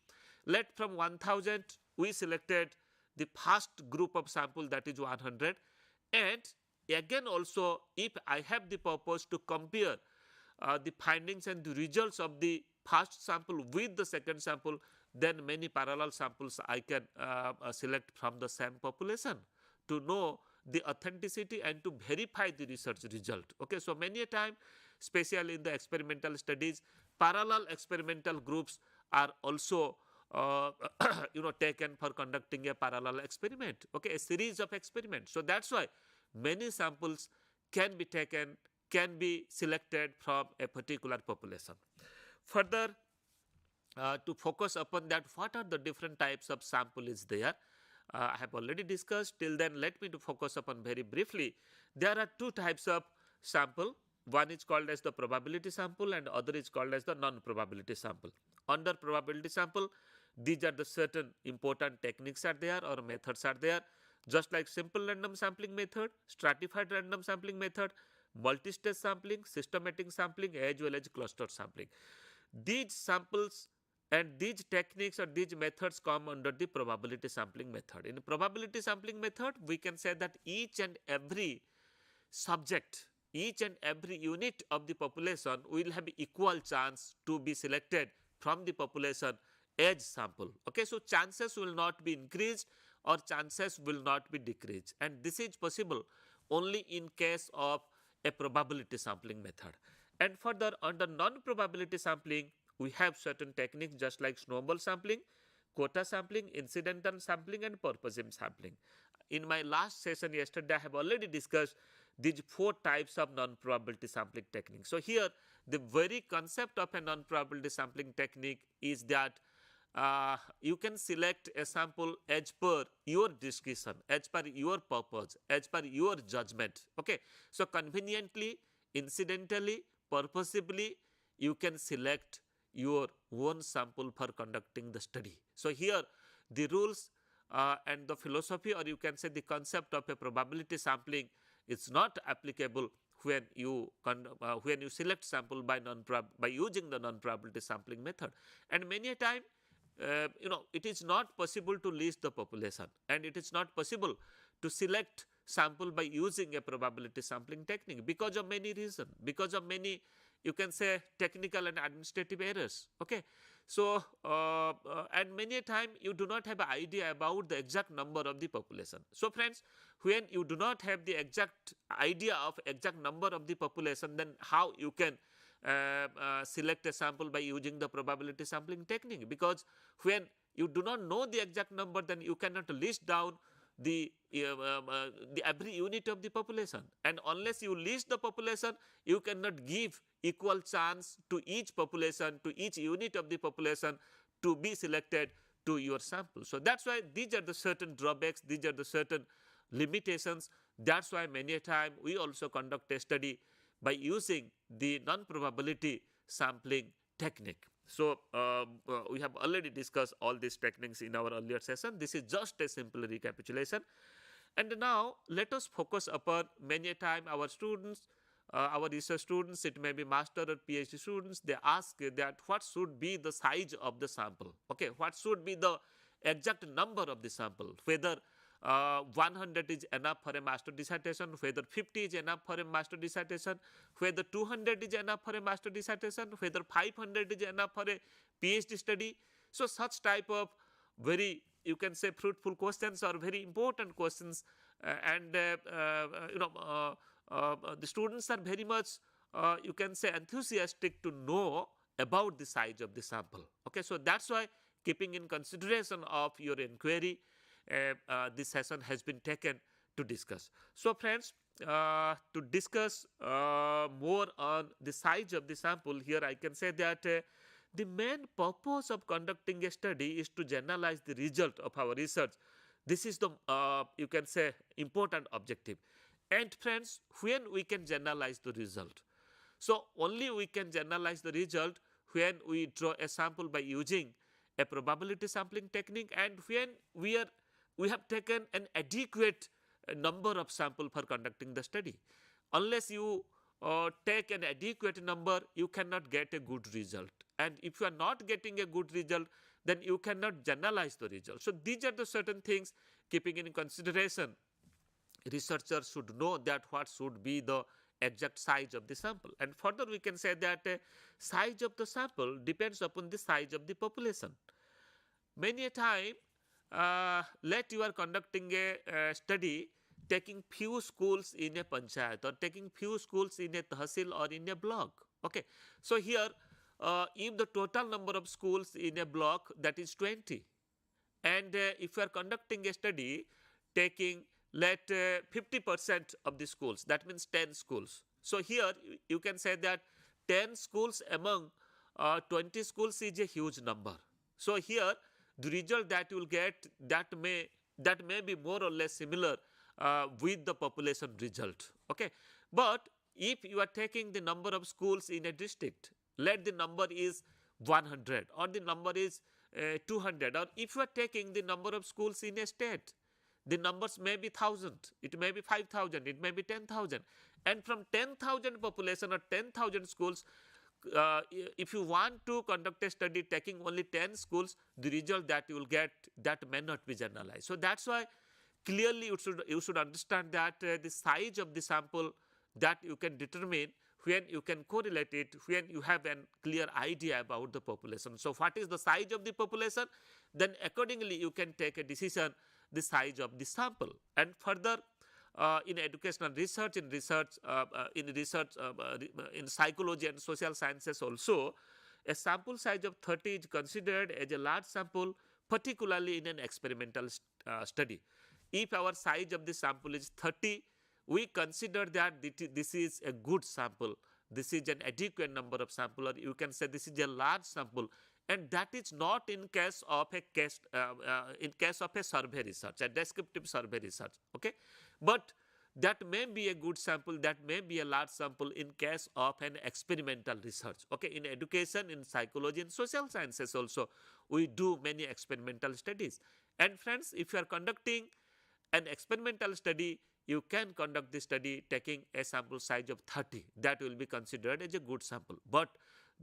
S18: Let from 1000 we selected the first group of sample, that is 100, and again also if I have the purpose to compare the findings and the results of the first sample with the second sample, then many parallel samples I can select from the same population to know the authenticity and to verify the research result. Okay, so many a time, especially in the experimental studies, parallel experimental groups are also taken for conducting a parallel experiment. Okay, a series of experiments. So that's why many samples can be taken, can be selected from a particular population. Further, to focus upon that, what are the different types of sample is there? I have already discussed. Till then, let me to focus upon very briefly. There are two types of sample. One is called as the probability sample and other is called as the non-probability sample. Under probability sample, these are the certain important techniques are there or methods are there, just like simple random sampling method, stratified random sampling method, multi-stage sampling, systematic sampling, as well as cluster sampling. These samples and these techniques or these methods come under the probability sampling method. In probability sampling method, we can say that each and every subject, each and every unit of the population will have equal chance to be selected from the population as sample. Okay, so chances will not be increased or chances will not be decreased, and this is possible only in case of a probability sampling method. And further, under non-probability sampling, we have certain techniques just like snowball sampling, quota sampling, incidental sampling, and purposive sampling. In my last session yesterday, I have already discussed these 4 types of non-probability sampling techniques. So here, the very concept of a non-probability sampling technique is that you can select a sample as per your discretion, as per your purpose, as per your judgment. Okay, so conveniently, incidentally, purposively, you can select your own sample for conducting the study. So here the rules and the philosophy, or you can say the concept of a probability sampling, is not applicable when you select sample by using the non-probability sampling method. And many a time it is not possible to list the population, and it is not possible to select sample by using a probability sampling technique because of many reasons, because of many, you can say, technical and administrative errors. Okay, so and many a time you do not have an idea about the exact number of the population. So friends, when you do not have the exact idea of exact number of the population, then how you can select a sample by using the probability sampling technique? Because when you do not know the exact number, then you cannot list down the every unit of the population, and unless you list the population, you cannot give equal chance to each population, to each unit of the population to be selected to your sample. So that's why these are the certain drawbacks, these are the certain limitations. That's why many a time we also conduct a study by using the non-probability sampling technique. So we have already discussed all these techniques in our earlier session. This is just a simple recapitulation. And now let us focus upon many a time our students, our research students, it may be master or PhD students, they ask that what should be the size of the sample? Okay, what should be the exact number of the sample? Whether 100 is enough for a master dissertation, whether 50 is enough for a master dissertation, whether 200 is enough for a master dissertation, whether 500 is enough for a PhD study. So such type of very, you can say, fruitful questions or very important questions, and the students are very much, you can say, enthusiastic to know about the size of the sample. Okay, so that's why, keeping in consideration of your inquiry, this session has been taken to discuss. So friends, to discuss more on the size of the sample, here I can say that the main purpose of conducting a study is to generalize the result of our research. This is the, you can say, important objective. And friends, when we can generalize the result? So only we can generalize the result when we draw a sample by using a probability sampling technique, and when we have taken an adequate number of sample for conducting the study. Unless you take an adequate number, you cannot get a good result. And if you are not getting a good result, then you cannot generalize the result. So these are the certain things, keeping in consideration, researchers should know that what should be the exact size of the sample. And further we can say that size of the sample depends upon the size of the population. Many a time, let you are conducting a study taking few schools in a panchayat, or taking few schools in a tahsil or in a block. Okay, so here if the total number of schools in a block, that is 20, and if you are conducting a study taking, let 50% of the schools, that means 10 schools. So here you can say that 10 schools among 20 schools is a huge number. So here the result that you will get, that may be more or less similar with the population result. Okay, but if you are taking the number of schools in a district, let the number is 100 or the number is 200, or if you are taking the number of schools in a state, the numbers may be 1,000, it may be 5,000, it may be 10,000, and from 10,000 population or 10,000 schools, if you want to conduct a study taking only 10 schools, the result that you will get, that may not be generalized. So that's why clearly you should understand that the size of the sample that you can determine when you can correlate it, when you have a clear idea about the population. So what is the size of the population? Then accordingly you can take a decision the size of the sample. And further, in educational research, in psychology and social sciences also, a sample size of 30 is considered as a large sample, particularly in an experimental study. If our size of the sample is 30, we consider that this is a good sample, this is an adequate number of sample, or you can say this is a large sample. And that is not in case of a survey research, a descriptive survey research. Okay, but that may be a good sample, that may be a large sample in case of an experimental research. Okay, in education, in psychology, and social sciences also, we do many experimental studies. And friends, if you are conducting an experimental study, you can conduct the study taking a sample size of 30. That will be considered as a good sample. But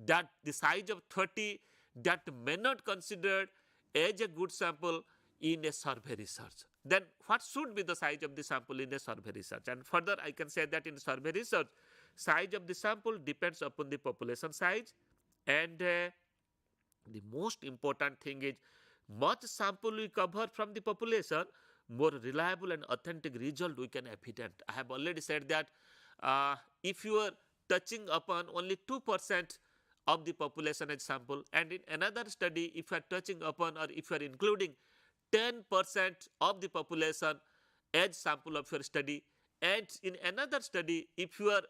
S18: that the size of 30, that may not considered as a good sample in a survey research. Then what should be the size of the sample in a survey research? And further, I can say that in survey research, size of the sample depends upon the population size, and the most important thing is much sample we cover from the population, more reliable and authentic result we can evident. I have already said that if you are touching upon only 2% of the population as sample, and in another study if you are touching upon, or if you are including 10% of the population as sample of your study, and in another study if you are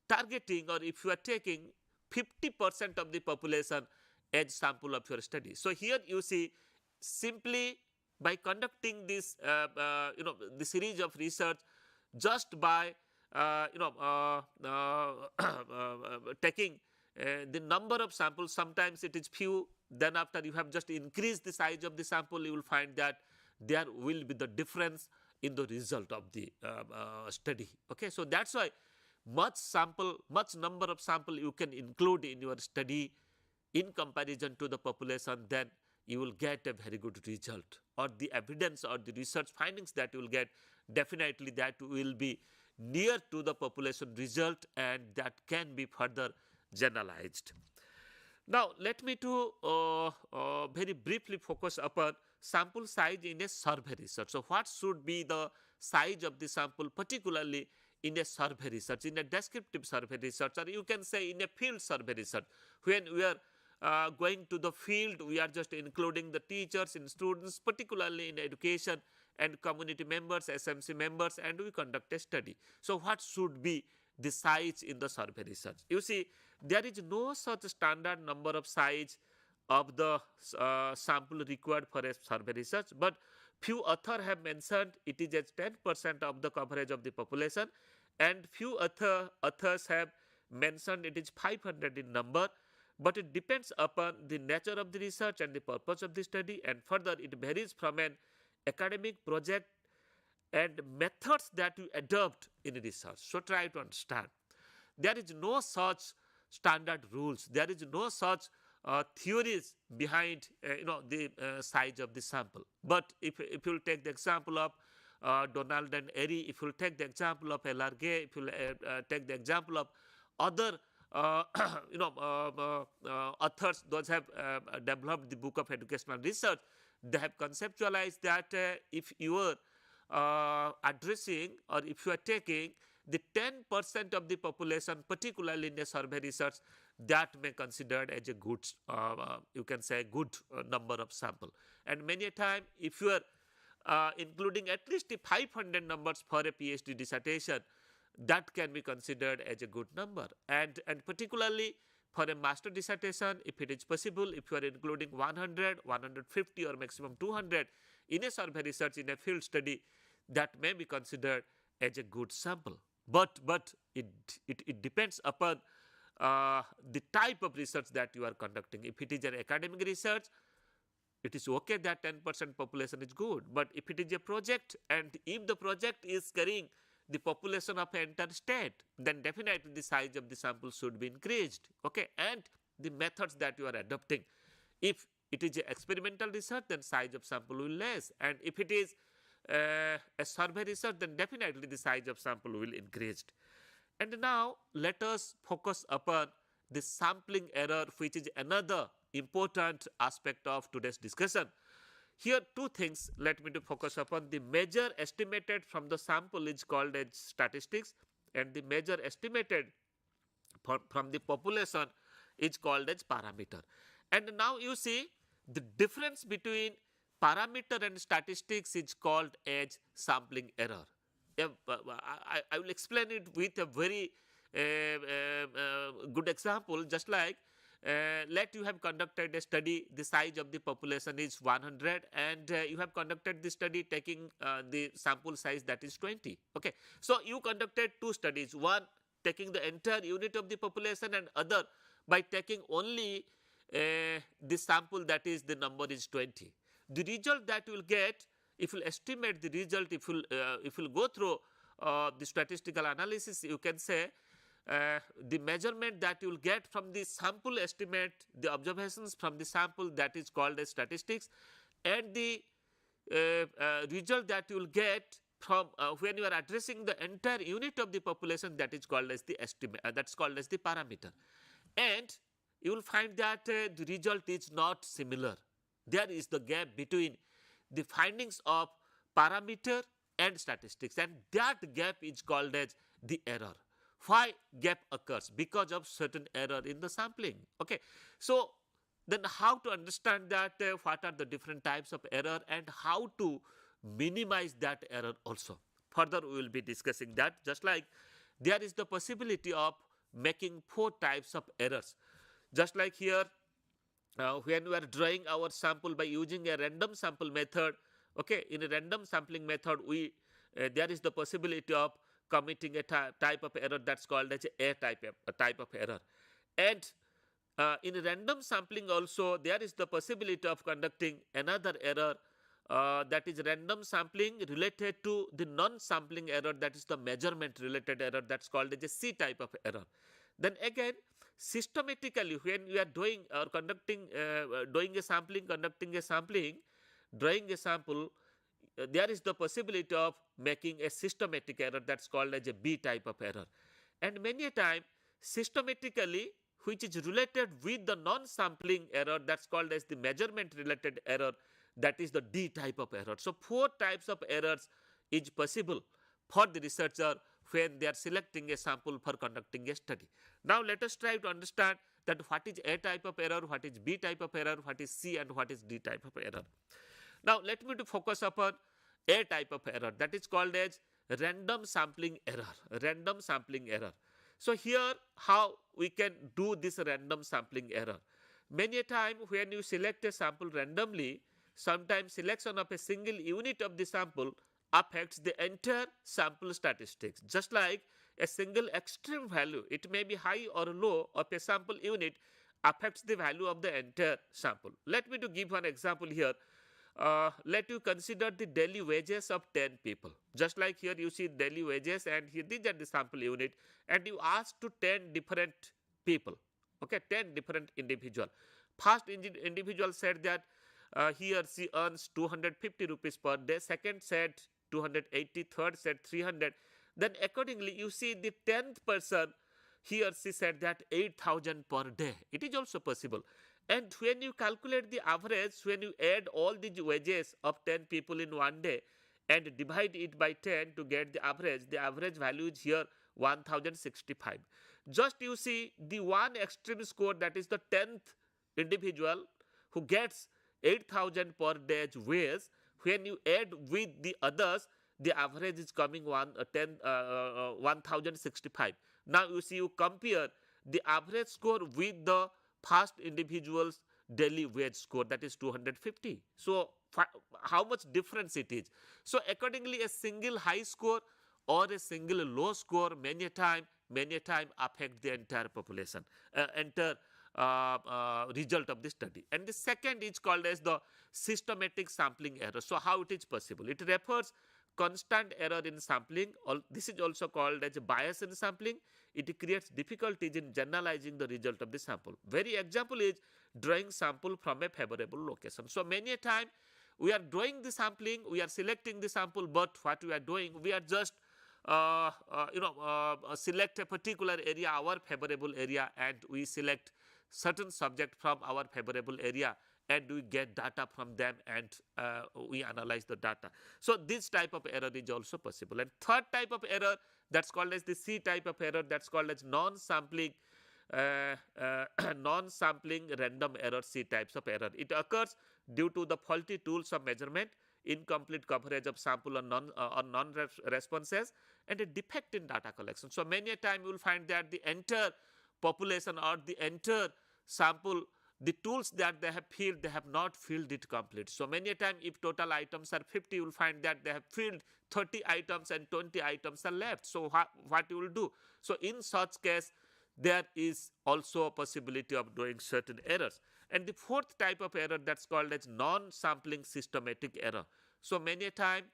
S18: targeting, or if you are taking 50% of the population as sample of your study. So here you see, simply by conducting this the series of research, just by taking the number of samples, sometimes it is few, then after you have just increased the size of the sample, you will find that there will be the difference in the result of the study. Okay, so that's why much number of sample you can include in your study in comparison to the population, then you will get a very good result, or the evidence or the research findings that you will get, definitely that will be near to the population result, and that can be further generalized. Now let me to very briefly focus upon sample size in a survey research. So what should be the size of the sample, particularly in a survey research, in a descriptive survey research, or you can say in a field survey research. When we are going to the field, we are just including the teachers and students, particularly in education, and community members, SMC members, and we conduct a study. So what should be the size in the survey research? You see, there is no such standard number of size of the sample required for a survey research, but few authors have mentioned it is as 10% of the coverage of the population, and few authors have mentioned it is 500 in number, but it depends upon the nature of the research and the purpose of the study, and further it varies from an academic project and methods that you adopt in research. So try to understand. There is no such standard rules. There is no such theories behind the size of the sample. But if you take the example of Donald and Airy, if you take the example of L.R. Gay, if you take the example of other authors, those have developed the book of educational research, they have conceptualized that if you are addressing, or if you are taking the 10% of the population, particularly in a survey research, that may considered as a good, you can say, good number of sample. And many a time, if you are including at least 500 numbers for a PhD dissertation, that can be considered as a good number. And particularly for a master dissertation, if it is possible, if you are including 100, 150 or maximum 200 in a survey research, in a field study, that may be considered as a good sample. But it depends upon the type of research that you are conducting. If it is an academic research, it is okay that 10% population is good. But if it is a project, and if the project is carrying the population of an entire state, then definitely the size of the sample should be increased. Okay, and the methods that you are adopting. If it is an experimental research, then size of sample will less, and if it is a survey research, then definitely the size of sample will increase. And now let us focus upon the sampling error, which is another important aspect of today's discussion. Here two things let me to focus upon. The measure estimated from the sample is called as statistics, and the measure estimated from the population is called as parameter. And now you see the difference between parameter and statistics is called as sampling error. I will explain it with a very good example. Just like let you have conducted a study, the size of the population is 100 and you have conducted the study taking the sample size that is 20. Okay, so you conducted two studies, one taking the entire unit of the population and other by taking only the sample that is the number is 20. The result that you will get, if you estimate the result, if you go through the statistical analysis, you can say the measurement that you will get from the sample estimate, the observations from the sample, that is called as statistics, and the result that you will get from when you are addressing the entire unit of the population, that is called as the estimate, that's called as the parameter. And you will find that the result is not similar. There is the gap between the findings of parameter and statistics, and that gap is called as the error. Why gap occurs? Because of certain error in the sampling. Okay, so then how to understand that, what are the different types of error and how to minimize that error also. Further we will be discussing that. Just like there is the possibility of making 4 types of errors. Just like here, when we are drawing our sample by using a random sample method, okay, in a random sampling method, we there is the possibility of committing a type of error that's called as a type of error. And in random sampling also, there is the possibility of conducting another error, that is random sampling related to the non-sampling error, that is the measurement related error, that's called as a C type of error. Then again, systematically, when we are doing or conducting doing a sampling, conducting a sampling, drawing a sample, there is the possibility of making a systematic error, that's called as a B type of error. And many a time systematically, which is related with the non-sampling error, that's called as the measurement related error, that is the D type of error. So 4 types of errors is possible for the researcher when they are selecting a sample for conducting a study. Now let us try to understand that what is A type of error, what is B type of error, what is C, and what is D type of error. Now let me to focus upon A type of error, that is called as random sampling error. Random sampling error. So here how we can do this random sampling error. Many a time when you select a sample randomly, sometimes selection of a single unit of the sample affects the entire sample statistics. Just like a single extreme value, it may be high or low, of a sample unit affects the value of the entire sample. Let me to give one example here. Let you consider the daily wages of 10 people. Just like here you see daily wages, and here these are the sample unit, and you ask to 10 different people, okay, 10 different individual. First individual said that he or she earns 250 rupees per day, second said 280, third said 300. Then accordingly you see the 10th person, he or she said that 8,000 per day. It is also possible. And when you calculate the average, when you add all the wages of 10 people in one day and divide it by 10 to get the average value is here 1065. Just you see the one extreme score, that is the 10th individual who gets 8,000 per day's wage. When you add with the others, the average is coming 1065. Now you see, you compare the average score with the first individual's daily wage score, that is 250. So how much difference it is. So accordingly, a single high score or a single low score many a time affect the entire population, entire result of the study. And the second is called as the systematic sampling error. So how it is possible? It refers constant error in sampling. This is also called as a bias in sampling. It creates difficulties in generalizing the result of the sample. Very example is drawing sample from a favorable location. So many a time we are drawing the sampling, we are selecting the sample, but what we are doing, we are just select a particular area, our favorable area, and we select certain subject from our favorable area, and we get data from them, and we analyze the data. So this type of error is also possible. And third type of error, that's called as the C type of error, that's called as non-sampling random error, C types of error. It occurs due to the faulty tools of measurement, incomplete coverage of sample or non-responses, and a defect in data collection. So many a time you will find that the entire population or the entire sample the tools that they have not filled it complete. So many a time, if total items are 50, you will find that they have filled 30 items and 20 items are left. So what you will do? So in such case, there is also a possibility of doing certain errors. And the fourth type of error, that's called as non-sampling systematic error. So many a time,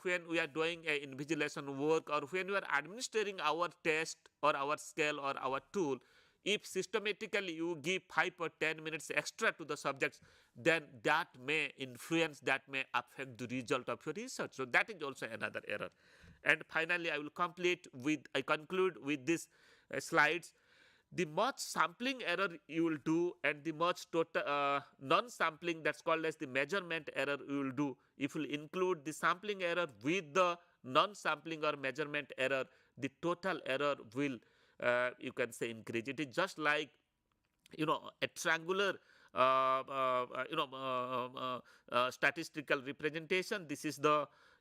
S18: when we are doing a invigilation work, or when we are administering our test or our scale or our tool, if systematically you give 5 or 10 minutes extra to the subjects, then that may influence, that may affect the result of your research. So that is also another error. And finally, I will conclude with these slides. The much sampling error you will do, and the much total non-sampling, that's called as the measurement error, you will do. If you include the sampling error with the non-sampling or measurement error, the total error will you can say increase. It is just like, a triangular statistical representation. This is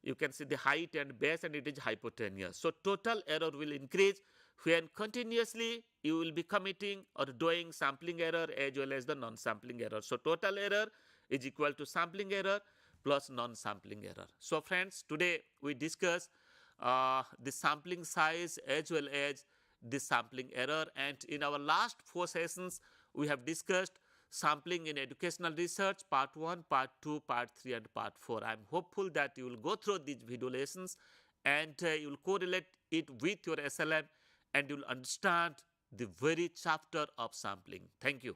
S18: you can see the height and base, and it is hypotenuse. So total error will increase when continuously you will be committing or doing sampling error as well as the non-sampling error. So total error is equal to sampling error plus non-sampling error. So friends, today we discuss the sampling size as well as the sampling error, and in our last 4 sessions we have discussed sampling in educational research, part 1, part 2, part 3 and part 4. I am hopeful that you will go through these video lessons and you will correlate it with your SLM, and you will understand the very chapter of sampling. Thank you.